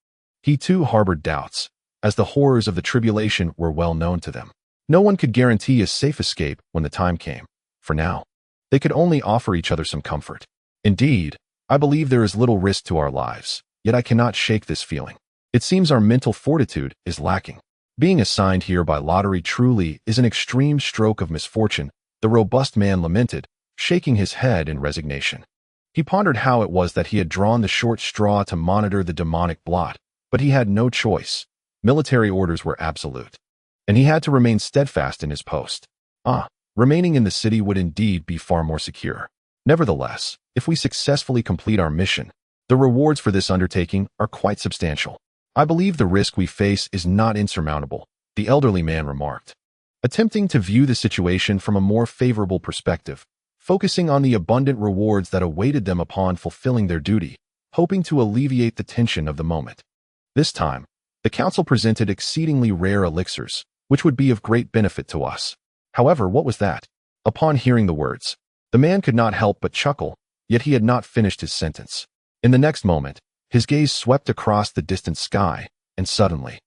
he too harbored doubts, as the horrors of the tribulation were well known to them. No one could guarantee a safe escape when the time came. For now, they could only offer each other some comfort. "Indeed, I believe there is little risk to our lives, yet I cannot shake this feeling. It seems our mental fortitude is lacking. Being assigned here by lottery truly is an extreme stroke of misfortune," the robust man lamented, shaking his head in resignation. He pondered how it was that he had drawn the short straw to monitor the demonic blot, but he had no choice. Military orders were absolute, and he had to remain steadfast in his post. Remaining in the city would indeed be far more secure. Nevertheless, if we successfully complete our mission, the rewards for this undertaking are quite substantial. "I believe the risk we face is not insurmountable," the elderly man remarked, attempting to view the situation from a more favorable perspective, focusing on the abundant rewards that awaited them upon fulfilling their duty, hoping to alleviate the tension of the moment. This time, the council presented exceedingly rare elixirs, which would be of great benefit to us. However, what was that? Upon hearing the words, the man could not help but chuckle, yet he had not finished his sentence. In the next moment, his gaze swept across the distant sky, and suddenly,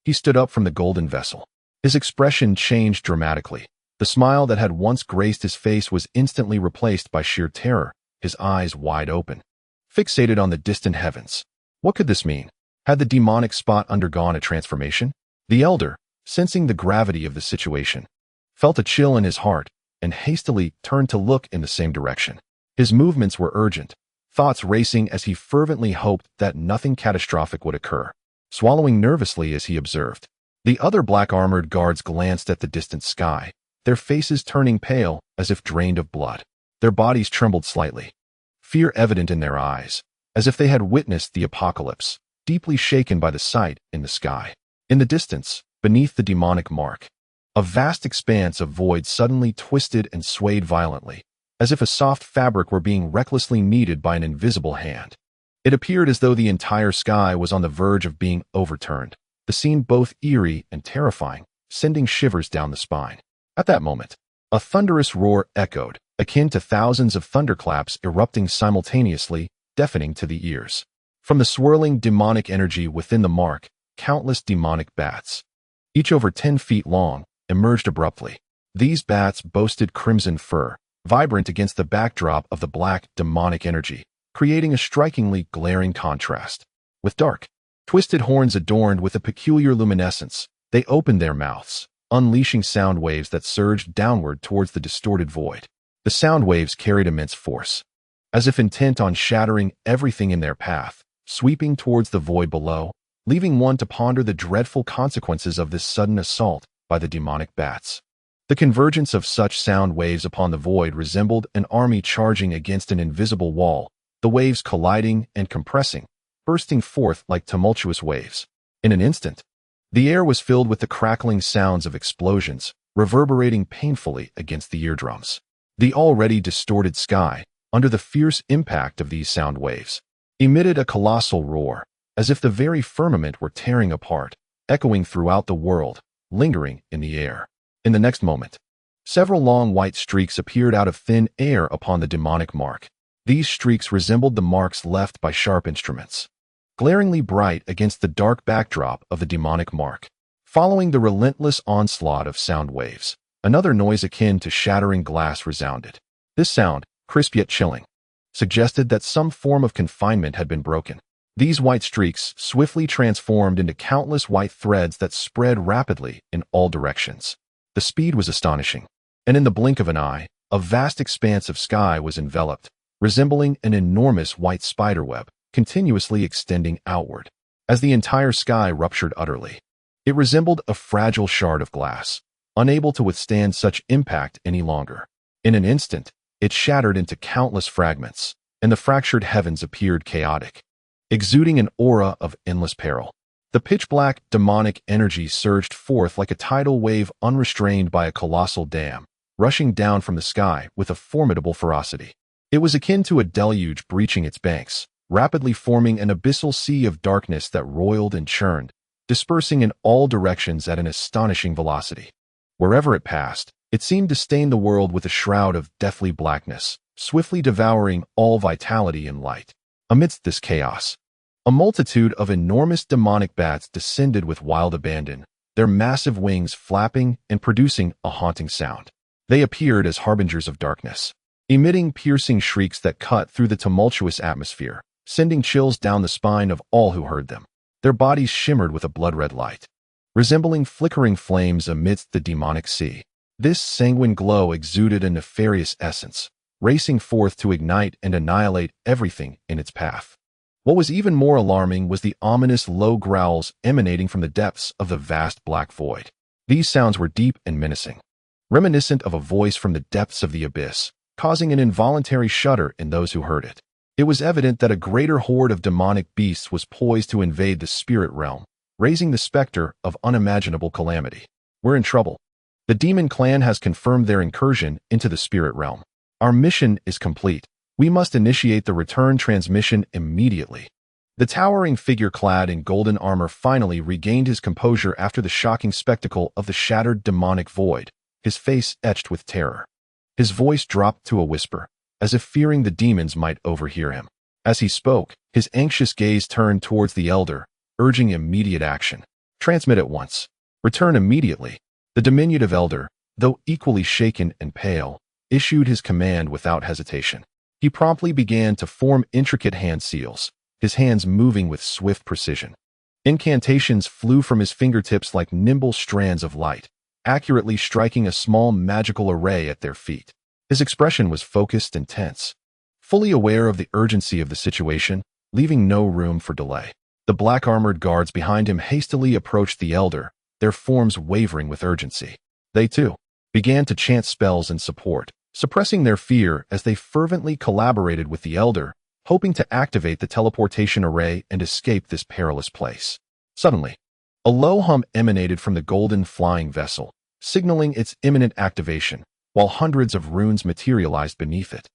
he stood up from the golden vessel. His expression changed dramatically. The smile that had once graced his face was instantly replaced by sheer terror, his eyes wide open, fixated on the distant heavens. What could this mean? Had the demonic spot undergone a transformation? The elder, sensing the gravity of the situation, felt a chill in his heart and hastily turned to look in the same direction. His movements were urgent, thoughts racing as he fervently hoped that nothing catastrophic would occur, swallowing nervously as he observed. The other black-armored guards glanced at the distant sky, their faces turning pale as if drained of blood. Their bodies trembled slightly, fear evident in their eyes, as if they had witnessed the apocalypse, deeply shaken by the sight in the sky. In the distance, beneath the demonic mark, a vast expanse of void suddenly twisted and swayed violently, as if a soft fabric were being recklessly kneaded by an invisible hand. It appeared as though the entire sky was on the verge of being overturned, the scene both eerie and terrifying, sending shivers down the spine. At that moment, a thunderous roar echoed, akin to thousands of thunderclaps erupting simultaneously deafening to the ears. From the swirling demonic energy within the mark, countless demonic bats, each over 10 feet long, emerged abruptly. These bats boasted crimson fur, vibrant against the backdrop of the black demonic energy, creating a strikingly glaring contrast. With dark, twisted horns adorned with a peculiar luminescence, they opened their mouths, unleashing sound waves that surged downward towards the distorted void. The sound waves carried immense force, as if intent on shattering everything in their path, sweeping towards the void below, leaving one to ponder the dreadful consequences of this sudden assault by the demonic bats. The convergence of such sound waves upon the void resembled an army charging against an invisible wall, the waves colliding and compressing, bursting forth like tumultuous waves. In an instant, the air was filled with the crackling sounds of explosions, reverberating painfully against the eardrums. The already distorted sky, under the fierce impact of these sound waves, emitted a colossal roar, as if the very firmament were tearing apart, echoing throughout the world, lingering in the air. In the next moment, several long white streaks appeared out of thin air upon the demonic mark. These streaks resembled the marks left by sharp instruments, glaringly bright against the dark backdrop of the demonic mark. Following the relentless onslaught of sound waves, another noise akin to shattering glass resounded. This sound, crisp yet chilling, suggested that some form of confinement had been broken. These white streaks swiftly transformed into countless white threads that spread rapidly in all directions. The speed was astonishing, and in the blink of an eye, a vast expanse of sky was enveloped, resembling an enormous white spiderweb, continuously extending outward. As the entire sky ruptured utterly, it resembled a fragile shard of glass, unable to withstand such impact any longer. In an instant, it shattered into countless fragments, and the fractured heavens appeared chaotic, exuding an aura of endless peril. The pitch-black, demonic energy surged forth like a tidal wave unrestrained by a colossal dam, rushing down from the sky with a formidable ferocity. It was akin to a deluge breaching its banks, rapidly forming an abyssal sea of darkness that roiled and churned, dispersing in all directions at an astonishing velocity. Wherever it passed, it seemed to stain the world with a shroud of deathly blackness, swiftly devouring all vitality and light. Amidst this chaos, a multitude of enormous demonic bats descended with wild abandon, their massive wings flapping and producing a haunting sound. They appeared as harbingers of darkness, emitting piercing shrieks that cut through the tumultuous atmosphere, sending chills down the spine of all who heard them. Their bodies shimmered with a blood-red light, resembling flickering flames amidst the demonic sea. This sanguine glow exuded a nefarious essence, racing forth to ignite and annihilate everything in its path. What was even more alarming was the ominous low growls emanating from the depths of the vast black void. These sounds were deep and menacing, reminiscent of a voice from the depths of the abyss, causing an involuntary shudder in those who heard it. It was evident that a greater horde of demonic beasts was poised to invade the spirit realm, raising the specter of unimaginable calamity. We're in trouble. The demon clan has confirmed their incursion into the spirit realm. Our mission is complete. We must initiate the return transmission immediately. The towering figure clad in golden armor finally regained his composure after the shocking spectacle of the shattered demonic void, his face etched with terror. His voice dropped to a whisper, as if fearing the demons might overhear him. As he spoke, his anxious gaze turned towards the elder, urging immediate action. Transmit at once. Return immediately. The diminutive elder, though equally shaken and pale, issued his command without hesitation. He promptly began to form intricate hand seals, his hands moving with swift precision. Incantations flew from his fingertips like nimble strands of light, accurately striking a small magical array at their feet. His expression was focused and tense, fully aware of the urgency of the situation, leaving no room for delay. The black-armored guards behind him hastily approached the elder, their forms wavering with urgency. They, too, began to chant spells in support, suppressing their fear as they fervently collaborated with the elder, hoping to activate the teleportation array and escape this perilous place. Suddenly, a low hum emanated from the golden flying vessel, signaling its imminent activation, while hundreds of runes materialized beneath it,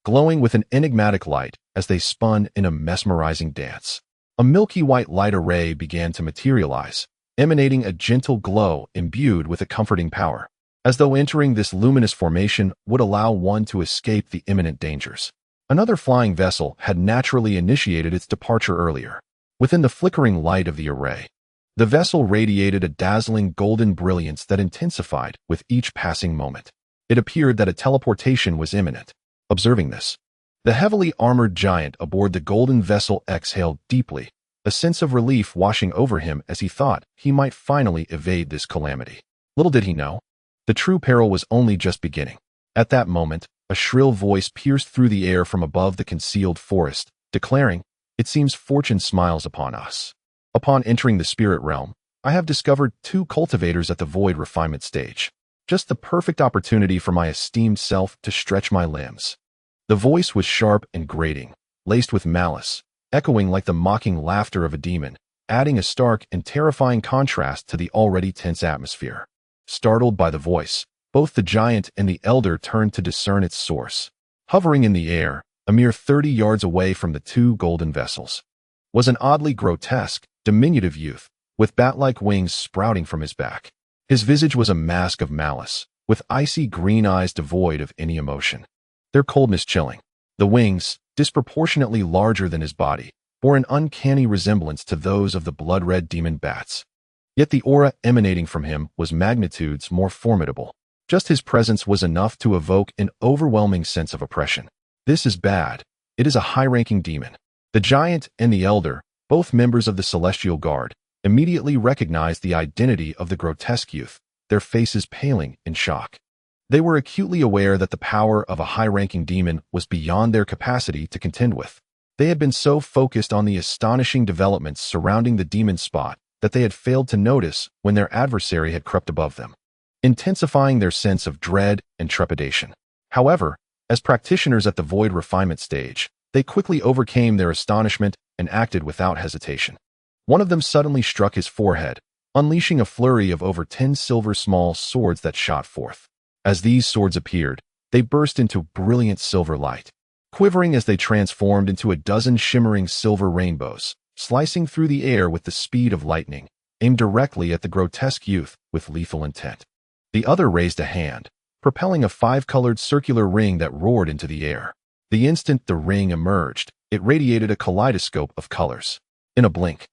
glowing with an enigmatic light as they spun in a mesmerizing dance. A milky white light array began to materialize, emanating a gentle glow imbued with a comforting power, as though entering this luminous formation would allow one to escape the imminent dangers. Another flying vessel had naturally initiated its departure earlier. Within the flickering light of the array, the vessel radiated a dazzling golden brilliance that intensified with each passing moment. It appeared that a teleportation was imminent. Observing this, the heavily armored giant aboard the golden vessel exhaled deeply, a sense of relief washing over him as he thought he might finally evade this calamity. Little did he know, the true peril was only just beginning. At that moment, a shrill voice pierced through the air from above the concealed forest, declaring, "It seems fortune smiles upon us. Upon entering the spirit realm, I have discovered 2 cultivators at the void refinement stage. Just the perfect opportunity for my esteemed self to stretch my limbs." The voice was sharp and grating, laced with malice, echoing like the mocking laughter of a demon, adding a stark and terrifying contrast to the already tense atmosphere. Startled by the voice, both the giant and the elder turned to discern its source. Hovering in the air, a mere 30 yards away from the 2 golden vessels, was an oddly grotesque, diminutive youth, with bat-like wings sprouting from his back. His visage was a mask of malice, with icy green eyes devoid of any emotion, their coldness chilling. The wings, disproportionately larger than his body, bore an uncanny resemblance to those of the blood-red demon bats. Yet the aura emanating from him was magnitudes more formidable. Just his presence was enough to evoke an overwhelming sense of oppression. This is bad. It is a high-ranking demon. The giant and the elder, both members of the Celestial Guard, immediately recognized the identity of the grotesque youth, their faces paling in shock. They were acutely aware that the power of a high-ranking demon was beyond their capacity to contend with. They had been so focused on the astonishing developments surrounding the demon spot that they had failed to notice when their adversary had crept above them, intensifying their sense of dread and trepidation. However, as practitioners at the void refinement stage, they quickly overcame their astonishment and acted without hesitation. One of them suddenly struck his forehead, unleashing a flurry of over 10 silver small swords that shot forth. As these swords appeared, they burst into brilliant silver light, quivering as they transformed into a dozen shimmering silver rainbows, slicing through the air with the speed of lightning, aimed directly at the grotesque youth with lethal intent. The other raised a hand, propelling a 5-colored circular ring that roared into the air. The instant the ring emerged, it radiated a kaleidoscope of colors. In a blink,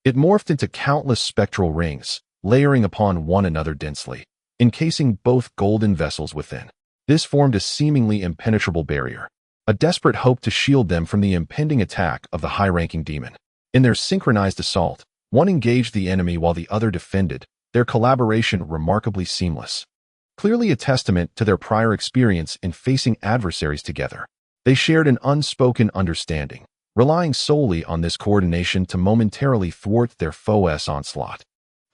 it morphed into countless spectral rings, layering upon one another densely, encasing both golden vessels within. This formed a seemingly impenetrable barrier, a desperate hope to shield them from the impending attack of the high-ranking demon. In their synchronized assault, one engaged the enemy while the other defended, their collaboration remarkably seamless. Clearly a testament to their prior experience in facing adversaries together. They shared an unspoken understanding, relying solely on this coordination to momentarily thwart their foe's onslaught,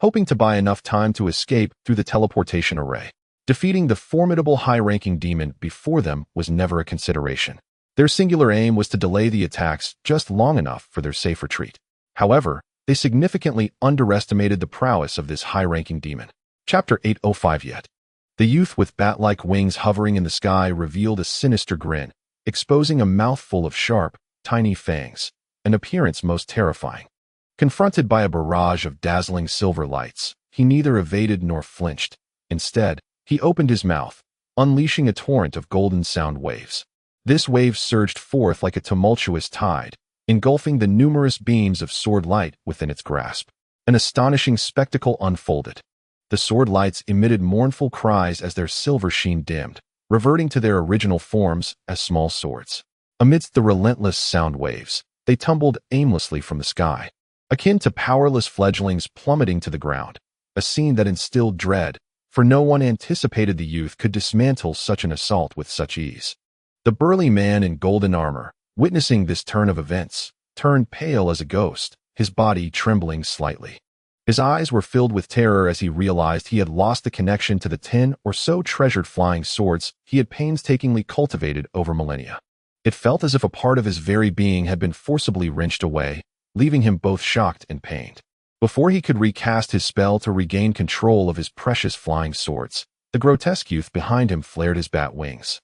hoping to buy enough time to escape through the teleportation array. Defeating the formidable high-ranking demon before them was never a consideration. Their singular aim was to delay the attacks just long enough for their safe retreat. However, they significantly underestimated the prowess of this high-ranking demon. Chapter 805 Yet. The youth with bat-like wings hovering in the sky revealed a sinister grin, exposing a mouthful of sharp, tiny fangs, an appearance most terrifying. Confronted by a barrage of dazzling silver lights, he neither evaded nor flinched. Instead, he opened his mouth, unleashing a torrent of golden sound waves. This wave surged forth like a tumultuous tide, engulfing the numerous beams of sword light within its grasp. An astonishing spectacle unfolded. The sword lights emitted mournful cries as their silver sheen dimmed, reverting to their original forms as small swords. Amidst the relentless sound waves, they tumbled aimlessly from the sky, akin to powerless fledglings plummeting to the ground, a scene that instilled dread, for no one anticipated the youth could dismantle such an assault with such ease. The burly man in golden armor, witnessing this turn of events, turned pale as a ghost, his body trembling slightly. His eyes were filled with terror as he realized he had lost the connection to the 10 or so treasured flying swords he had painstakingly cultivated over millennia. It felt as if a part of his very being had been forcibly wrenched away, leaving him both shocked and pained. Before he could recast his spell to regain control of his precious flying swords, the grotesque youth behind him flared his bat wings,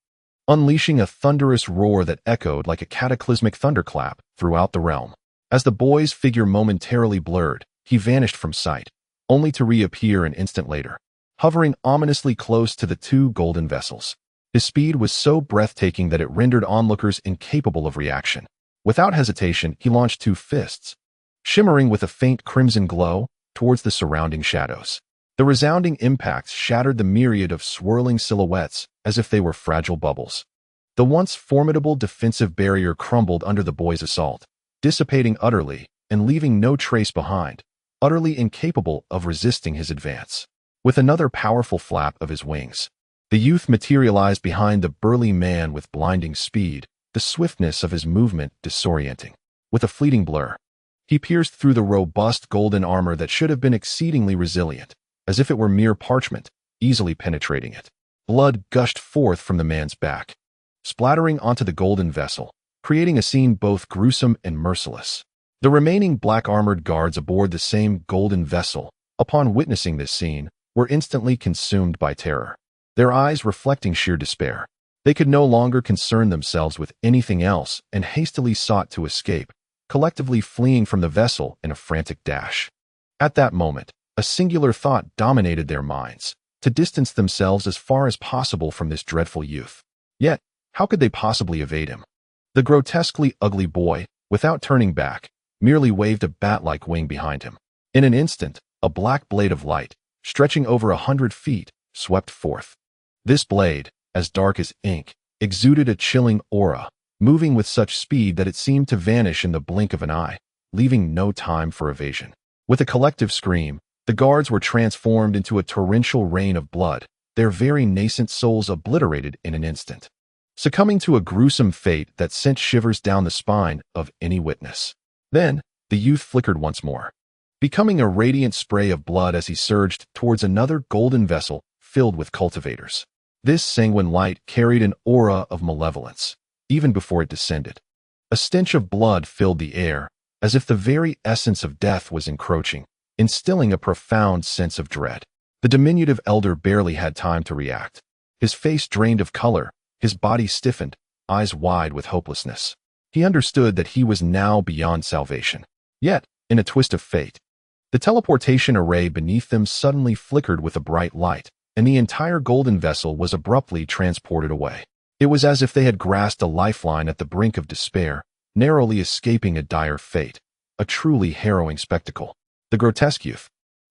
unleashing a thunderous roar that echoed like a cataclysmic thunderclap throughout the realm. As the boy's figure momentarily blurred, he vanished from sight, only to reappear an instant later, hovering ominously close to the 2 golden vessels. His speed was so breathtaking that it rendered onlookers incapable of reaction. Without hesitation, he launched two fists, shimmering with a faint crimson glow, towards the surrounding shadows. The resounding impacts shattered the myriad of swirling silhouettes as if they were fragile bubbles. The once formidable defensive barrier crumbled under the boy's assault, dissipating utterly and leaving no trace behind, utterly incapable of resisting his advance. With another powerful flap of his wings, the youth materialized behind the burly man with blinding speed, the swiftness of his movement disorienting. With a fleeting blur, he pierced through the robust golden armor that should have been exceedingly resilient, as if it were mere parchment, easily penetrating it. Blood gushed forth from the man's back, splattering onto the golden vessel, creating a scene both gruesome and merciless. The remaining black-armored guards aboard the same golden vessel, upon witnessing this scene, were instantly consumed by terror, their eyes reflecting sheer despair. They could no longer concern themselves with anything else and hastily sought to escape, collectively fleeing from the vessel in a frantic dash. At that moment, a singular thought dominated their minds, to distance themselves as far as possible from this dreadful youth. Yet, how could they possibly evade him? The grotesquely ugly boy, without turning back, merely waved a bat-like wing behind him. In an instant, a black blade of light, stretching over 100 feet, swept forth. This blade, as dark as ink, exuded a chilling aura, moving with such speed that it seemed to vanish in the blink of an eye, leaving no time for evasion. With a collective scream, the guards were transformed into a torrential rain of blood, their very nascent souls obliterated in an instant, succumbing to a gruesome fate that sent shivers down the spine of any witness. Then, the youth flickered once more, becoming a radiant spray of blood as he surged towards another golden vessel filled with cultivators. This sanguine light carried an aura of malevolence, even before it descended. A stench of blood filled the air, as if the very essence of death was encroaching, instilling a profound sense of dread. The diminutive elder barely had time to react. His face drained of color, his body stiffened, eyes wide with hopelessness. He understood that he was now beyond salvation. Yet, in a twist of fate, the teleportation array beneath them suddenly flickered with a bright light, and the entire golden vessel was abruptly transported away. It was as if they had grasped a lifeline at the brink of despair, narrowly escaping a dire fate, a truly harrowing spectacle. The grotesque youth,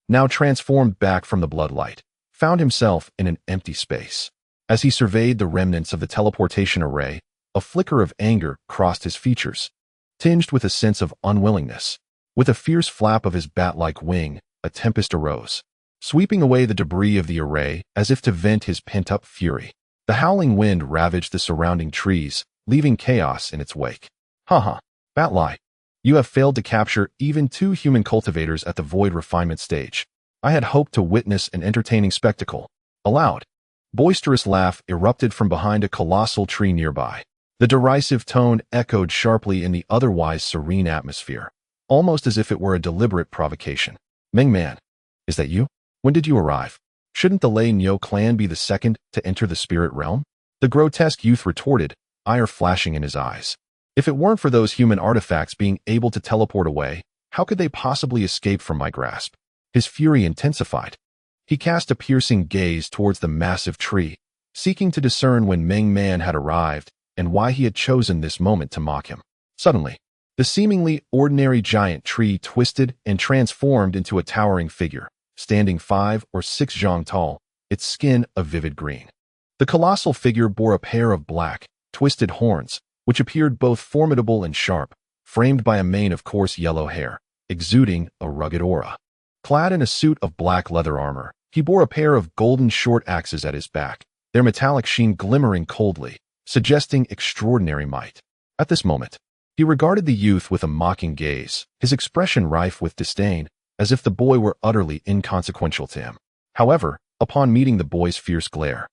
now transformed back from the bloodlight, found himself in an empty space. As he surveyed the remnants of the teleportation array, a flicker of anger crossed his features, tinged with a sense of unwillingness. With a fierce flap of his bat-like wing, a tempest arose, sweeping away the debris of the array as if to vent his pent-up fury. The howling wind ravaged the surrounding trees, leaving chaos in its wake. Bat-lie. You have failed to capture even 2 human cultivators at the void refinement stage. I had hoped to witness an entertaining spectacle. A loud, boisterous laugh erupted from behind a colossal tree nearby. The derisive tone echoed sharply in the otherwise serene atmosphere, almost as if it were a deliberate provocation. Meng Man, is that you? When did you arrive? Shouldn't the Lei Nyo clan be the second to enter the spirit realm? The grotesque youth retorted, ire flashing in his eyes. If it weren't for those human artifacts being able to teleport away, how could they possibly escape from my grasp? His fury intensified. He cast a piercing gaze towards the massive tree, seeking to discern when Meng Man had arrived and why he had chosen this moment to mock him. Suddenly, the seemingly ordinary giant tree twisted and transformed into a towering figure, standing 5 or 6 zhang tall, its skin a vivid green. The colossal figure bore a pair of black, twisted horns, which appeared both formidable and sharp, framed by a mane of coarse yellow hair, exuding a rugged aura. Clad in a suit of black leather armor, he bore a pair of golden short axes at his back, their metallic sheen glimmering coldly, suggesting extraordinary might. At this moment, he regarded the youth with a mocking gaze, his expression rife with disdain, as if the boy were utterly inconsequential to him. However, upon meeting the boy's fierce glare,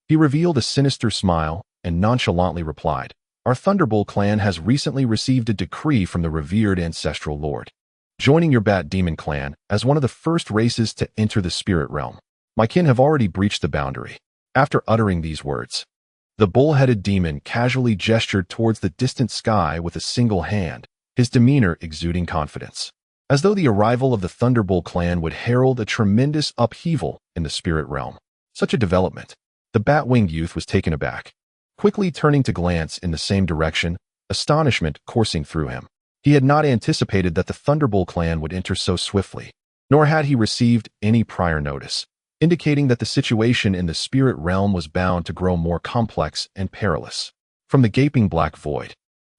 he revealed a sinister smile and nonchalantly replied, Our Thunderbolt clan has recently received a decree from the revered ancestral lord, joining your Bat Demon clan as one of the first races to enter the spirit realm. My kin have already breached the boundary. After uttering these words, the bull-headed demon casually gestured towards the distant sky with a single hand, his demeanor exuding confidence, as though the arrival of the Thunderbolt clan would herald a tremendous upheaval in the spirit realm. Such a development, The bat-winged youth was taken aback. Quickly turning to glance in the same direction, astonishment coursing through him. He had not anticipated that the Thunderbolt clan would enter so swiftly, nor had he received any prior notice, indicating that the situation in the spirit realm was bound to grow more complex and perilous. From the gaping black void,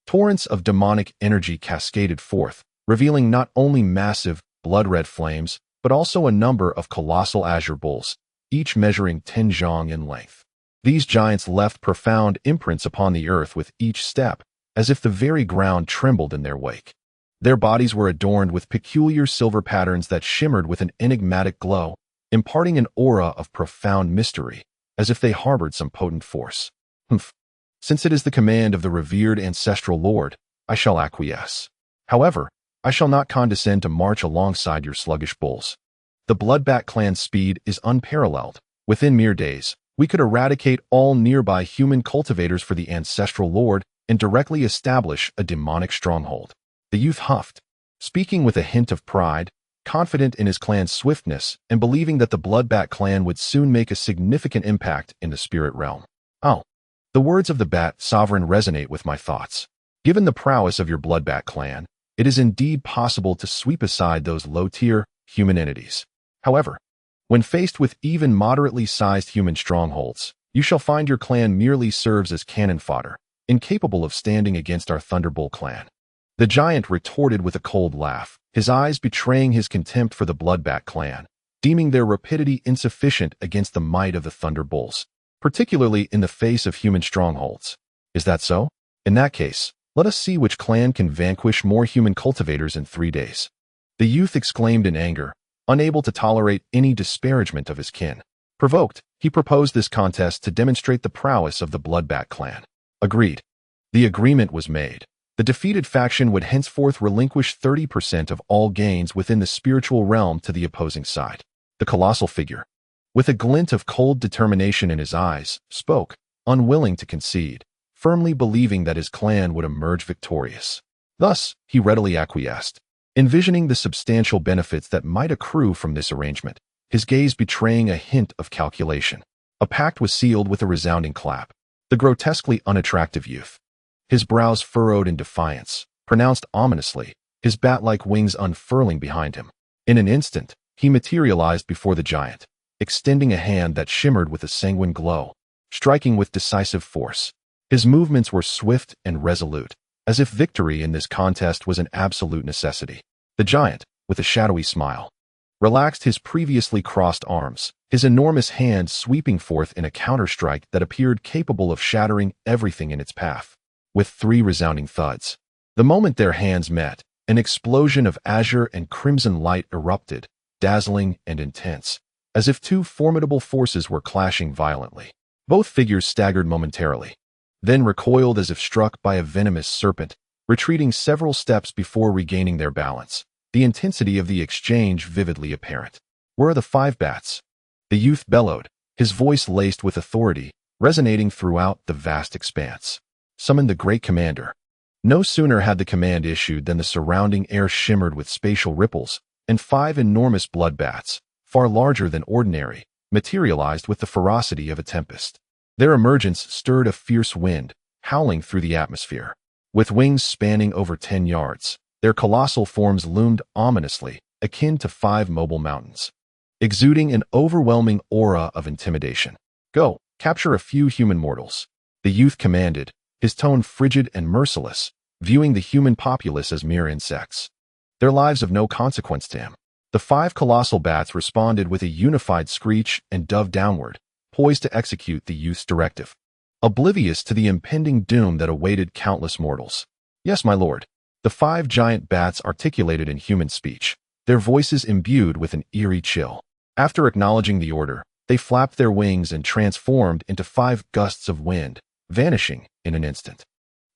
torrents of demonic energy cascaded forth, revealing not only massive, blood-red flames, but also a number of colossal azure bulls, each measuring 10 zhang in length. These giants left profound imprints upon the earth with each step, as if the very ground trembled in their wake. Their bodies were adorned with peculiar silver patterns that shimmered with an enigmatic glow, imparting an aura of profound mystery, as if they harbored some potent force. Hmph. Since it is the command of the revered ancestral lord, I shall acquiesce. However, I shall not condescend to march alongside your sluggish bulls. The Bloodbat clan's speed is unparalleled. Within mere days, we could eradicate all nearby human cultivators for the ancestral lord and directly establish a demonic stronghold. The youth huffed, speaking with a hint of pride, confident in his clan's swiftness and believing that the Bloodbat clan would soon make a significant impact in the spirit realm. Oh, the words of the Bat Sovereign resonate with my thoughts. Given the prowess of your Bloodbat clan, it is indeed possible to sweep aside those low-tier human entities. However, when faced with even moderately sized human strongholds, you shall find your clan merely serves as cannon fodder, incapable of standing against our Thunderbolt clan. The giant retorted with a cold laugh, his eyes betraying his contempt for the Bloodbat clan, deeming their rapidity insufficient against the might of the Thunderbolts, particularly in the face of human strongholds. Is that so? In that case, let us see which clan can vanquish more human cultivators in 3 days. The youth exclaimed in anger, unable to tolerate any disparagement of his kin. Provoked, he proposed this contest to demonstrate the prowess of the Bloodbat clan. Agreed. The agreement was made. The defeated faction would henceforth relinquish 30% of all gains within the spiritual realm to the opposing side. The colossal figure, with a glint of cold determination in his eyes, spoke, unwilling to concede, firmly believing that his clan would emerge victorious. Thus, he readily acquiesced, envisioning the substantial benefits that might accrue from this arrangement, his gaze betraying a hint of calculation. A pact was sealed with a resounding clap. The grotesquely unattractive youth, his brows furrowed in defiance, pronounced ominously, his bat-like wings unfurling behind him. In an instant, he materialized before the giant, extending a hand that shimmered with a sanguine glow, striking with decisive force. His movements were swift and resolute, as if victory in this contest was an absolute necessity. The giant, with a shadowy smile, relaxed his previously crossed arms, his enormous hand sweeping forth in a counterstrike that appeared capable of shattering everything in its path. With 3 resounding thuds, the moment their hands met, an explosion of azure and crimson light erupted, dazzling and intense, as if 2 formidable forces were clashing violently. Both figures staggered momentarily, then recoiled as if struck by a venomous serpent, retreating several steps before regaining their balance, the intensity of the exchange vividly apparent. Where are the 5 bats? The youth bellowed, his voice laced with authority, resonating throughout the vast expanse. Summon the great commander. No sooner had the command issued than the surrounding air shimmered with spatial ripples, and 5 enormous blood bats, far larger than ordinary, materialized with the ferocity of a tempest. Their emergence stirred a fierce wind, howling through the atmosphere. With wings spanning over 10 yards, their colossal forms loomed ominously, akin to 5 mobile mountains, exuding an overwhelming aura of intimidation. Go, capture a few human mortals. The youth commanded, his tone frigid and merciless, viewing the human populace as mere insects, their lives of no consequence to him. The 5 colossal bats responded with a unified screech and dove downward, poised to execute the youth's directive, oblivious to the impending doom that awaited countless mortals. Yes, my lord. The 5 giant bats articulated in human speech, their voices imbued with an eerie chill. After acknowledging the order, they flapped their wings and transformed into 5 gusts of wind, vanishing in an instant.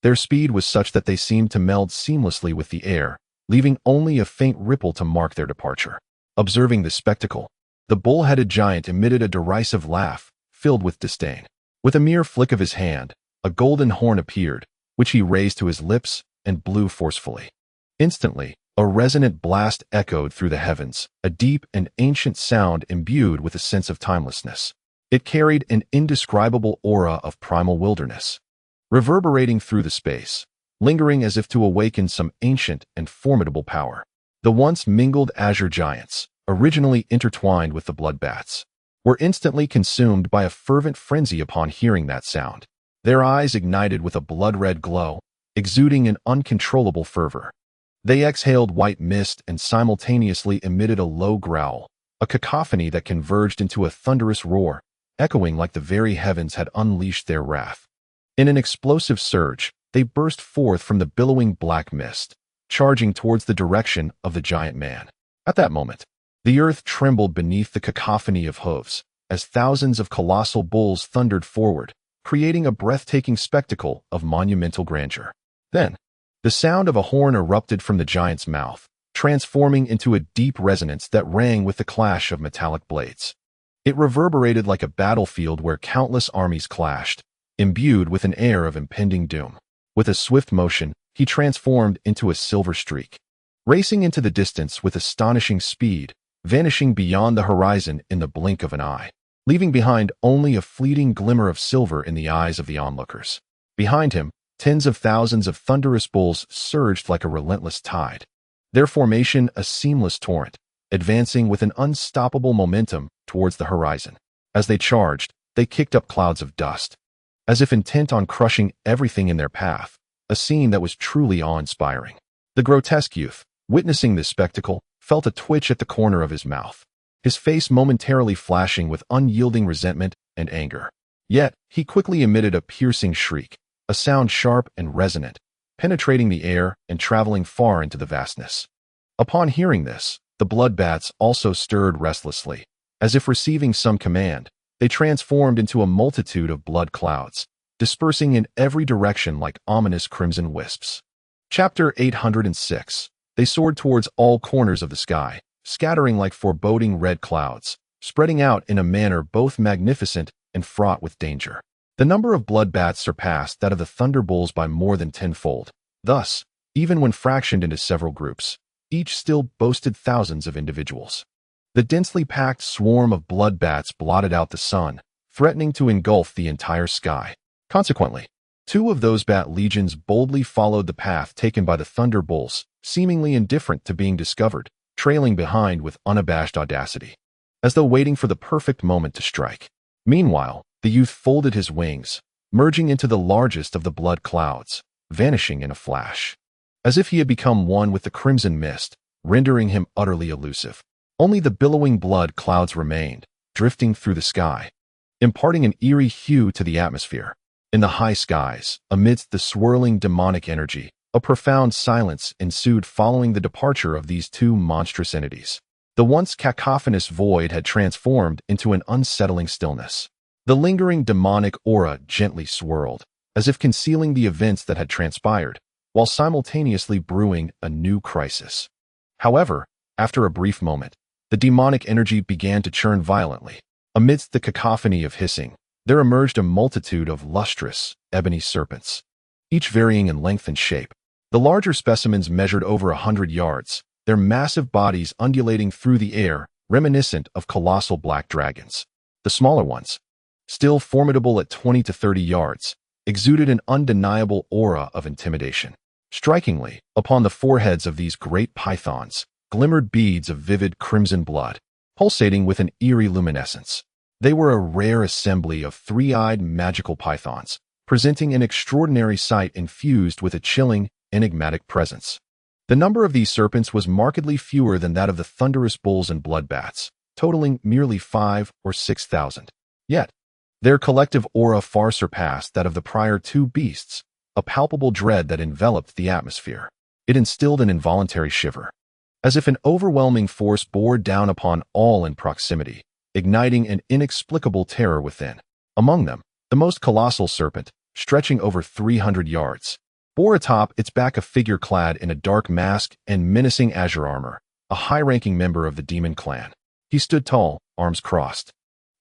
Their speed was such that they seemed to meld seamlessly with the air, leaving only a faint ripple to mark their departure. Observing the spectacle, the bull-headed giant emitted a derisive laugh, filled with disdain. With a mere flick of his hand, a golden horn appeared, which he raised to his lips and blew forcefully. Instantly, a resonant blast echoed through the heavens, a deep and ancient sound imbued with a sense of timelessness. It carried an indescribable aura of primal wilderness, reverberating through the space, lingering as if to awaken some ancient and formidable power. The once mingled azure giants, originally intertwined with the bloodbats, were instantly consumed by a fervent frenzy upon hearing that sound. Their eyes ignited with a blood-red glow, exuding an uncontrollable fervor. They exhaled white mist and simultaneously emitted a low growl, a cacophony that converged into a thunderous roar, echoing like the very heavens had unleashed their wrath. In an explosive surge, they burst forth from the billowing black mist, charging towards the direction of the giant man. At that moment, the earth trembled beneath the cacophony of hooves, as thousands of colossal bulls thundered forward, creating a breathtaking spectacle of monumental grandeur. Then, the sound of a horn erupted from the giant's mouth, transforming into a deep resonance that rang with the clash of metallic blades. It reverberated like a battlefield where countless armies clashed, imbued with an air of impending doom. With a swift motion, he transformed into a silver streak, racing into the distance with astonishing speed, vanishing beyond the horizon in the blink of an eye, leaving behind only a fleeting glimmer of silver in the eyes of the onlookers. Behind him, tens of thousands of thunderous bulls surged like a relentless tide, their formation a seamless torrent, advancing with an unstoppable momentum towards the horizon. As they charged, they kicked up clouds of dust, as if intent on crushing everything in their path, a scene that was truly awe-inspiring. The grotesque youth, witnessing this spectacle, felt a twitch at the corner of his mouth, his face momentarily flashing with unyielding resentment and anger. Yet, he quickly emitted a piercing shriek, a sound sharp and resonant, penetrating the air and traveling far into the vastness. Upon hearing this, the bloodbats also stirred restlessly. As if receiving some command, they transformed into a multitude of blood clouds, dispersing in every direction like ominous crimson wisps. Chapter 806. They soared towards all corners of the sky, scattering like foreboding red clouds, spreading out in a manner both magnificent and fraught with danger. The number of bloodbats surpassed that of the thunderbolts by more than tenfold. Thus, even when fractioned into several groups, each still boasted thousands of individuals. The densely packed swarm of bloodbats blotted out the sun, threatening to engulf the entire sky. Consequently, two of those bat legions boldly followed the path taken by the thunderbolts, seemingly indifferent to being discovered, trailing behind with unabashed audacity, as though waiting for the perfect moment to strike. Meanwhile, the youth folded his wings, merging into the largest of the blood clouds, vanishing in a flash, as if he had become one with the crimson mist, rendering him utterly elusive. Only the billowing blood clouds remained, drifting through the sky, imparting an eerie hue to the atmosphere. In the high skies, amidst the swirling demonic energy, a profound silence ensued following the departure of these two monstrous entities. The once cacophonous void had transformed into an unsettling stillness. The lingering demonic aura gently swirled, as if concealing the events that had transpired, while simultaneously brewing a new crisis. However, after a brief moment, the demonic energy began to churn violently. Amidst the cacophony of hissing, there emerged a multitude of lustrous, ebony serpents, each varying in length and shape. The larger specimens measured over 100 yards, their massive bodies undulating through the air, reminiscent of colossal black dragons. The smaller ones, still formidable at 20 to 30 yards, exuded an undeniable aura of intimidation. Strikingly, upon the foreheads of these great pythons, glimmered beads of vivid crimson blood, pulsating with an eerie luminescence. They were a rare assembly of three-eyed magical pythons, presenting an extraordinary sight infused with a chilling, enigmatic presence. The number of these serpents was markedly fewer than that of the thunderous bulls and bloodbats, totaling merely 5,000 or 6,000. Yet, their collective aura far surpassed that of the prior two beasts, a palpable dread that enveloped the atmosphere. It instilled an involuntary shiver, as if an overwhelming force bore down upon all in proximity, igniting an inexplicable terror within. Among them, the most colossal serpent, stretching over 300 yards, bore atop its back a figure clad in a dark mask and menacing azure armor, a high-ranking member of the demon clan. He stood tall, arms crossed,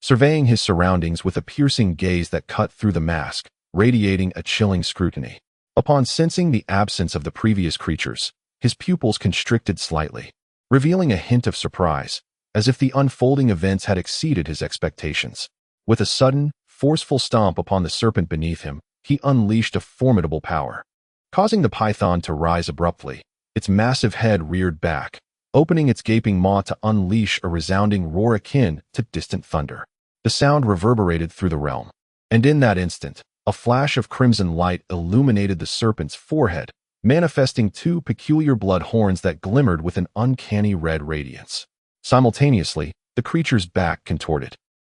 surveying his surroundings with a piercing gaze that cut through the mask, radiating a chilling scrutiny. Upon sensing the absence of the previous creatures, his pupils constricted slightly, revealing a hint of surprise, as if the unfolding events had exceeded his expectations. With a sudden, forceful stomp upon the serpent beneath him, he unleashed a formidable power. Causing the python to rise abruptly, its massive head reared back, opening its gaping maw to unleash a resounding roar akin to distant thunder. The sound reverberated through the realm, and in that instant, a flash of crimson light illuminated the serpent's forehead, manifesting two peculiar blood horns that glimmered with an uncanny red radiance. Simultaneously, the creature's back contorted,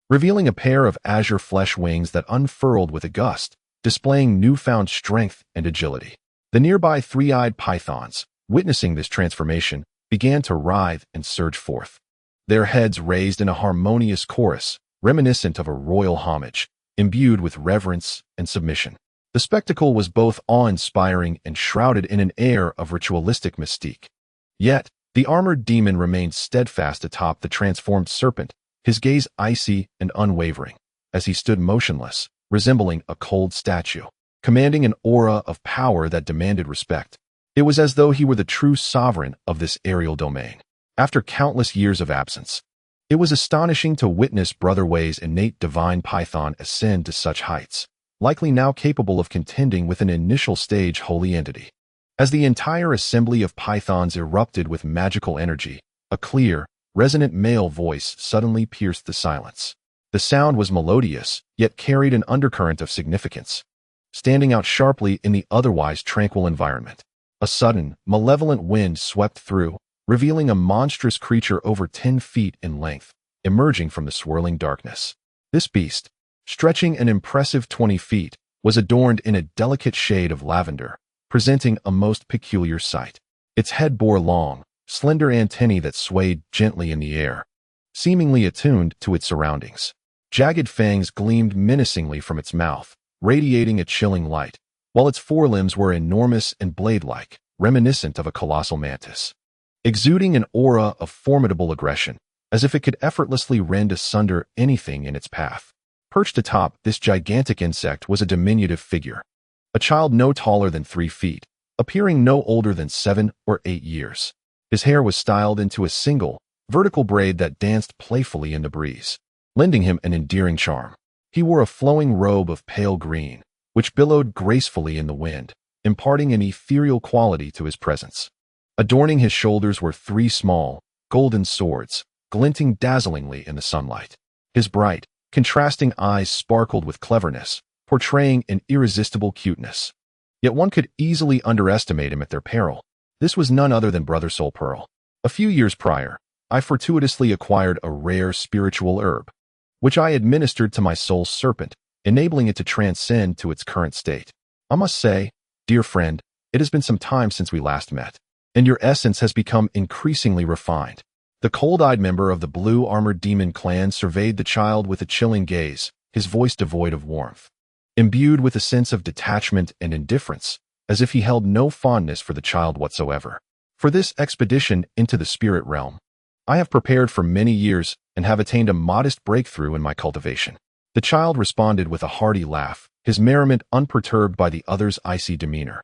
revealing a pair of azure flesh wings that unfurled with a gust, displaying newfound strength and agility. The nearby three-eyed pythons, witnessing this transformation, began to writhe and surge forth, their heads raised in a harmonious chorus, reminiscent of a royal homage, imbued with reverence and submission. The spectacle was both awe-inspiring and shrouded in an air of ritualistic mystique. Yet, the armored demon remained steadfast atop the transformed serpent, his gaze icy and unwavering, as he stood motionless, resembling a cold statue, commanding an aura of power that demanded respect. It was as though he were the true sovereign of this aerial domain. After countless years of absence, it was astonishing to witness Brother Wei's innate divine python ascend to such heights, likely now capable of contending with an initial stage holy entity. As the entire assembly of pythons erupted with magical energy, a clear, resonant male voice suddenly pierced the silence. The sound was melodious, yet carried an undercurrent of significance, standing out sharply in the otherwise tranquil environment. A sudden, malevolent wind swept through, revealing a monstrous creature over 10 feet in length, emerging from the swirling darkness. This beast, stretching an impressive 20 feet, was adorned in a delicate shade of lavender, presenting a most peculiar sight. Its head bore long, slender antennae that swayed gently in the air, seemingly attuned to its surroundings. Jagged fangs gleamed menacingly from its mouth, radiating a chilling light, while its forelimbs were enormous and blade-like, reminiscent of a colossal mantis, exuding an aura of formidable aggression, as if it could effortlessly rend asunder anything in its path. Perched atop this gigantic insect was a diminutive figure, a child no taller than 3 feet, appearing no older than 7 or 8 years. His hair was styled into a single, vertical braid that danced playfully in the breeze, lending him an endearing charm. He wore a flowing robe of pale green, which billowed gracefully in the wind, imparting an ethereal quality to his presence. Adorning his shoulders were 3 small, golden swords, glinting dazzlingly in the sunlight. His bright, contrasting eyes sparkled with cleverness, portraying an irresistible cuteness. Yet one could easily underestimate him at their peril. This was none other than Brother Soul Pearl. A few years prior, I fortuitously acquired a rare spiritual herb, which I administered to my soul's serpent, enabling it to transcend to its current state. I must say, dear friend, it has been some time since we last met, and your essence has become increasingly refined. The cold-eyed member of the blue armored demon clan surveyed the child with a chilling gaze, his voice devoid of warmth, imbued with a sense of detachment and indifference, as if he held no fondness for the child whatsoever. For this expedition into the spirit realm, I have prepared for many years and have attained a modest breakthrough in my cultivation. The child responded with a hearty laugh, his merriment unperturbed by the other's icy demeanor,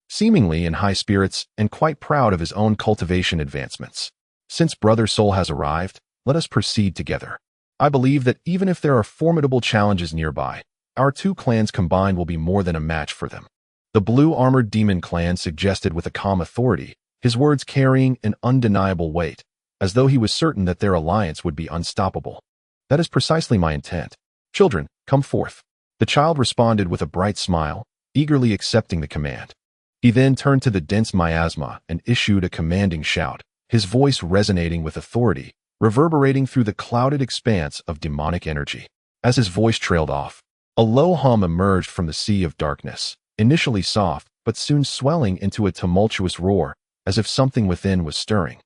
seemingly in high spirits and quite proud of his own cultivation advancements. Since Brother Soul has arrived, let us proceed together. I believe that even if there are formidable challenges nearby, our 2 clans combined will be more than a match for them. The blue armored demon clan suggested with a calm authority, his words carrying an undeniable weight, as though he was certain that their alliance would be unstoppable. That is precisely my intent. Children, come forth. The child responded with a bright smile, eagerly accepting the command. He then turned to the dense miasma and issued a commanding shout, his voice resonating with authority, reverberating through the clouded expanse of demonic energy. As his voice trailed off, a low hum emerged from the sea of darkness, initially soft, but soon swelling into a tumultuous roar, as if something within was stirring,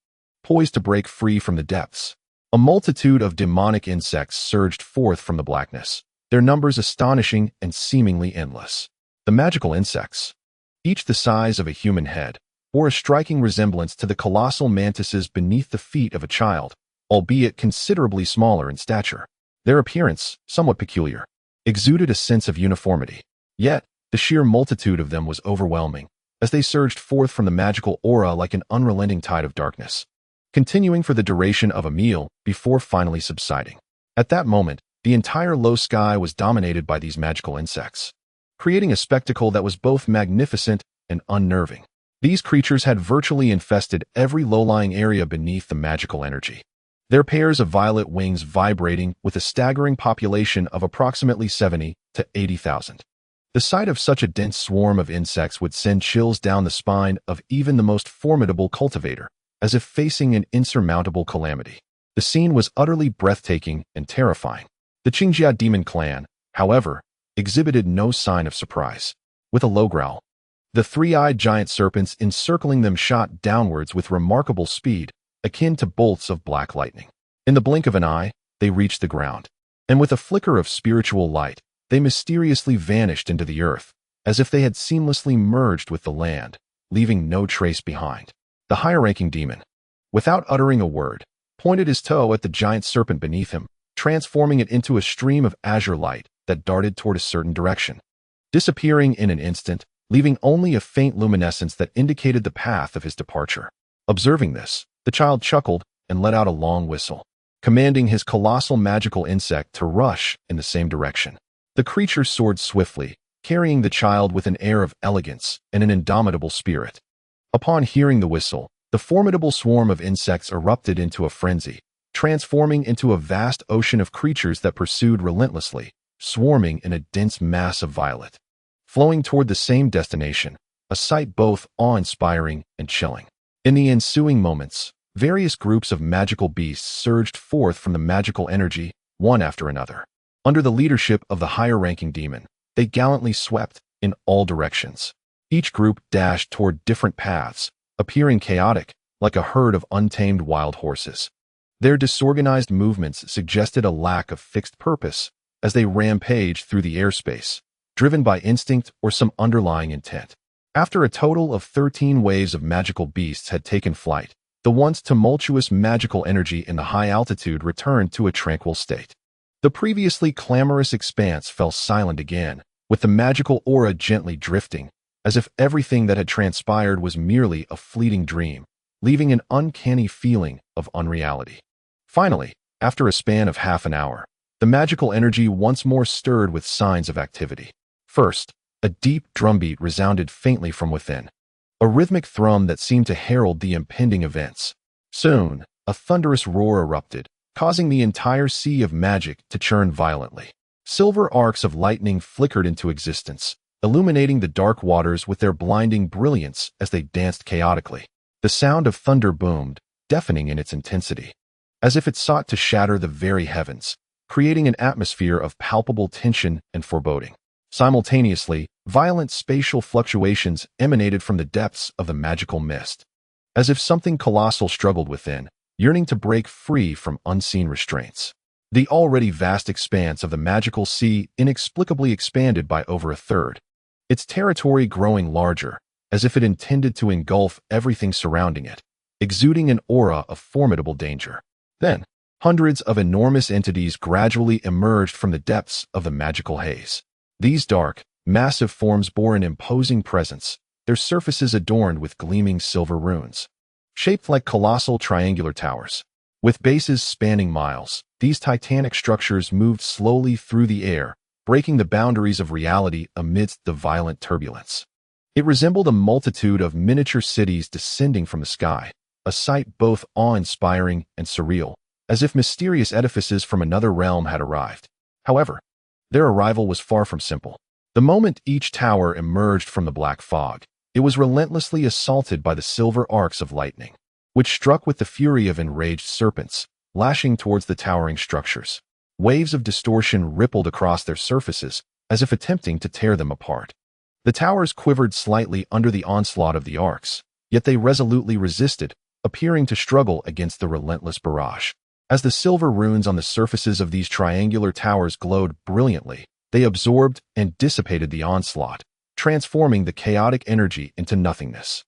poised to break free from the depths. A multitude of demonic insects surged forth from the blackness, their numbers astonishing and seemingly endless. The magical insects, each the size of a human head, bore a striking resemblance to the colossal mantises beneath the feet of a child, albeit considerably smaller in stature. Their appearance, somewhat peculiar, exuded a sense of uniformity. Yet, the sheer multitude of them was overwhelming, as they surged forth from the magical aura like an unrelenting tide of darkness, continuing for the duration of a meal before finally subsiding. At that moment, The entire low sky was dominated by these magical insects, creating a spectacle that was both magnificent and unnerving. These creatures had virtually infested every low-lying area beneath the magical energy, their pairs of violet wings vibrating with a staggering population of approximately 70 to 80,000. The sight of such a dense swarm of insects would send chills down the spine of even the most formidable cultivator, as if facing an insurmountable calamity. The scene was utterly breathtaking and terrifying. The Qingjia demon clan, however, exhibited no sign of surprise. With a low growl, the three-eyed giant serpents encircling them shot downwards with remarkable speed, akin to bolts of black lightning. In the blink of an eye, they reached the ground, and with a flicker of spiritual light, they mysteriously vanished into the earth, as if they had seamlessly merged with the land, leaving no trace behind. The higher-ranking demon, without uttering a word, pointed his toe at the giant serpent beneath him, transforming it into a stream of azure light that darted toward a certain direction, disappearing in an instant, leaving only a faint luminescence that indicated the path of his departure. Observing this, the child chuckled and let out a long whistle, commanding his colossal magical insect to rush in the same direction. The creature soared swiftly, carrying the child with an air of elegance and an indomitable spirit. Upon hearing the whistle, the formidable swarm of insects erupted into a frenzy, transforming into a vast ocean of creatures that pursued relentlessly, swarming in a dense mass of violet, flowing toward the same destination, a sight both awe-inspiring and chilling. In the ensuing moments, various groups of magical beasts surged forth from the magical energy, one after another. Under the leadership of the higher-ranking demon, they gallantly swept in all directions. Each group dashed toward different paths, appearing chaotic, like a herd of untamed wild horses. Their disorganized movements suggested a lack of fixed purpose as they rampaged through the airspace, driven by instinct or some underlying intent. After a total of 13 waves of magical beasts had taken flight, the once tumultuous magical energy in the high altitude returned to a tranquil state. The previously clamorous expanse fell silent again, with the magical aura gently drifting, as if everything that had transpired was merely a fleeting dream, leaving an uncanny feeling of unreality. Finally, after a span of half an hour, the magical energy once more stirred with signs of activity. First, a deep drumbeat resounded faintly from within, a rhythmic thrum that seemed to herald the impending events. Soon, a thunderous roar erupted, causing the entire sea of magic to churn violently. Silver arcs of lightning flickered into existence, illuminating the dark waters with their blinding brilliance as they danced chaotically. The sound of thunder boomed, deafening in its intensity, as if it sought to shatter the very heavens, creating an atmosphere of palpable tension and foreboding. Simultaneously, violent spatial fluctuations emanated from the depths of the magical mist, as if something colossal struggled within, yearning to break free from unseen restraints. The already vast expanse of the magical sea inexplicably expanded by over a third, its territory growing larger, as if it intended to engulf everything surrounding it, exuding an aura of formidable danger. Then, hundreds of enormous entities gradually emerged from the depths of the magical haze. These dark, massive forms bore an imposing presence, their surfaces adorned with gleaming silver runes. Shaped like colossal triangular towers, with bases spanning miles, these titanic structures moved slowly through the air, breaking the boundaries of reality amidst the violent turbulence. It resembled a multitude of miniature cities descending from the sky, a sight both awe-inspiring and surreal, as if mysterious edifices from another realm had arrived. However, their arrival was far from simple. The moment each tower emerged from the black fog, it was relentlessly assaulted by the silver arcs of lightning, which struck with the fury of enraged serpents, lashing towards the towering structures. Waves of distortion rippled across their surfaces, as if attempting to tear them apart. The towers quivered slightly under the onslaught of the arcs, yet they resolutely resisted, appearing to struggle against the relentless barrage. As the silver runes on the surfaces of these triangular towers glowed brilliantly, they absorbed and dissipated the onslaught, transforming the chaotic energy into nothingness.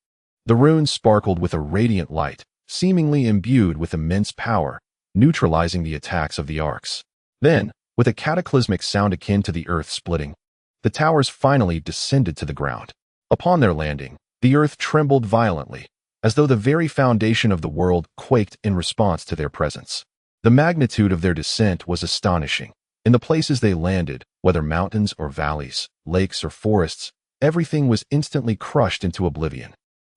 The runes sparkled with a radiant light, seemingly imbued with immense power, neutralizing the attacks of the arcs. Then, with a cataclysmic sound akin to the earth splitting, the towers finally descended to the ground. Upon their landing, the earth trembled violently, as though the very foundation of the world quaked in response to their presence. The magnitude of their descent was astonishing, In the places they landed, whether mountains or valleys, lakes or forests, everything was instantly crushed into oblivion,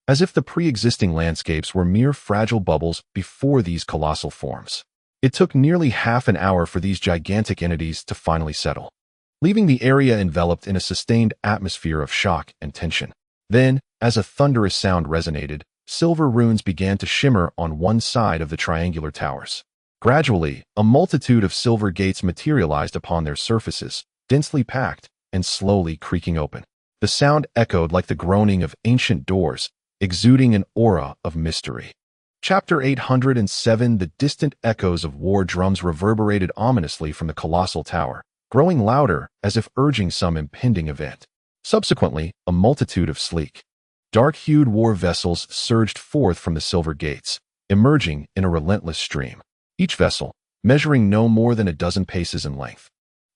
as if the pre-existing landscapes were mere fragile bubbles before these colossal forms. It took nearly half an hour for these gigantic entities to finally settle, leaving the area enveloped in a sustained atmosphere of shock and tension. Then, as a thunderous sound resonated, silver runes began to shimmer on one side of the triangular towers. Gradually, a multitude of silver gates materialized upon their surfaces, densely packed and slowly creaking open. The sound echoed like the groaning of ancient doors, exuding an aura of mystery. Chapter 807. The distant echoes of war drums reverberated ominously from the colossal tower, growing louder as if urging some impending event. Subsequently, a multitude of sleek, dark-hued war vessels surged forth from the silver gates, emerging in a relentless stream. Each vessel, measuring no more than a dozen paces in length,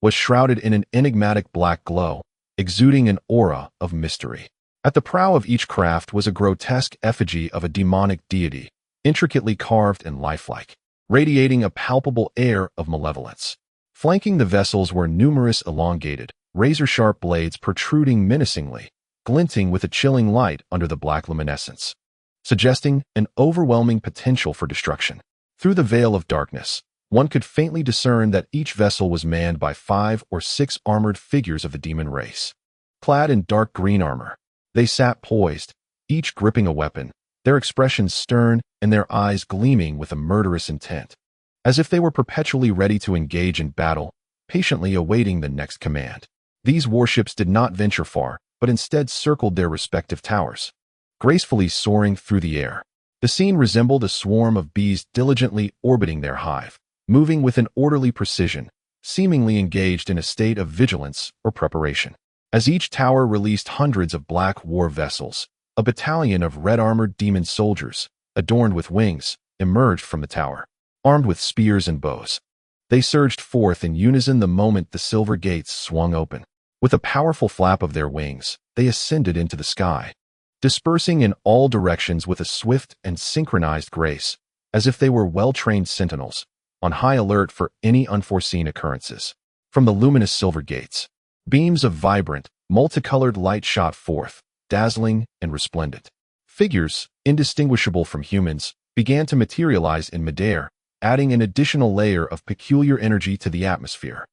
was shrouded in an enigmatic black glow, exuding an aura of mystery. At the prow of each craft was a grotesque effigy of a demonic deity, intricately carved and lifelike, radiating a palpable air of malevolence. Flanking the vessels were numerous elongated, razor-sharp blades protruding menacingly, glinting with a chilling light under the black luminescence, suggesting an overwhelming potential for destruction. Through the veil of darkness, one could faintly discern that each vessel was manned by 5 or 6 armored figures of the demon race. Clad in dark green armor, they sat poised, each gripping a weapon, their expressions stern and their eyes gleaming with a murderous intent, as if they were perpetually ready to engage in battle, patiently awaiting the next command. These warships did not venture far, but instead circled their respective towers, gracefully soaring through the air. The scene resembled a swarm of bees diligently orbiting their hive, moving with an orderly precision, seemingly engaged in a state of vigilance or preparation. As each tower released hundreds of black war vessels, a battalion of red-armored demon soldiers, adorned with wings, emerged from the tower, armed with spears and bows. They surged forth in unison the moment the silver gates swung open. With a powerful flap of their wings, they ascended into the sky, dispersing in all directions with a swift and synchronized grace, as if they were well-trained sentinels, on high alert for any unforeseen occurrences. From the luminous silver gates, beams of vibrant, multicolored light shot forth, dazzling and resplendent. Figures, indistinguishable from humans, began to materialize in midair, adding an additional layer of peculiar energy to the atmosphere.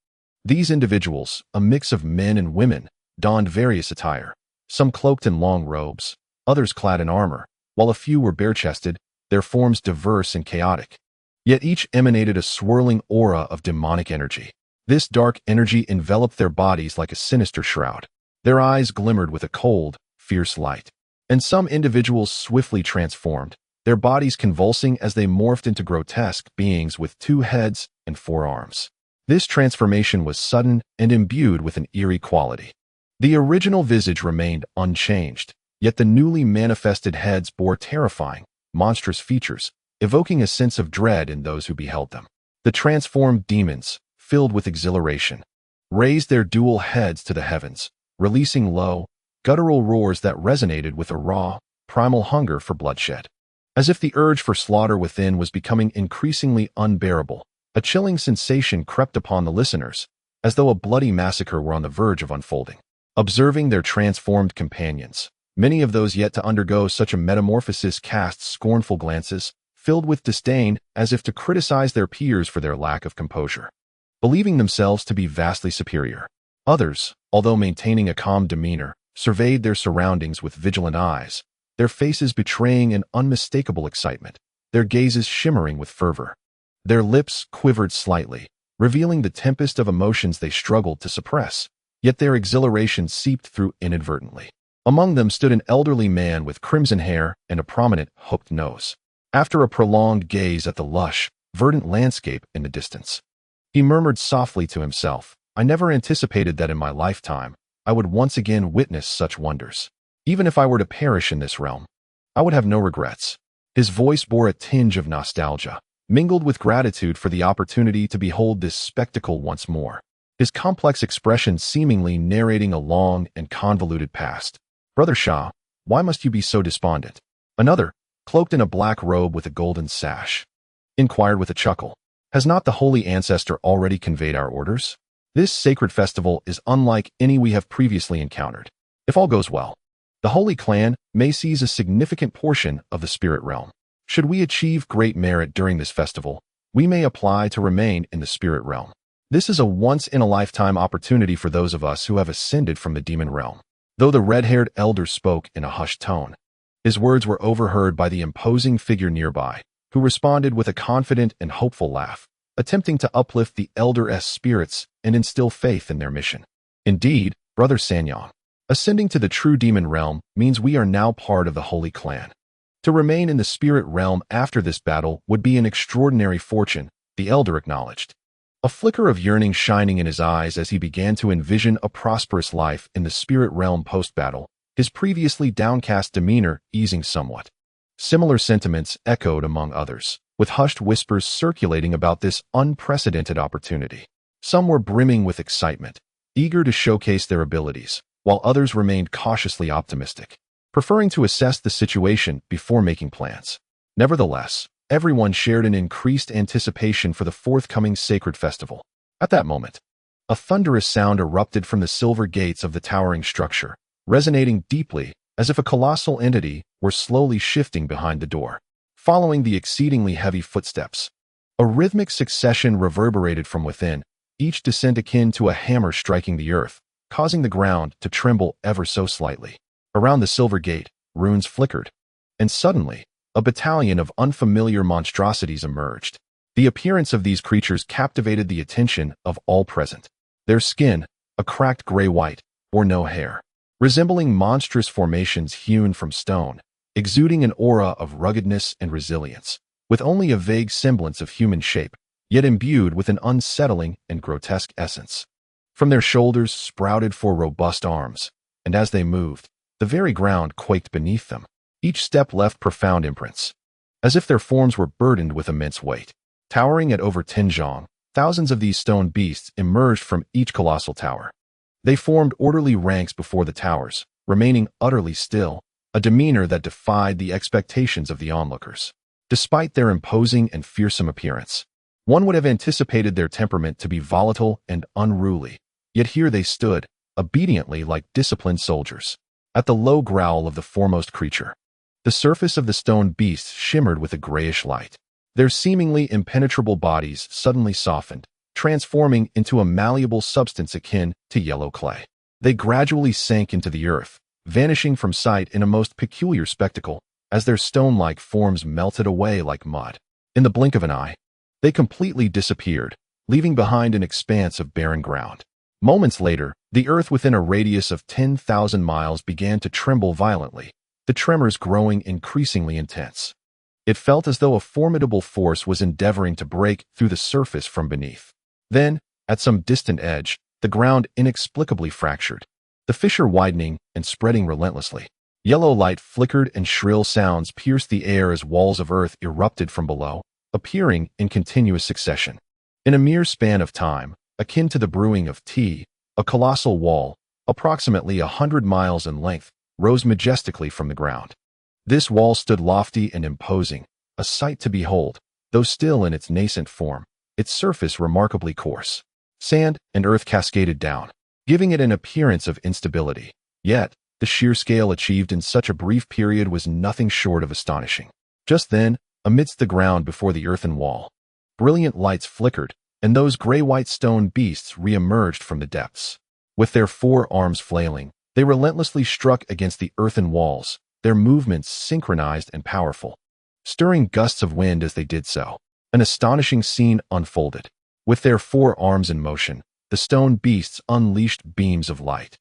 These individuals, a mix of men and women, donned various attire, some cloaked in long robes, others clad in armor, while a few were bare-chested, their forms diverse and chaotic. Yet each emanated a swirling aura of demonic energy. This dark energy enveloped their bodies like a sinister shroud. Their eyes glimmered with a cold, fierce light. And some individuals swiftly transformed, their bodies convulsing as they morphed into grotesque beings with 2 heads and 4 arms. This transformation was sudden and imbued with an eerie quality. The original visage remained unchanged, yet the newly manifested heads bore terrifying, monstrous features, evoking a sense of dread in those who beheld them. The transformed demons, filled with exhilaration, raised their dual heads to the heavens, releasing low, guttural roars that resonated with a raw, primal hunger for bloodshed. As if the urge for slaughter within was becoming increasingly unbearable, a chilling sensation crept upon the listeners, as though a bloody massacre were on the verge of unfolding. Observing their transformed companions, many of those yet to undergo such a metamorphosis cast scornful glances, filled with disdain as if to criticize their peers for their lack of composure, believing themselves to be vastly superior. Others, although maintaining a calm demeanor, surveyed their surroundings with vigilant eyes, their faces betraying an unmistakable excitement, their gazes shimmering with fervor. Their lips quivered slightly, revealing the tempest of emotions they struggled to suppress, yet their exhilaration seeped through inadvertently. Among them stood an elderly man with crimson hair and a prominent, hooked nose. After a prolonged gaze at the lush, verdant landscape in the distance, he murmured softly to himself, "I never anticipated that in my lifetime I would once again witness such wonders. Even if I were to perish in this realm, I would have no regrets." His voice bore a tinge of nostalgia, mingled with gratitude for the opportunity to behold this spectacle once more, his complex expression seemingly narrating a long and convoluted past. "Brother Shah, why must you be so despondent?" Another, cloaked in a black robe with a golden sash, inquired with a chuckle. "Has not the holy ancestor already conveyed our orders?" This sacred festival is unlike any we have previously encountered. If all goes well, the Holy Clan may seize a significant portion of the spirit realm. Should we achieve great merit during this festival, we may apply to remain in the spirit realm. This is a once-in-a-lifetime opportunity for those of us who have ascended from the demon realm. Though the red-haired elder spoke in a hushed tone, his words were overheard by the imposing figure nearby, who responded with a confident and hopeful laugh, attempting to uplift the elder's spirits and instill faith in their mission. Indeed, Brother Sanyang, ascending to the true demon realm means we are now part of the Holy Clan. To remain in the spirit realm after this battle would be an extraordinary fortune, the elder acknowledged, a flicker of yearning shining in his eyes as he began to envision a prosperous life in the spirit realm post-battle, his previously downcast demeanor easing somewhat. Similar sentiments echoed among others, with hushed whispers circulating about this unprecedented opportunity. Some were brimming with excitement, eager to showcase their abilities, while others remained cautiously optimistic, preferring to assess the situation before making plans. Nevertheless, everyone shared an increased anticipation for the forthcoming sacred festival. At that moment, a thunderous sound erupted from the silver gates of the towering structure, resonating deeply as if a colossal entity were slowly shifting behind the door. Following the exceedingly heavy footsteps, a rhythmic succession reverberated from within, each descent akin to a hammer striking the earth, causing the ground to tremble ever so slightly. Around the silver gate, runes flickered, and suddenly, a battalion of unfamiliar monstrosities emerged. The appearance of these creatures captivated the attention of all present. Their skin, a cracked gray-white, or no hair, resembling monstrous formations hewn from stone, exuding an aura of ruggedness and resilience, with only a vague semblance of human shape, yet imbued with an unsettling and grotesque essence. From their shoulders sprouted four robust arms, and as they moved, the very ground quaked beneath them. Each step left profound imprints, as if their forms were burdened with immense weight. Towering at over 10 zhang, thousands of these stone beasts emerged from each colossal tower. They formed orderly ranks before the towers, remaining utterly still, a demeanor that defied the expectations of the onlookers. Despite their imposing and fearsome appearance, one would have anticipated their temperament to be volatile and unruly, yet here they stood, obediently like disciplined soldiers. At the low growl of the foremost creature, the surface of the stone beasts shimmered with a grayish light. Their seemingly impenetrable bodies suddenly softened, transforming into a malleable substance akin to yellow clay. They gradually sank into the earth, vanishing from sight in a most peculiar spectacle, as their stone-like forms melted away like mud. In the blink of an eye, they completely disappeared, leaving behind an expanse of barren ground. Moments later, the earth within a radius of 10,000 miles began to tremble violently, the tremors growing increasingly intense. It felt as though a formidable force was endeavoring to break through the surface from beneath. Then, at some distant edge, the ground inexplicably fractured, the fissure widening and spreading relentlessly. Yellow light flickered and shrill sounds pierced the air as walls of earth erupted from below, appearing in continuous succession. In a mere span of time, akin to the brewing of tea, a colossal wall, approximately 100 miles in length, rose majestically from the ground. This wall stood lofty and imposing, a sight to behold, though still in its nascent form, its surface remarkably coarse. Sand and earth cascaded down, giving it an appearance of instability. Yet, the sheer scale achieved in such a brief period was nothing short of astonishing. Just then, amidst the ground before the earthen wall, brilliant lights flickered, and those gray-white stone beasts re-emerged from the depths. With their four arms flailing, they relentlessly struck against the earthen walls, their movements synchronized and powerful, stirring gusts of wind as they did so. An astonishing scene unfolded. With their four arms in motion, the stone beasts unleashed beams of light,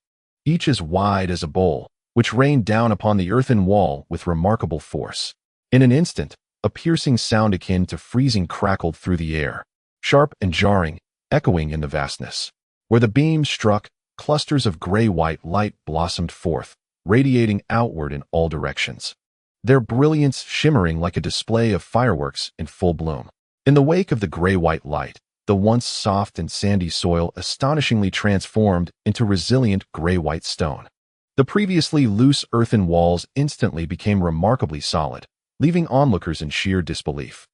each as wide as a bowl, which rained down upon the earthen wall with remarkable force. In an instant, a piercing sound akin to freezing crackled through the air, sharp and jarring, echoing in the vastness. Where the beams struck, clusters of gray-white light blossomed forth, radiating outward in all directions, their brilliance shimmering like a display of fireworks in full bloom. In the wake of the gray-white light, the once soft and sandy soil astonishingly transformed into resilient gray-white stone. The previously loose earthen walls instantly became remarkably solid, leaving onlookers in sheer disbelief.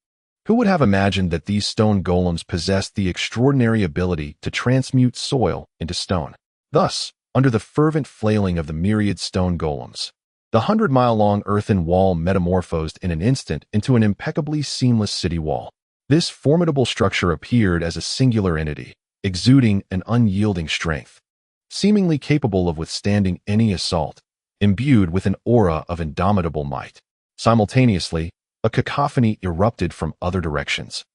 Who would have imagined that these stone golems possessed the extraordinary ability to transmute soil into stone? Thus, under the fervent flailing of the myriad stone golems, the 100-mile-long earthen wall metamorphosed in an instant into an impeccably seamless city wall. This formidable structure appeared as a singular entity, exuding an unyielding strength, seemingly capable of withstanding any assault, imbued with an aura of indomitable might. Simultaneously, a cacophony erupted from other directions,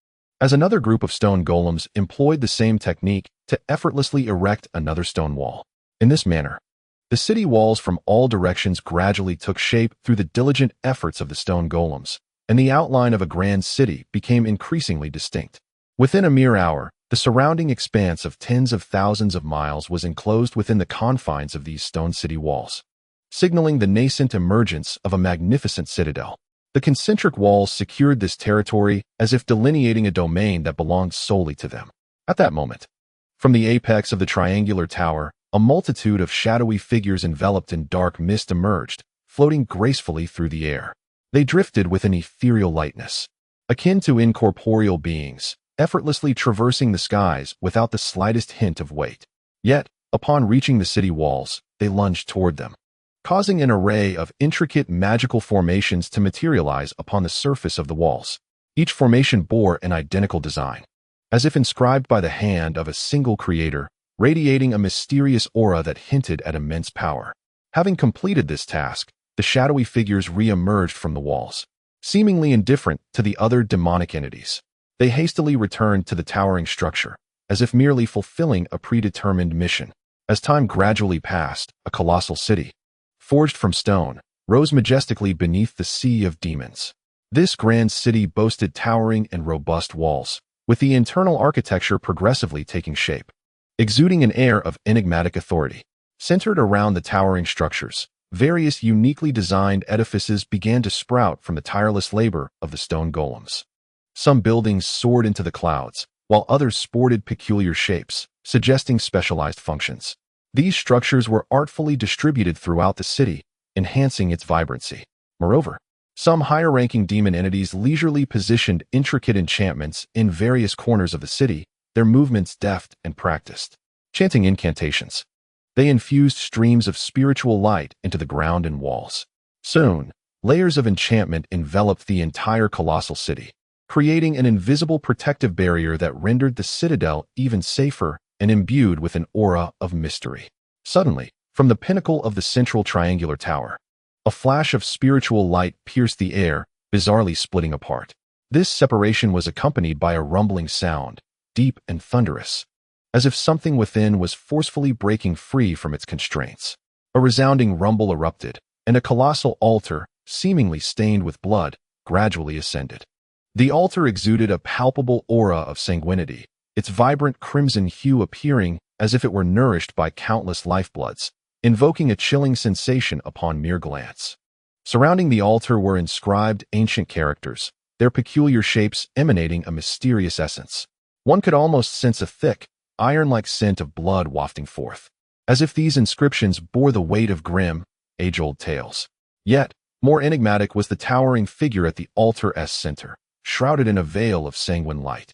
as another group of stone golems employed the same technique to effortlessly erect another stone wall. In this manner, the city walls from all directions gradually took shape through the diligent efforts of the stone golems, and the outline of a grand city became increasingly distinct. Within a mere hour, the surrounding expanse of tens of thousands of miles was enclosed within the confines of these stone city walls, signaling the nascent emergence of a magnificent citadel. The concentric walls secured this territory as if delineating a domain that belonged solely to them. At that moment, from the apex of the triangular tower, a multitude of shadowy figures enveloped in dark mist emerged, floating gracefully through the air. They drifted with an ethereal lightness, akin to incorporeal beings, effortlessly traversing the skies without the slightest hint of weight. Yet, upon reaching the city walls, they lunged toward them, causing an array of intricate magical formations to materialize upon the surface of the walls. Each formation bore an identical design, as if inscribed by the hand of a single creator, radiating a mysterious aura that hinted at immense power. Having completed this task, the shadowy figures re-emerged from the walls, seemingly indifferent to the other demonic entities. They hastily returned to the towering structure, as if merely fulfilling a predetermined mission. As time gradually passed, a colossal city, forged from stone, rose majestically beneath the sea of demons. This grand city boasted towering and robust walls, with the internal architecture progressively taking shape, exuding an air of enigmatic authority. Centered around the towering structures, various uniquely designed edifices began to sprout from the tireless labor of the stone golems. Some buildings soared into the clouds, while others sported peculiar shapes, suggesting specialized functions. These structures were artfully distributed throughout the city, enhancing its vibrancy. Moreover, some higher-ranking demon entities leisurely positioned intricate enchantments in various corners of the city, their movements deft and practiced. Chanting incantations, they infused streams of spiritual light into the ground and walls. Soon, layers of enchantment enveloped the entire colossal city, creating an invisible protective barrier that rendered the citadel even safer and imbued with an aura of mystery. Suddenly, from the pinnacle of the central triangular tower, a flash of spiritual light pierced the air, bizarrely splitting apart. This separation was accompanied by a rumbling sound, deep and thunderous, as if something within was forcefully breaking free from its constraints. A resounding rumble erupted, and a colossal altar, seemingly stained with blood, gradually ascended. The altar exuded a palpable aura of sanguinity, its vibrant crimson hue appearing as if it were nourished by countless lifebloods, invoking a chilling sensation upon mere glance. Surrounding the altar were inscribed ancient characters, their peculiar shapes emanating a mysterious essence. One could almost sense a thick, iron-like scent of blood wafting forth, as if these inscriptions bore the weight of grim, age-old tales. Yet, more enigmatic was the towering figure at the altar's center, shrouded in a veil of sanguine light.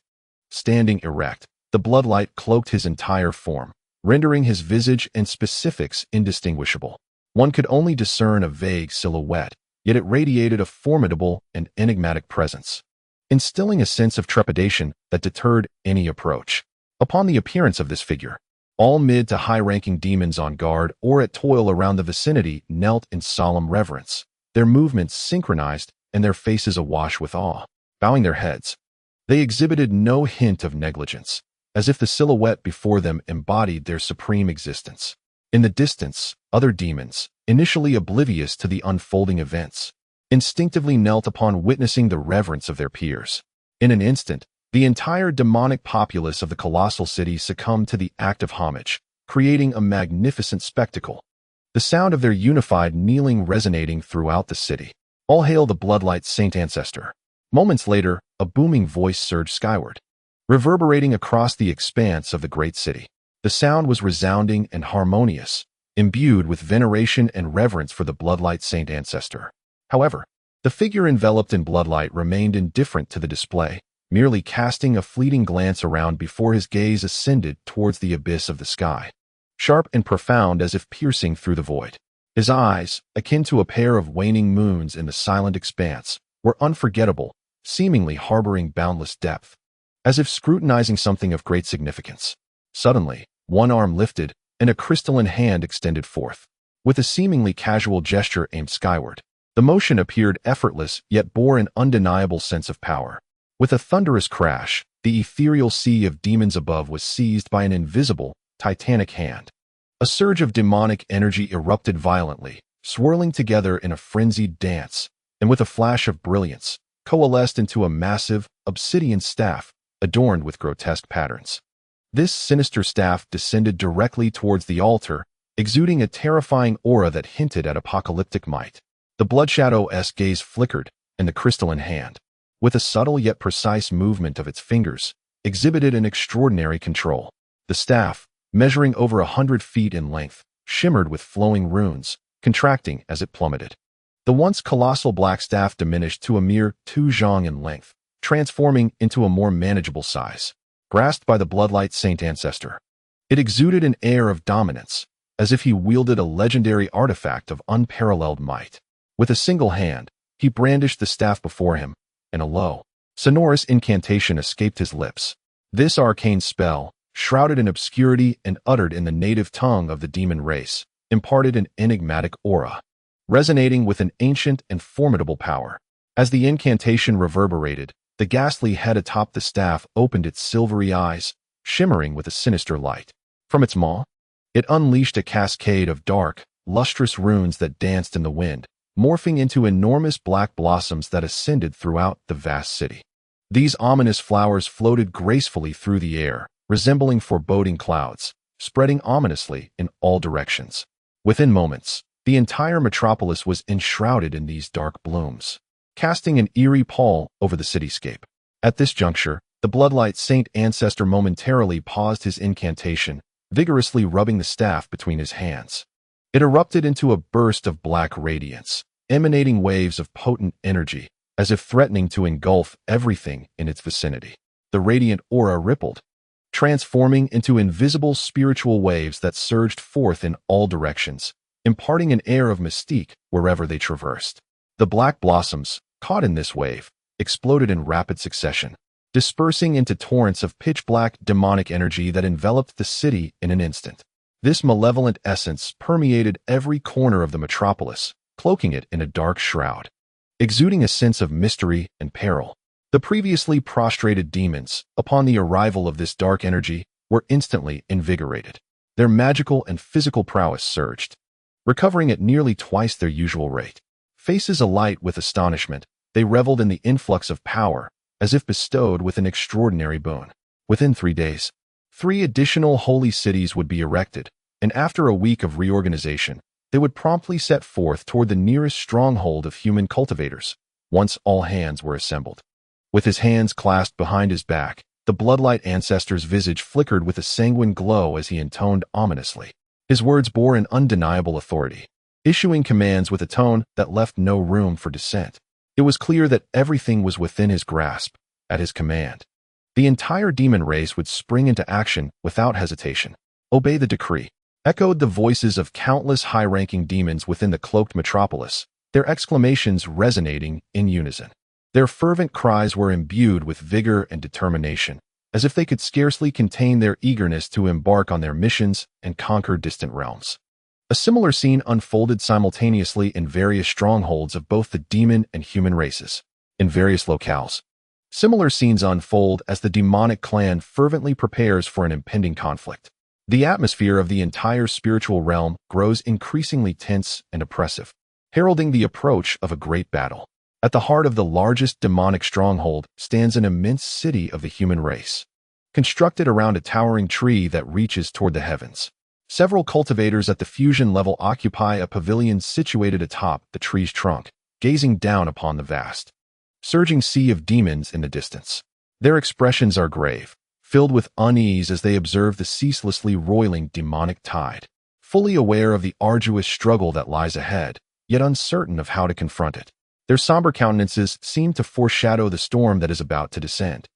Standing erect, the bloodlight cloaked his entire form, rendering his visage and specifics indistinguishable. One could only discern a vague silhouette, yet it radiated a formidable and enigmatic presence, instilling a sense of trepidation that deterred any approach. Upon the appearance of this figure, all mid to high-ranking demons on guard or at toil around the vicinity knelt in solemn reverence, their movements synchronized and their faces awash with awe. Bowing their heads, they exhibited no hint of negligence, as if the silhouette before them embodied their supreme existence. In the distance, other demons, initially oblivious to the unfolding events, instinctively knelt upon witnessing the reverence of their peers. In an instant, the entire demonic populace of the colossal city succumbed to the act of homage, creating a magnificent spectacle. The sound of their unified kneeling resonating throughout the city. All hail the bloodlight saint ancestor. Moments later, a booming voice surged skyward, reverberating across the expanse of the great city. The sound was resounding and harmonious, imbued with veneration and reverence for the bloodlight saint ancestor. However, the figure enveloped in bloodlight remained indifferent to the display, merely casting a fleeting glance around before his gaze ascended towards the abyss of the sky, sharp and profound as if piercing through the void. His eyes, akin to a pair of waning moons in the silent expanse, were unforgettable, seemingly harboring boundless depth, as if scrutinizing something of great significance. Suddenly, one arm lifted, and a crystalline hand extended forth. With a seemingly casual gesture aimed skyward, the motion appeared effortless yet bore an undeniable sense of power. With a thunderous crash, the ethereal sea of demons above was seized by an invisible, titanic hand. A surge of demonic energy erupted violently, swirling together in a frenzied dance, and with a flash of brilliance, coalesced into a massive, obsidian staff, adorned with grotesque patterns. This sinister staff descended directly towards the altar, exuding a terrifying aura that hinted at apocalyptic might. The Bloodshadow-esque gaze flickered, and the crystalline hand, with a subtle yet precise movement of its fingers, exhibited an extraordinary control. The staff, measuring over 100 feet in length, shimmered with flowing runes, contracting as it plummeted. The once colossal black staff diminished to a mere 2 zhang in length, transforming into a more manageable size. Grasped by the Bloodlight Saint Ancestor, it exuded an air of dominance, as if he wielded a legendary artifact of unparalleled might. With a single hand, he brandished the staff before him, and a low, sonorous incantation escaped his lips. This arcane spell, shrouded in obscurity and uttered in the native tongue of the demon race, imparted an enigmatic aura, resonating with an ancient and formidable power. As the incantation reverberated, the ghastly head atop the staff opened its silvery eyes, shimmering with a sinister light. From its maw, it unleashed a cascade of dark, lustrous runes that danced in the wind, morphing into enormous black blossoms that ascended throughout the vast city. These ominous flowers floated gracefully through the air, resembling foreboding clouds, spreading ominously in all directions. Within moments, the entire metropolis was enshrouded in these dark blooms, casting an eerie pall over the cityscape. At this juncture, the Bloodlight Saint Ancestor momentarily paused his incantation, vigorously rubbing the staff between his hands. It erupted into a burst of black radiance, emanating waves of potent energy, as if threatening to engulf everything in its vicinity. The radiant aura rippled, transforming into invisible spiritual waves that surged forth in all directions, imparting an air of mystique wherever they traversed. The black blossoms, caught in this wave, exploded in rapid succession, dispersing into torrents of pitch-black demonic energy that enveloped the city in an instant. This malevolent essence permeated every corner of the metropolis, cloaking it in a dark shroud, exuding a sense of mystery and peril. The previously prostrated demons, upon the arrival of this dark energy, were instantly invigorated. Their magical and physical prowess surged, recovering at nearly twice their usual rate. Faces alight with astonishment, they reveled in the influx of power, as if bestowed with an extraordinary boon. Within 3 days, 3 additional holy cities would be erected, and after a week of reorganization, they would promptly set forth toward the nearest stronghold of human cultivators, once all hands were assembled. With his hands clasped behind his back, the Bloodlight Ancestor's visage flickered with a sanguine glow as he intoned ominously. His words bore an undeniable authority, issuing commands with a tone that left no room for dissent. It was clear that everything was within his grasp, at his command. The entire demon race would spring into action without hesitation. Obey the decree, echoed the voices of countless high-ranking demons within the cloaked metropolis, their exclamations resonating in unison. Their fervent cries were imbued with vigor and determination, as if they could scarcely contain their eagerness to embark on their missions and conquer distant realms. A similar scene unfolded simultaneously in various strongholds of both the demon and human races. In various locales, similar scenes unfold as the demonic clan fervently prepares for an impending conflict. The atmosphere of the entire spiritual realm grows increasingly tense and oppressive, heralding the approach of a great battle. At the heart of the largest demonic stronghold stands an immense city of the human race, constructed around a towering tree that reaches toward the heavens. Several cultivators at the fusion level occupy a pavilion situated atop the tree's trunk, gazing down upon the vast, surging sea of demons in the distance. Their expressions are grave, filled with unease as they observe the ceaselessly roiling demonic tide, fully aware of the arduous struggle that lies ahead, yet uncertain of how to confront it. Their somber countenances seem to foreshadow the storm that is about to descend.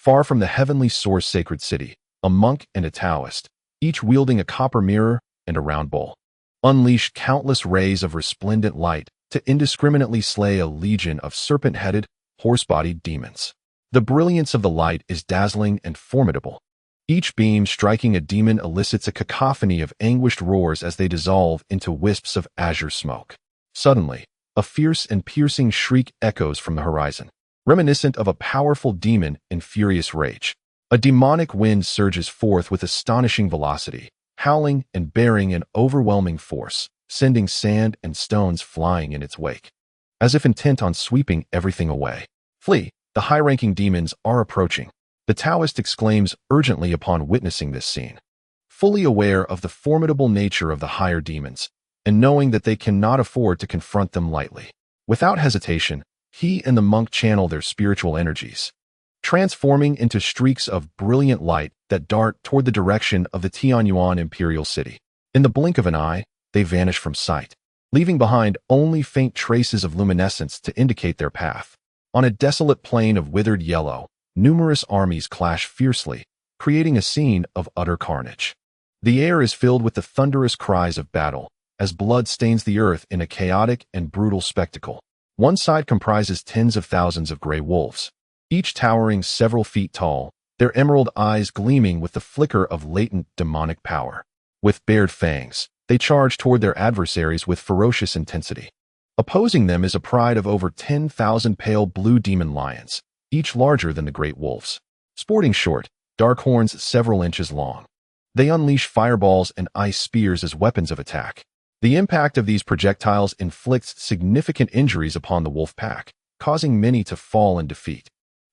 Far from the heavenly source sacred city, a monk and a Taoist, each wielding a copper mirror and a round bowl, unleashed countless rays of resplendent light to indiscriminately slay a legion of serpent-headed, horse-bodied demons. The brilliance of the light is dazzling and formidable. Each beam striking a demon elicits a cacophony of anguished roars as they dissolve into wisps of azure smoke. Suddenly, a fierce and piercing shriek echoes from the horizon, reminiscent of a powerful demon in furious rage. A demonic wind surges forth with astonishing velocity, howling and bearing an overwhelming force, sending sand and stones flying in its wake. As if intent on sweeping everything away. Flee, the high-ranking demons are approaching. The Taoist exclaims urgently upon witnessing this scene. Fully aware of the formidable nature of the higher demons, and knowing that they cannot afford to confront them lightly. Without hesitation, he and the monk channel their spiritual energies, transforming into streaks of brilliant light that dart toward the direction of the Tianyuan Imperial City. In the blink of an eye, they vanish from sight, leaving behind only faint traces of luminescence to indicate their path. On a desolate plain of withered yellow, numerous armies clash fiercely, creating a scene of utter carnage. The air is filled with the thunderous cries of battle, as blood stains the earth in a chaotic and brutal spectacle. One side comprises tens of thousands of gray wolves, each towering several feet tall, their emerald eyes gleaming with the flicker of latent demonic power. With bared fangs, they charge toward their adversaries with ferocious intensity. Opposing them is a pride of over 10,000 pale blue demon lions, each larger than the great wolves, sporting short, dark horns several inches long. They unleash fireballs and ice spears as weapons of attack. The impact of these projectiles inflicts significant injuries upon the wolf pack, causing many to fall in defeat.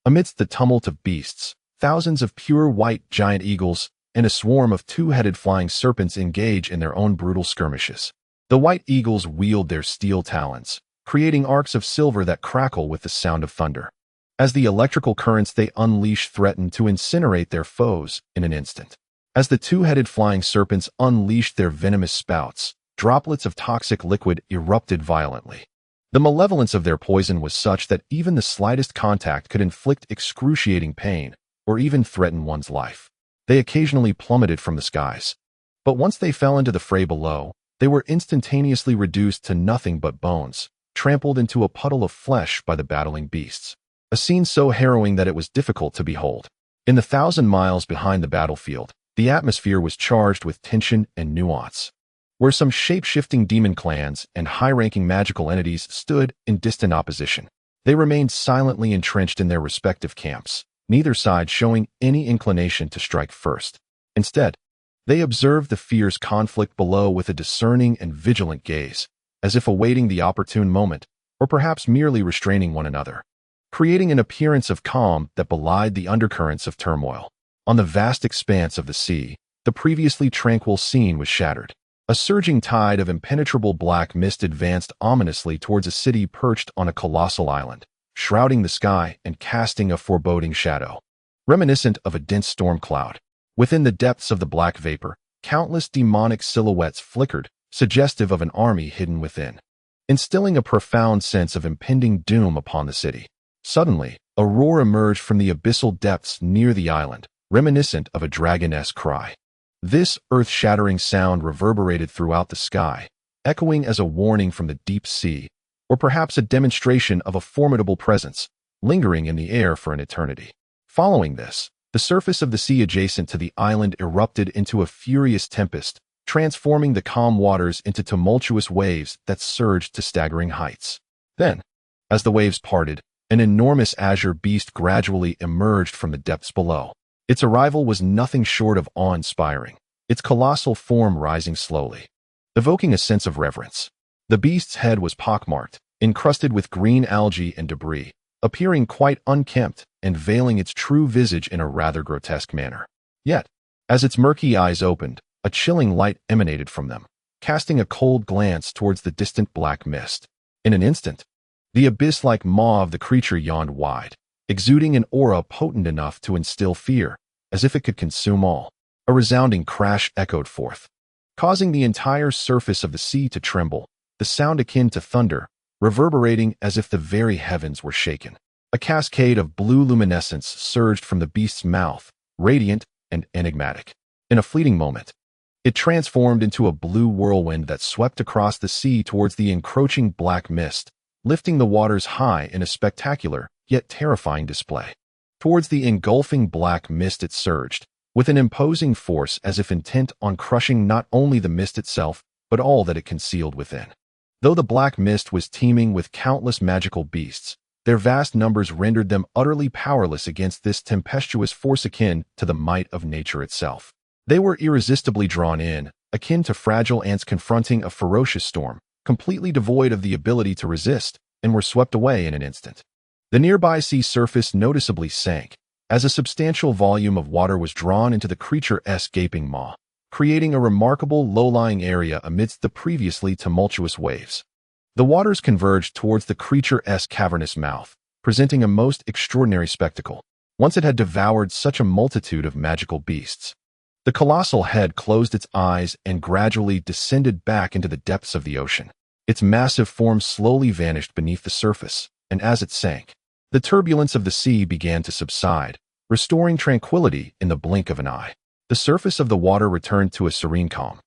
Amidst the tumult of beasts, thousands of pure white giant eagles and a swarm of two-headed flying serpents engage in their own brutal skirmishes. The white eagles wield their steel talons, creating arcs of silver that crackle with the sound of thunder. As the electrical currents they unleash threaten to incinerate their foes in an instant. As the two-headed flying serpents unleashed their venomous spouts, droplets of toxic liquid erupted violently. The malevolence of their poison was such that even the slightest contact could inflict excruciating pain or even threaten one's life. They occasionally plummeted from the skies, but once they fell into the fray below, they were instantaneously reduced to nothing but bones, trampled into a puddle of flesh by the battling beasts. A scene so harrowing that it was difficult to behold. In the 1,000 miles behind the battlefield, the atmosphere was charged with tension and nuance. Where some shape-shifting demon clans and high-ranking magical entities stood in distant opposition, they remained silently entrenched in their respective camps, neither side showing any inclination to strike first. Instead, they observed the fierce conflict below with a discerning and vigilant gaze, as if awaiting the opportune moment, or perhaps merely restraining one another, creating an appearance of calm that belied the undercurrents of turmoil. On the vast expanse of the sea, the previously tranquil scene was shattered. A surging tide of impenetrable black mist advanced ominously towards a city perched on a colossal island, shrouding the sky and casting a foreboding shadow, reminiscent of a dense storm cloud. Within the depths of the black vapor, countless demonic silhouettes flickered, suggestive of an army hidden within, instilling a profound sense of impending doom upon the city. Suddenly, a roar emerged from the abyssal depths near the island, reminiscent of a dragoness cry. This earth-shattering sound reverberated throughout the sky, echoing as a warning from the deep sea, or perhaps a demonstration of a formidable presence, lingering in the air for an eternity. Following this, the surface of the sea adjacent to the island erupted into a furious tempest, transforming the calm waters into tumultuous waves that surged to staggering heights. Then, as the waves parted, an enormous azure beast gradually emerged from the depths below. Its arrival was nothing short of awe-inspiring, its colossal form rising slowly, evoking a sense of reverence. The beast's head was pockmarked, encrusted with green algae and debris, appearing quite unkempt and veiling its true visage in a rather grotesque manner. Yet, as its murky eyes opened, a chilling light emanated from them, casting a cold glance towards the distant black mist. In an instant, the abyss-like maw of the creature yawned wide, exuding an aura potent enough to instill fear, as if it could consume all. A resounding crash echoed forth, causing the entire surface of the sea to tremble, the sound akin to thunder, reverberating as if the very heavens were shaken. A cascade of blue luminescence surged from the beast's mouth, radiant and enigmatic. In a fleeting moment, it transformed into a blue whirlwind that swept across the sea towards the encroaching black mist, lifting the waters high in a spectacular, yet terrifying display. Towards the engulfing black mist it surged, with an imposing force as if intent on crushing not only the mist itself, but all that it concealed within. Though the black mist was teeming with countless magical beasts, their vast numbers rendered them utterly powerless against this tempestuous force akin to the might of nature itself. They were irresistibly drawn in, akin to fragile ants confronting a ferocious storm, completely devoid of the ability to resist, and were swept away in an instant. The nearby sea surface noticeably sank, as a substantial volume of water was drawn into the creature's gaping maw, creating a remarkable low-lying area amidst the previously tumultuous waves. The waters converged towards the creature's cavernous mouth, presenting a most extraordinary spectacle, once it had devoured such a multitude of magical beasts. The colossal head closed its eyes and gradually descended back into the depths of the ocean. Its massive form slowly vanished beneath the surface, and as it sank, the turbulence of the sea began to subside, restoring tranquility in the blink of an eye. The surface of the water returned to a serene calm,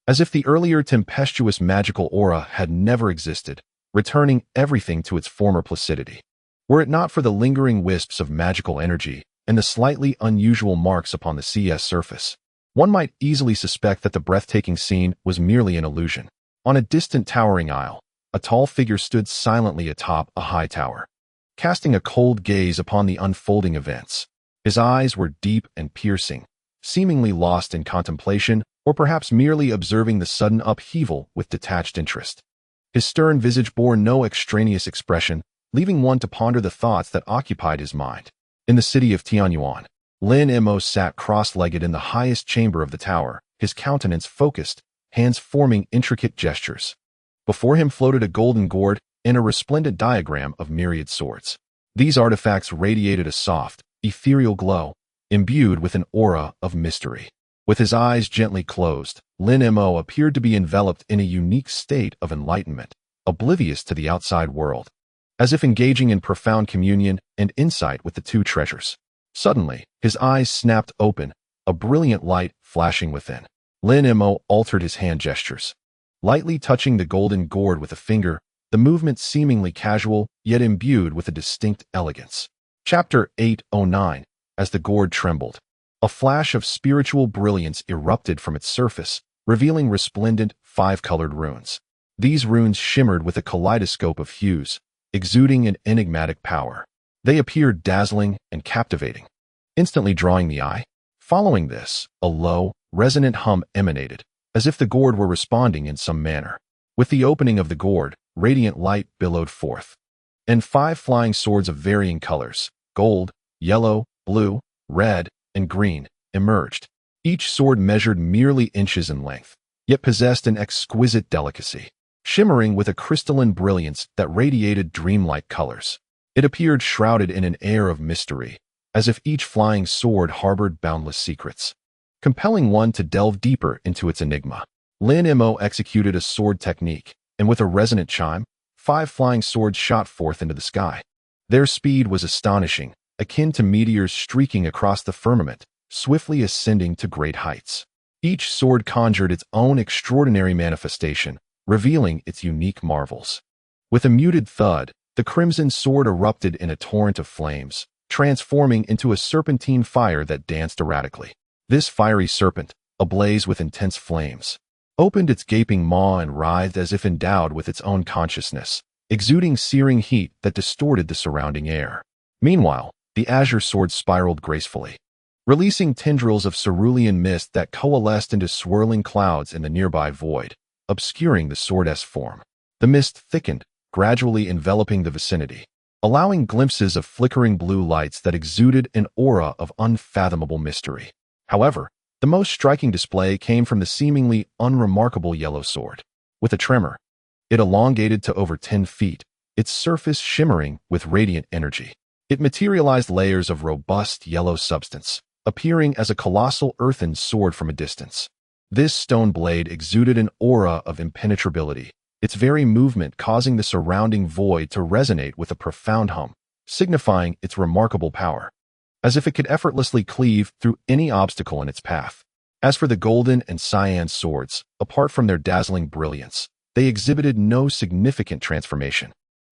as if the earlier tempestuous magical aura had never existed, returning everything to its former placidity. Were it not for the lingering wisps of magical energy and the slightly unusual marks upon the sea's surface, one might easily suspect that the breathtaking scene was merely an illusion. On a distant towering isle, a tall figure stood silently atop a high tower, casting a cold gaze upon the unfolding events. His eyes were deep and piercing, seemingly lost in contemplation or perhaps merely observing the sudden upheaval with detached interest. His stern visage bore no extraneous expression, leaving one to ponder the thoughts that occupied his mind. In the city of Tianyuan, Lingzi sat cross-legged in the highest chamber of the tower, his countenance focused, hands forming intricate gestures. Before him floated a golden gourd and a resplendent diagram of myriad swords. These artifacts radiated a soft, ethereal glow, imbued with an aura of mystery. With his eyes gently closed, Lingzi appeared to be enveloped in a unique state of enlightenment, oblivious to the outside world, as if engaging in profound communion and insight with the two treasures. Suddenly, his eyes snapped open, a brilliant light flashing within. Lingzi altered his hand gestures, lightly touching the golden gourd with a finger, the movement seemingly casual, yet imbued with a distinct elegance. Chapter 809. As the gourd trembled, a flash of spiritual brilliance erupted from its surface, revealing resplendent, five-colored runes. These runes shimmered with a kaleidoscope of hues, exuding an enigmatic power. They appeared dazzling and captivating, instantly drawing the eye. Following this, a low, resonant hum emanated, as if the gourd were responding in some manner. With the opening of the gourd, radiant light billowed forth, and 5 flying swords of varying colors, gold, yellow, blue, red, and green, emerged. Each sword measured merely inches in length, yet possessed an exquisite delicacy, shimmering with a crystalline brilliance that radiated dreamlike colors. It appeared shrouded in an air of mystery, as if each flying sword harbored boundless secrets, compelling one to delve deeper into its enigma. Lingzi executed a sword technique, and with a resonant chime, 5 flying swords shot forth into the sky. Their speed was astonishing, akin to meteors streaking across the firmament, swiftly ascending to great heights. Each sword conjured its own extraordinary manifestation, revealing its unique marvels. With a muted thud, the crimson sword erupted in a torrent of flames, transforming into a serpentine fire that danced erratically. This fiery serpent, ablaze with intense flames, opened its gaping maw and writhed as if endowed with its own consciousness, exuding searing heat that distorted the surrounding air. Meanwhile, the azure sword spiraled gracefully, releasing tendrils of cerulean mist that coalesced into swirling clouds in the nearby void, obscuring the sword's form. The mist thickened, gradually enveloping the vicinity, allowing glimpses of flickering blue lights that exuded an aura of unfathomable mystery. However, the most striking display came from the seemingly unremarkable yellow sword. With a tremor, it elongated to over 10 feet, its surface shimmering with radiant energy. It materialized layers of robust yellow substance, appearing as a colossal earthen sword from a distance. This stone blade exuded an aura of impenetrability, its very movement causing the surrounding void to resonate with a profound hum. signifying its remarkable power, as if it could effortlessly cleave through any obstacle in its path. As for the golden and cyan swords, apart from their dazzling brilliance, they exhibited no significant transformation.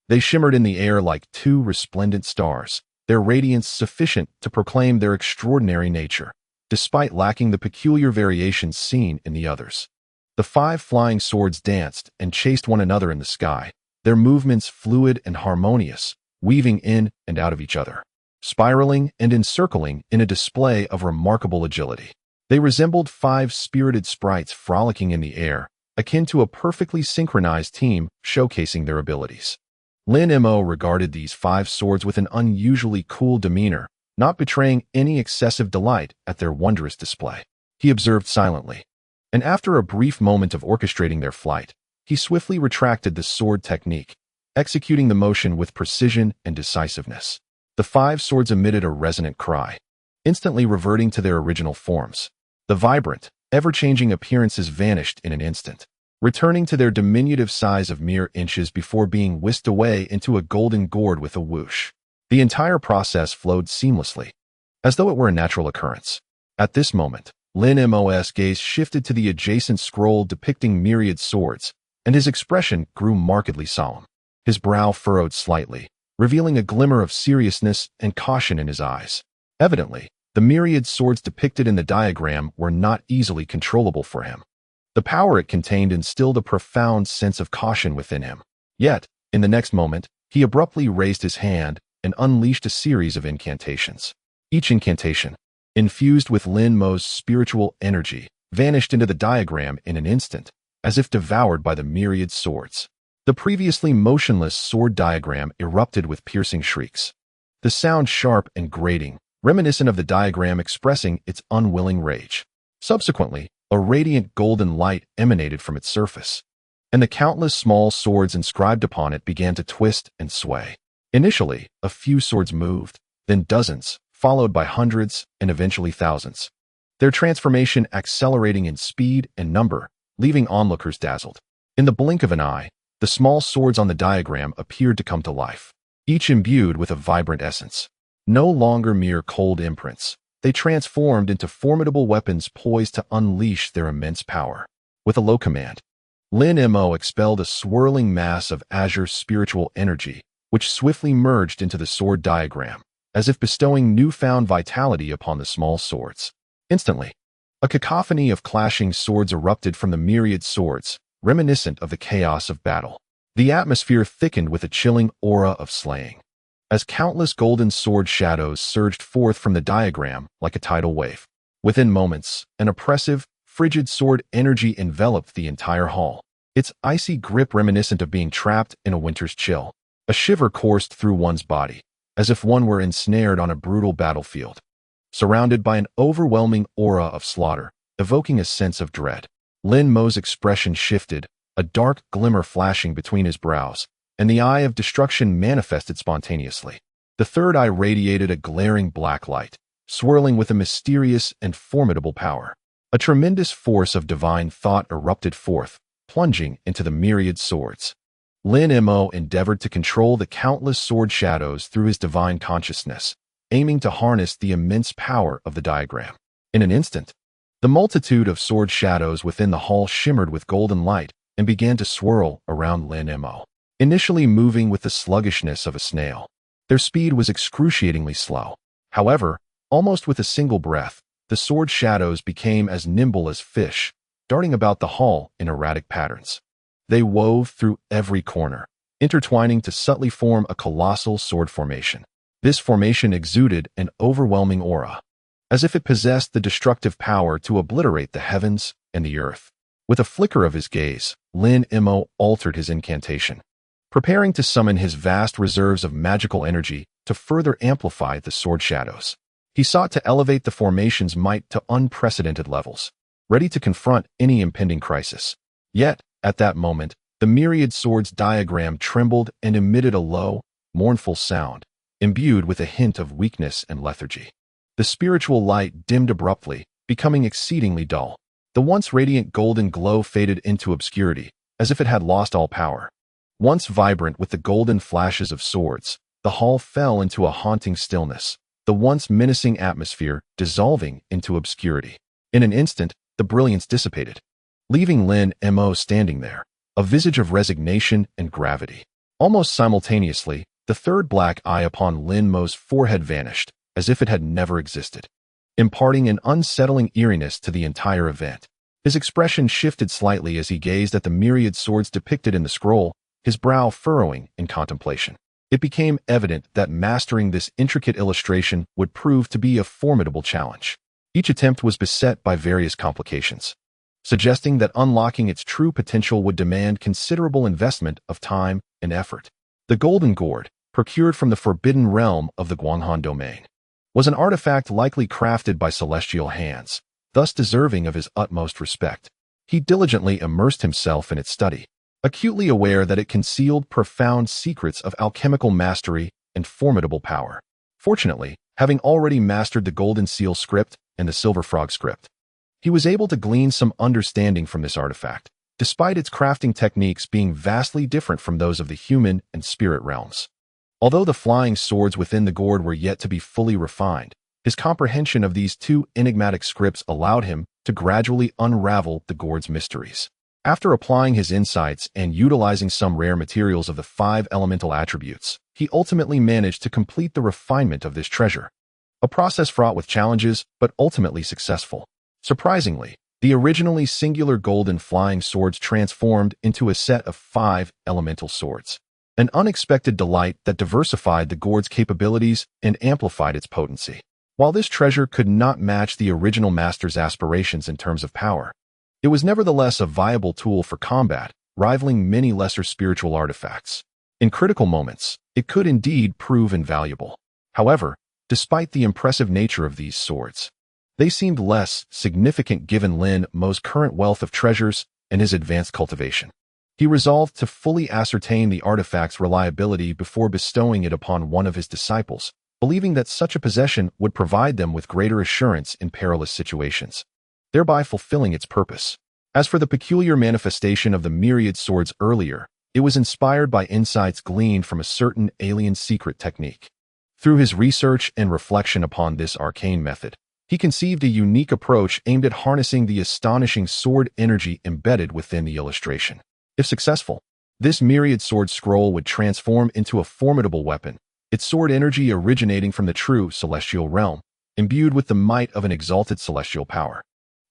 They shimmered in the air like two resplendent stars, their radiance sufficient to proclaim their extraordinary nature, despite lacking the peculiar variations seen in the others. The 5 flying swords danced and chased one another in the sky, their movements fluid and harmonious, weaving in and out of each other, spiraling and encircling in a display of remarkable agility. They resembled 5 spirited sprites frolicking in the air, akin to a perfectly synchronized team showcasing their abilities. Hmph regarded these 5 swords with an unusually cool demeanor, not betraying any excessive delight at their wondrous display. He observed silently, and after a brief moment of orchestrating their flight, he swiftly retracted the sword technique, executing the motion with precision and decisiveness. The 5 swords emitted a resonant cry, instantly reverting to their original forms. The vibrant, ever-changing appearances vanished in an instant, returning to their diminutive size of mere inches before being whisked away into a golden gourd with a whoosh. The entire process flowed seamlessly, as though it were a natural occurrence. At this moment, Hmph's gaze shifted to the adjacent scroll depicting myriad swords, and his expression grew markedly solemn. His brow furrowed slightly, revealing a glimmer of seriousness and caution in his eyes. Evidently, the myriad swords depicted in the diagram were not easily controllable for him. The power it contained instilled a profound sense of caution within him. Yet, in the next moment, he abruptly raised his hand and unleashed a series of incantations. Each incantation, infused with Hmph's spiritual energy, vanished into the diagram in an instant, as if devoured by the myriad swords. The previously motionless sword diagram erupted with piercing shrieks, the sound sharp and grating, reminiscent of the diagram expressing its unwilling rage. Subsequently, a radiant golden light emanated from its surface, and the countless small swords inscribed upon it began to twist and sway. Initially, a few swords moved, then dozens, followed by hundreds and eventually thousands, their transformation accelerating in speed and number, leaving onlookers dazzled. In the blink of an eye, the small swords on the diagram appeared to come to life, each imbued with a vibrant essence. No longer mere cold imprints, they transformed into formidable weapons poised to unleash their immense power. With a low command, Hmph expelled a swirling mass of azure spiritual energy, which swiftly merged into the sword diagram, as if bestowing newfound vitality upon the small swords. Instantly, a cacophony of clashing swords erupted from the myriad swords, reminiscent of the chaos of battle. The atmosphere thickened with a chilling aura of slaying, as countless golden sword shadows surged forth from the diagram like a tidal wave. Within moments, an oppressive, frigid sword energy enveloped the entire hall, its icy grip reminiscent of being trapped in a winter's chill. A shiver coursed through one's body, as if one were ensnared on a brutal battlefield, surrounded by an overwhelming aura of slaughter, evoking a sense of dread. Hmph's expression shifted, a dark glimmer flashing between his brows, and the eye of destruction manifested spontaneously. The third eye radiated a glaring black light, swirling with a mysterious and formidable power. A tremendous force of divine thought erupted forth, plunging into the myriad swords. Hmph endeavored to control the countless sword shadows through his divine consciousness, aiming to harness the immense power of the diagram. In an instant, the multitude of sword shadows within the hall shimmered with golden light and began to swirl around Hmph. Initially moving with the sluggishness of a snail, their speed was excruciatingly slow. However, almost with a single breath, the sword shadows became as nimble as fish, darting about the hall in erratic patterns. They wove through every corner, intertwining to subtly form a colossal sword formation. This formation exuded an overwhelming aura, as if it possessed the destructive power to obliterate the heavens and the earth. With a flicker of his gaze, Hmph altered his incantation, preparing to summon his vast reserves of magical energy to further amplify the sword shadows. He sought to elevate the formation's might to unprecedented levels, ready to confront any impending crisis. Yet, at that moment, the myriad swords diagram trembled and emitted a low, mournful sound, imbued with a hint of weakness and lethargy. The spiritual light dimmed abruptly, becoming exceedingly dull. The once radiant golden glow faded into obscurity, as if it had lost all power. Once vibrant with the golden flashes of swords, the hall fell into a haunting stillness, the once menacing atmosphere dissolving into obscurity. In an instant, the brilliance dissipated, leaving Lin Mo standing there, a visage of resignation and gravity. Almost simultaneously, the third black eye upon Lin Mo's forehead vanished, as if it had never existed, imparting an unsettling eeriness to the entire event. His expression shifted slightly as he gazed at the myriad swords depicted in the scroll, his brow furrowing in contemplation. It became evident that mastering this intricate illustration would prove to be a formidable challenge. Each attempt was beset by various complications, suggesting that unlocking its true potential would demand considerable investment of time and effort. The golden gourd, procured from the forbidden realm of the Guanghan domain, was an artifact likely crafted by celestial hands, thus deserving of his utmost respect. He diligently immersed himself in its study, acutely aware that it concealed profound secrets of alchemical mastery and formidable power. Fortunately, having already mastered the Golden Seal script and the Silver Frog script, he was able to glean some understanding from this artifact, despite its crafting techniques being vastly different from those of the human and spirit realms. Although the flying swords within the gourd were yet to be fully refined, his comprehension of these two enigmatic scripts allowed him to gradually unravel the gourd's mysteries. After applying his insights and utilizing some rare materials of the 5 elemental attributes, he ultimately managed to complete the refinement of this treasure, a process fraught with challenges but ultimately successful. Surprisingly, the originally singular golden flying swords transformed into a set of 5 elemental swords, an unexpected delight that diversified the gourd's capabilities and amplified its potency. While this treasure could not match the original master's aspirations in terms of power, it was nevertheless a viable tool for combat, rivaling many lesser spiritual artifacts. In critical moments, it could indeed prove invaluable. However, despite the impressive nature of these swords, they seemed less significant given Lin Mo's current wealth of treasures and his advanced cultivation. He resolved to fully ascertain the artifact's reliability before bestowing it upon one of his disciples, believing that such a possession would provide them with greater assurance in perilous situations, thereby fulfilling its purpose. As for the peculiar manifestation of the myriad swords earlier, it was inspired by insights gleaned from a certain alien secret technique. Through his research and reflection upon this arcane method, he conceived a unique approach aimed at harnessing the astonishing sword energy embedded within the illustration. If successful, this myriad sword scroll would transform into a formidable weapon, its sword energy originating from the true celestial realm, imbued with the might of an exalted celestial power.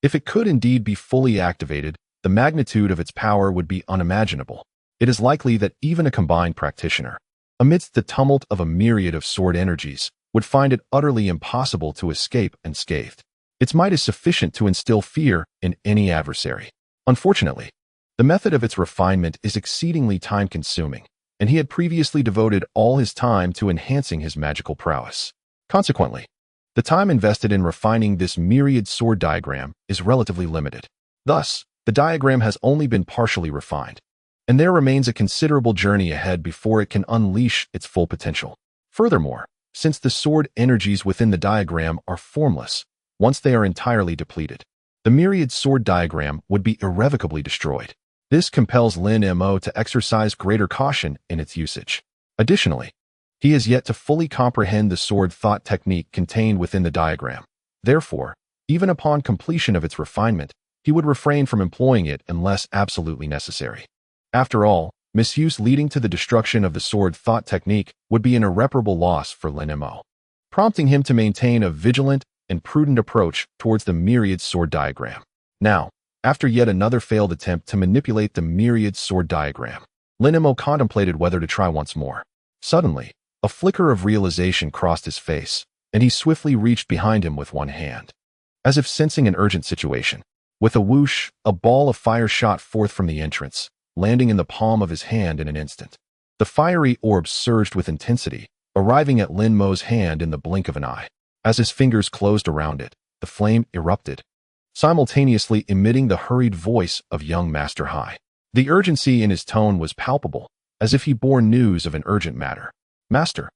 If it could indeed be fully activated, the magnitude of its power would be unimaginable. It is likely that even a combined practitioner, amidst the tumult of a myriad of sword energies, would find it utterly impossible to escape unscathed. Its might is sufficient to instill fear in any adversary. Unfortunately, the method of its refinement is exceedingly time-consuming, and he had previously devoted all his time to enhancing his magical prowess. Consequently, the time invested in refining this myriad sword diagram is relatively limited. Thus, the diagram has only been partially refined, and there remains a considerable journey ahead before it can unleash its full potential. Furthermore, since the sword energies within the diagram are formless, once they are entirely depleted, the myriad sword diagram would be irrevocably destroyed. This compels Lin Mo to exercise greater caution in its usage. Additionally, he has yet to fully comprehend the sword thought technique contained within the diagram. Therefore, even upon completion of its refinement, he would refrain from employing it unless absolutely necessary. After all, misuse leading to the destruction of the sword thought technique would be an irreparable loss for Lin Mo, prompting him to maintain a vigilant and prudent approach towards the myriad sword diagram. Now, after yet another failed attempt to manipulate the myriad sword diagram, Lin Mo contemplated whether to try once more. Suddenly, a flicker of realization crossed his face, and he swiftly reached behind him with one hand, as if sensing an urgent situation. With a whoosh, a ball of fire shot forth from the entrance, landing in the palm of his hand in an instant. The fiery orb surged with intensity, arriving at Lin Mo's hand in the blink of an eye. As his fingers closed around it, the flame erupted, simultaneously emitting the hurried voice of young Master Hai. The urgency in his tone was palpable, as if he bore news of an urgent matter. Master,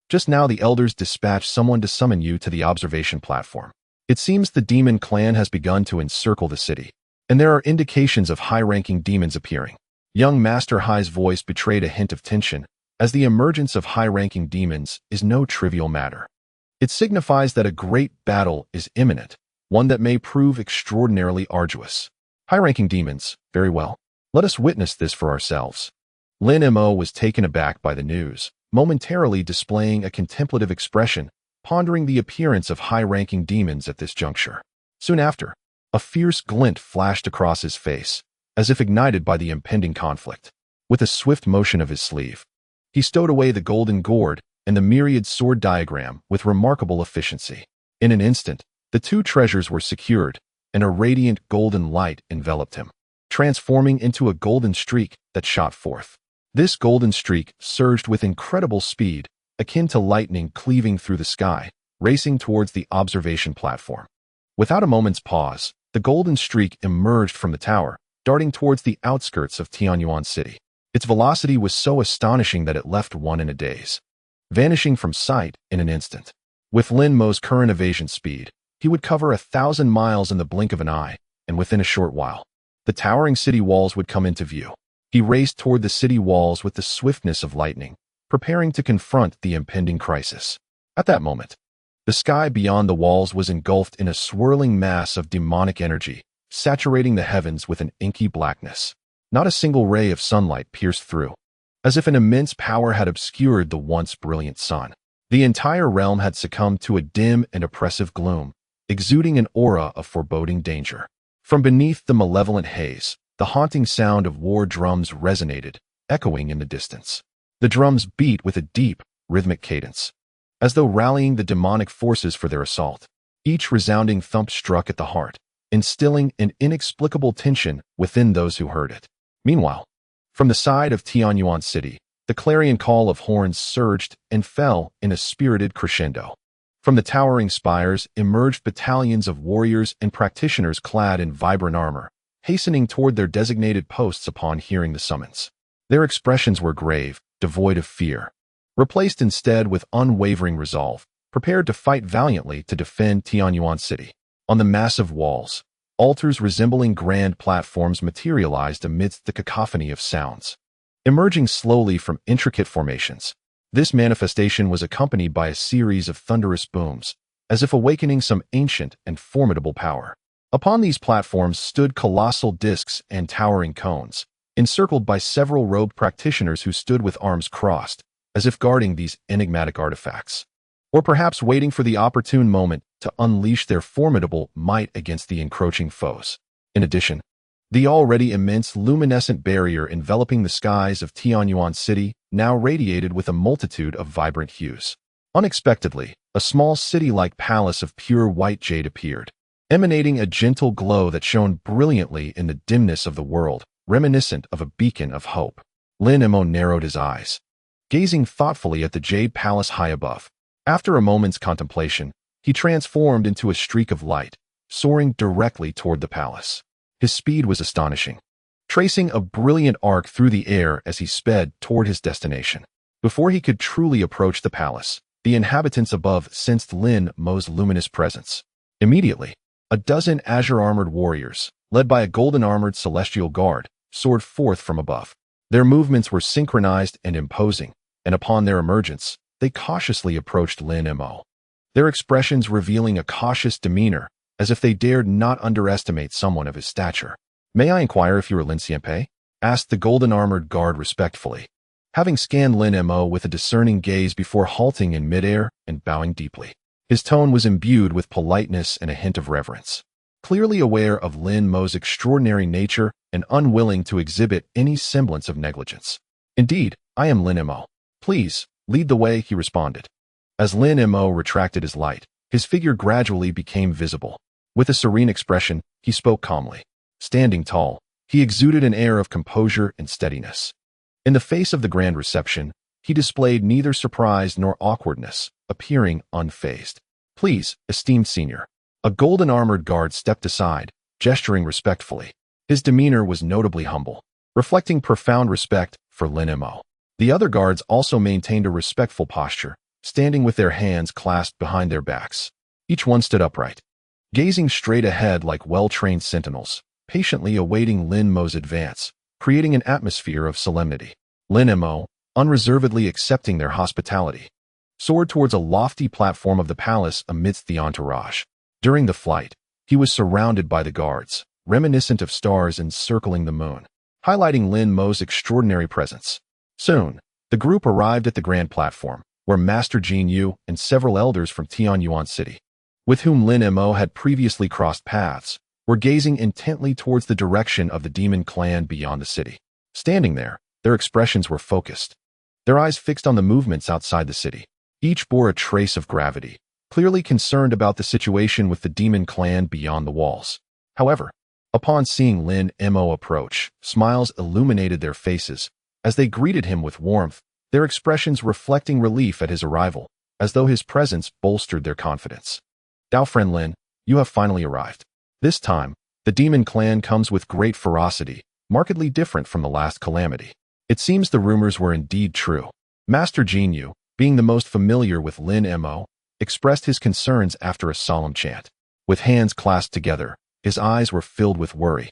just now the elders dispatched someone to summon you to the observation platform. It seems the demon clan has begun to encircle the city, and there are indications of high-ranking demons appearing. Young Master Hai's voice betrayed a hint of tension, as the emergence of high-ranking demons is no trivial matter. It signifies that a great battle is imminent, one that may prove extraordinarily arduous. High-ranking demons, very well. Let us witness this for ourselves. Lin was taken aback by the news, momentarily displaying a contemplative expression, pondering the appearance of high-ranking demons at this juncture. Soon after, a fierce glint flashed across his face, as if ignited by the impending conflict. With a swift motion of his sleeve, he stowed away the golden gourd and the myriad sword diagram with remarkable efficiency. In an instant, the two treasures were secured, and a radiant golden light enveloped him, transforming into a golden streak that shot forth. This golden streak surged with incredible speed, akin to lightning cleaving through the sky, racing towards the observation platform. Without a moment's pause, the golden streak emerged from the tower, darting towards the outskirts of Tianyuan City. Its velocity was so astonishing that it left one in a daze, vanishing from sight in an instant. With Linmo's current evasion speed, he would cover 1,000 miles in the blink of an eye, and within a short while, the towering city walls would come into view. He raced toward the city walls with the swiftness of lightning, preparing to confront the impending crisis. At that moment, the sky beyond the walls was engulfed in a swirling mass of demonic energy, saturating the heavens with an inky blackness. Not a single ray of sunlight pierced through, as if an immense power had obscured the once brilliant sun. The entire realm had succumbed to a dim and oppressive gloom, exuding an aura of foreboding danger. From beneath the malevolent haze, the haunting sound of war drums resonated, echoing in the distance. The drums beat with a deep, rhythmic cadence, as though rallying the demonic forces for their assault. Each resounding thump struck at the heart, instilling an inexplicable tension within those who heard it. Meanwhile, from the side of Tianyuan City, the clarion call of horns surged and fell in a spirited crescendo. From the towering spires emerged battalions of warriors and practitioners clad in vibrant armor, hastening toward their designated posts upon hearing the summons. Their expressions were grave, devoid of fear, replaced instead with unwavering resolve, prepared to fight valiantly to defend Tianyuan City. On the massive walls, altars resembling grand platforms materialized amidst the cacophony of sounds. Emerging slowly from intricate formations, this manifestation was accompanied by a series of thunderous booms, as if awakening some ancient and formidable power. Upon these platforms stood colossal discs and towering cones, encircled by several robed practitioners who stood with arms crossed, as if guarding these enigmatic artifacts, or perhaps waiting for the opportune moment to unleash their formidable might against the encroaching foes. In addition, the already immense luminescent barrier enveloping the skies of Tianyuan City now radiated with a multitude of vibrant hues. Unexpectedly, a small city-like palace of pure white jade appeared, emanating a gentle glow that shone brilliantly in the dimness of the world, reminiscent of a beacon of hope. Lin narrowed his eyes, gazing thoughtfully at the jade palace high above. After a moment's contemplation, he transformed into a streak of light, soaring directly toward the palace. His speed was astonishing, tracing a brilliant arc through the air as he sped toward his destination. Before he could truly approach the palace, the inhabitants above sensed Linmo's luminous presence. Immediately, a dozen azure-armored warriors, led by a golden-armored celestial guard, soared forth from above. Their movements were synchronized and imposing, and upon their emergence, they cautiously approached Linmo, their expressions revealing a cautious demeanor, as if they dared not underestimate someone of his stature. "May I inquire if you are Hmph?" asked the golden-armored guard respectfully, having scanned Linmo with a discerning gaze before halting in midair and bowing deeply. His tone was imbued with politeness and a hint of reverence. Clearly aware of Linmo's extraordinary nature and unwilling to exhibit any semblance of negligence. "Indeed, I am Linmo. Please, lead the way," he responded. As Linmo retracted his light, his figure gradually became visible. With a serene expression, he spoke calmly. Standing tall, he exuded an air of composure and steadiness. In the face of the grand reception, he displayed neither surprise nor awkwardness, appearing unfazed. "Please, esteemed senior." A golden-armored guard stepped aside, gesturing respectfully. His demeanor was notably humble, reflecting profound respect for Linmo. The other guards also maintained a respectful posture, standing with their hands clasped behind their backs. Each one stood upright, gazing straight ahead like well-trained sentinels, patiently awaiting Linmo's advance, creating an atmosphere of solemnity. Linmo, unreservedly accepting their hospitality, soared towards a lofty platform of the palace amidst the entourage. During the flight, he was surrounded by the guards, reminiscent of stars encircling the moon, highlighting Lin Mo's extraordinary presence. Soon, the group arrived at the grand platform, where Master Jin Yu and several elders from Tianyuan City, with whom Lin Mo had previously crossed paths, were gazing intently towards the direction of the demon clan beyond the city. Standing there, their expressions were focused, their eyes fixed on the movements outside the city. Each bore a trace of gravity, clearly concerned about the situation with the demon clan beyond the walls. However, upon seeing Lin Mo approach, smiles illuminated their faces as they greeted him with warmth, their expressions reflecting relief at his arrival, as though his presence bolstered their confidence. "Dao friend Lin, you have finally arrived. This time, the demon clan comes with great ferocity, markedly different from the last calamity. It seems the rumors were indeed true." Master Jin Yu, being the most familiar with Lin Mo, expressed his concerns after a solemn chant. With hands clasped together, his eyes were filled with worry,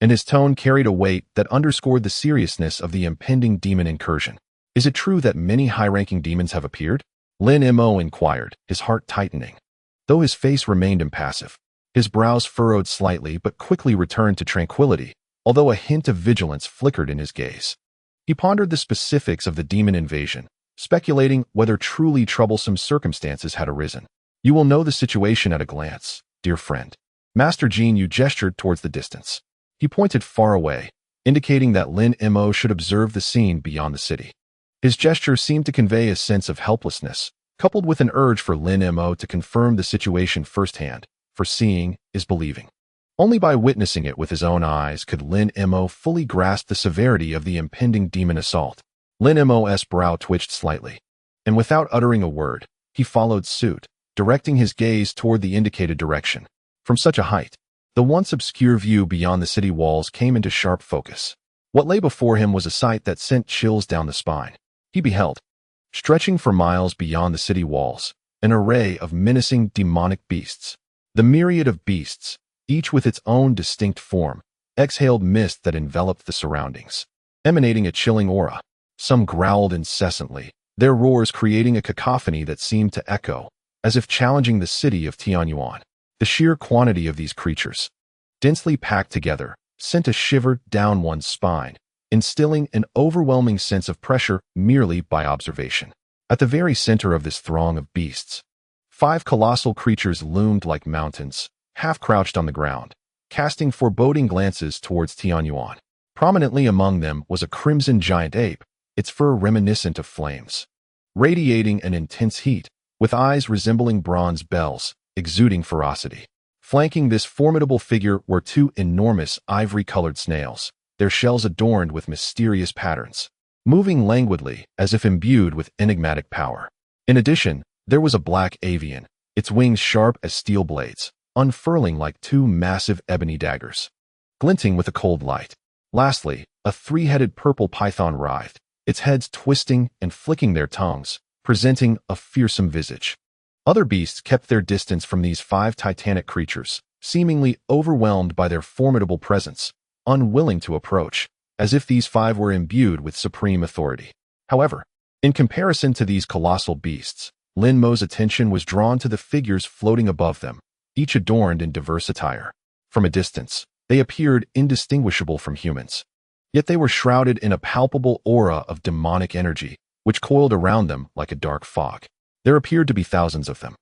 and his tone carried a weight that underscored the seriousness of the impending demon incursion. "Is it true that many high-ranking demons have appeared?" Lin Mo inquired, his heart tightening. Though his face remained impassive, his brows furrowed slightly but quickly returned to tranquility, although a hint of vigilance flickered in his gaze. He pondered the specifics of the demon invasion, speculating whether truly troublesome circumstances had arisen. "You will know the situation at a glance, dear friend." Master Jin Yu gestured towards the distance. He pointed far away, indicating that Lin Mo should observe the scene beyond the city. His gesture seemed to convey a sense of helplessness, coupled with an urge for Lin Mo to confirm the situation firsthand, for seeing is believing. Only by witnessing it with his own eyes could Lin Mo fully grasp the severity of the impending demon assault. Lin Mo's brow twitched slightly, and without uttering a word, he followed suit, directing his gaze toward the indicated direction. From such a height, the once obscure view beyond the city walls came into sharp focus. What lay before him was a sight that sent chills down the spine. He beheld, stretching for miles beyond the city walls, an array of menacing demonic beasts. The myriad of beasts, each with its own distinct form, exhaled mist that enveloped the surroundings, emanating a chilling aura. Some growled incessantly, their roars creating a cacophony that seemed to echo, as if challenging the city of Tianyuan. The sheer quantity of these creatures, densely packed together, sent a shiver down one's spine, instilling an overwhelming sense of pressure merely by observation. At the very center of this throng of beasts, 5 colossal creatures loomed like mountains, half-crouched on the ground, casting foreboding glances towards Tianyuan. Prominently among them was a crimson giant ape, its fur reminiscent of flames, radiating an intense heat, with eyes resembling bronze bells, exuding ferocity. Flanking this formidable figure were 2 enormous ivory-colored snails, their shells adorned with mysterious patterns, moving languidly as if imbued with enigmatic power. In addition, there was a black avian, its wings sharp as steel blades, unfurling like 2 massive ebony daggers, glinting with a cold light. Lastly, a 3-headed purple python writhed, its heads twisting and flicking their tongues, presenting a fearsome visage. Other beasts kept their distance from these 5 titanic creatures, seemingly overwhelmed by their formidable presence, unwilling to approach, as if these 5 were imbued with supreme authority. However, in comparison to these colossal beasts, Lin Mo's attention was drawn to the figures floating above them, each adorned in diverse attire. From a distance, they appeared indistinguishable from humans. Yet they were shrouded in a palpable aura of demonic energy, which coiled around them like a dark fog. There appeared to be thousands of them,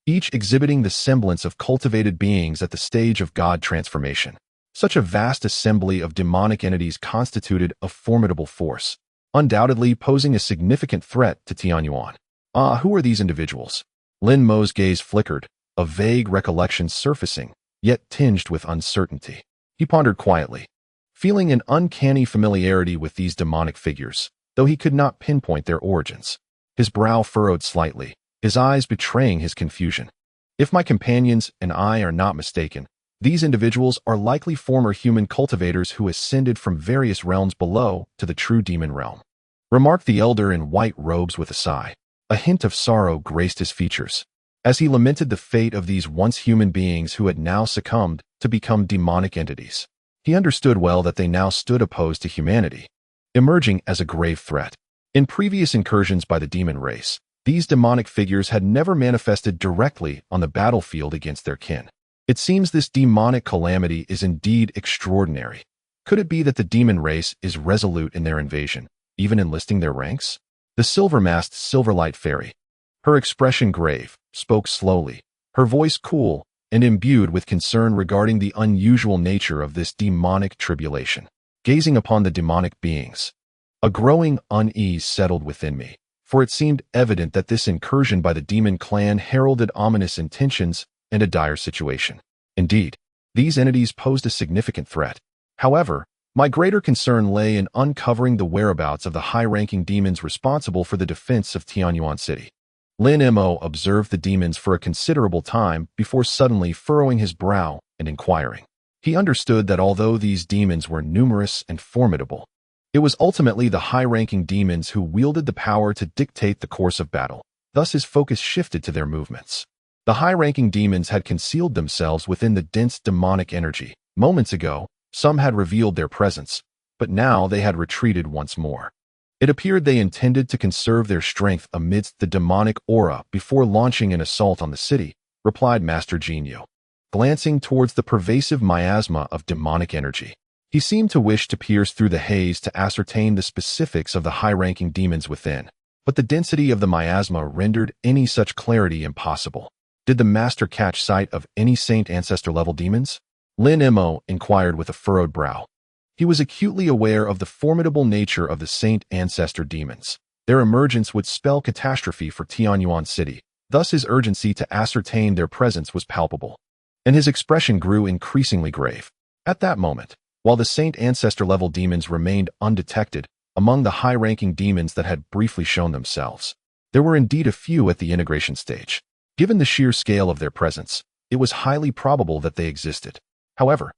each exhibiting the semblance of cultivated beings at the stage of God transformation. Such a vast assembly of demonic entities constituted a formidable force, undoubtedly posing a significant threat to Tianyuan. Who are these individuals? Lin Mo's gaze flickered, a vague recollection surfacing, yet tinged with uncertainty. He pondered quietly, feeling an uncanny familiarity with these demonic figures, though he could not pinpoint their origins. His brow furrowed slightly, his eyes betraying his confusion. If my companions and I are not mistaken, these individuals are likely former human cultivators who ascended from various realms below to the true demon realm, remarked the elder in white robes with a sigh. A hint of sorrow graced his features, as he lamented the fate of these once human beings who had now succumbed to become demonic entities. He understood well that they now stood opposed to humanity, emerging as a grave threat. In previous incursions by the demon race, these demonic figures had never manifested directly on the battlefield against their kin. It seems this demonic calamity is indeed extraordinary. Could it be that the demon race is resolute in their invasion, even enlisting their ranks? The silver-masked Silverlight Fairy, her expression grave, spoke slowly, her voice cool and imbued with concern regarding the unusual nature of this demonic tribulation. Gazing upon the demonic beings, a growing unease settled within me, for it seemed evident that this incursion by the demon clan heralded ominous intentions and a dire situation. Indeed, these entities posed a significant threat. However, my greater concern lay in uncovering the whereabouts of the high-ranking demons responsible for the defense of Tianyuan City. Lin-Mo observed the demons for a considerable time before suddenly furrowing his brow and inquiring. He understood that although these demons were numerous and formidable, it was ultimately the high-ranking demons who wielded the power to dictate the course of battle. Thus his focus shifted to their movements. The high-ranking demons had concealed themselves within the dense demonic energy. Moments ago, some had revealed their presence, but now they had retreated once more. It appeared they intended to conserve their strength amidst the demonic aura before launching an assault on the city, replied Master Jinyu, glancing towards the pervasive miasma of demonic energy. He seemed to wish to pierce through the haze to ascertain the specifics of the high-ranking demons within, but the density of the miasma rendered any such clarity impossible. Did the master catch sight of any Saint Ancestor-level demons? Lin-Mo inquired with a furrowed brow. He was acutely aware of the formidable nature of the Saint Ancestor demons. Their emergence would spell catastrophe for Tianyuan City, thus his urgency to ascertain their presence was palpable. And his expression grew increasingly grave. At that moment, while the Saint Ancestor-level demons remained undetected among the high-ranking demons that had briefly shown themselves, there were indeed a few at the integration stage. Given the sheer scale of their presence, it was highly probable that they existed. However,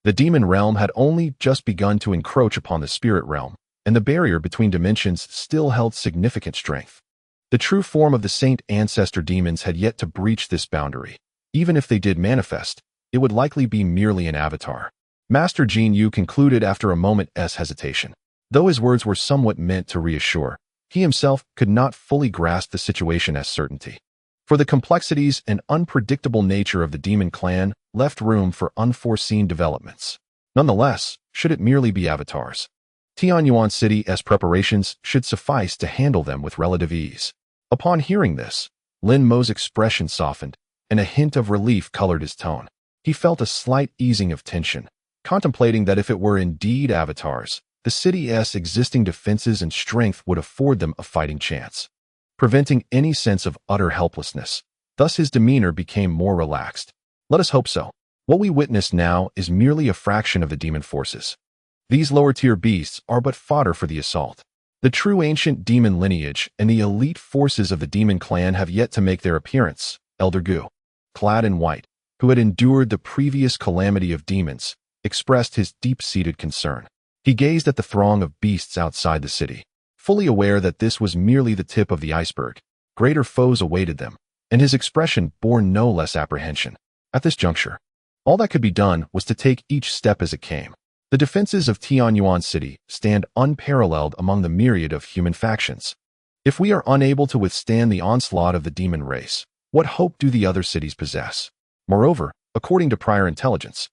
the demon realm had only just begun to encroach upon the spirit realm, and the barrier between dimensions still held significant strength. The true form of the Saint Ancestor demons had yet to breach this boundary. Even if they did manifest, it would likely be merely an avatar. Master Jinyu concluded after a moment's hesitation. Though his words were somewhat meant to reassure, he himself could not fully grasp the situation as certainty. For the complexities and unpredictable nature of the demon clan left room for unforeseen developments. Nonetheless, should it merely be avatars, Tianyuan City's preparations should suffice to handle them with relative ease. Upon hearing this, Lin-Mo's expression softened, and a hint of relief colored his tone. He felt a slight easing of tension, contemplating that if it were indeed avatars, the city's existing defenses and strength would afford them a fighting chance, preventing any sense of utter helplessness. Thus his demeanor became more relaxed. Let us hope so. What we witness now is merely a fraction of the demon forces. These lower-tier beasts are but fodder for the assault. The true ancient demon lineage and the elite forces of the demon clan have yet to make their appearance. Elder Gu, clad in white, who had endured the previous calamity of demons, expressed his deep-seated concern. He gazed at the throng of beasts outside the city, fully aware that this was merely the tip of the iceberg. Greater foes awaited them, and his expression bore no less apprehension. At this juncture, all that could be done was to take each step as it came. The defenses of Tianyuan City stand unparalleled among the myriad of human factions. If we are unable to withstand the onslaught of the demon race, what hope do the other cities possess? Moreover, according to prior intelligence,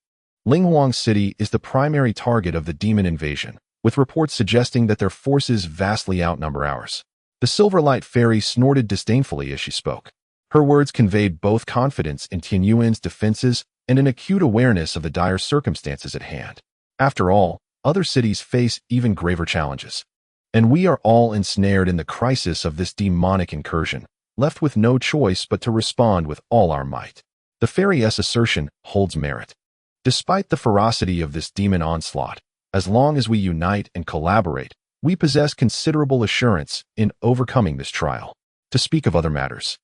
Linghuang City is the primary target of the demon invasion, with reports suggesting that their forces vastly outnumber ours. The Silverlight Fairy snorted disdainfully as she spoke. Her words conveyed both confidence in Tianyuan's defenses and an acute awareness of the dire circumstances at hand. After all, other cities face even graver challenges. And we are all ensnared in the crisis of this demonic incursion, left with no choice but to respond with all our might. The fairy's assertion holds merit. Despite the ferocity of this demon onslaught, as long as we unite and collaborate, we possess considerable assurance in overcoming this trial. To speak of other matters,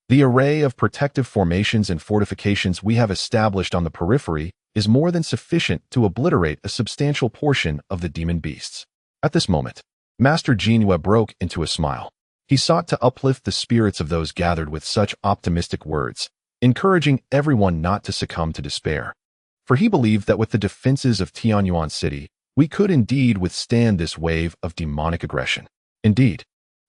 the array of protective formations and fortifications we have established on the periphery is more than sufficient to obliterate a substantial portion of the demon beasts. At this moment, Master Jinyu broke into a smile. He sought to uplift the spirits of those gathered with such optimistic words, encouraging everyone not to succumb to despair. For he believed that with the defenses of Tianyuan City, we could indeed withstand this wave of demonic aggression. Indeed,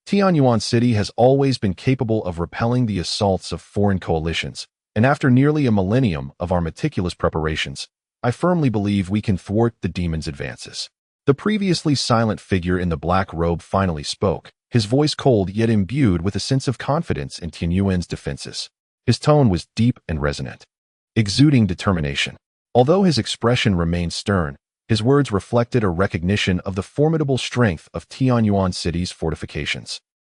Tianyuan City has always been capable of repelling the assaults of foreign coalitions, and after nearly a millennium of our meticulous preparations, I firmly believe we can thwart the demon's advances. The previously silent figure in the black robe finally spoke, his voice cold yet imbued with a sense of confidence in Tianyuan's defenses. His tone was deep and resonant, exuding determination. Although his expression remained stern, his words reflected a recognition of the formidable strength of Tianyuan City's fortifications.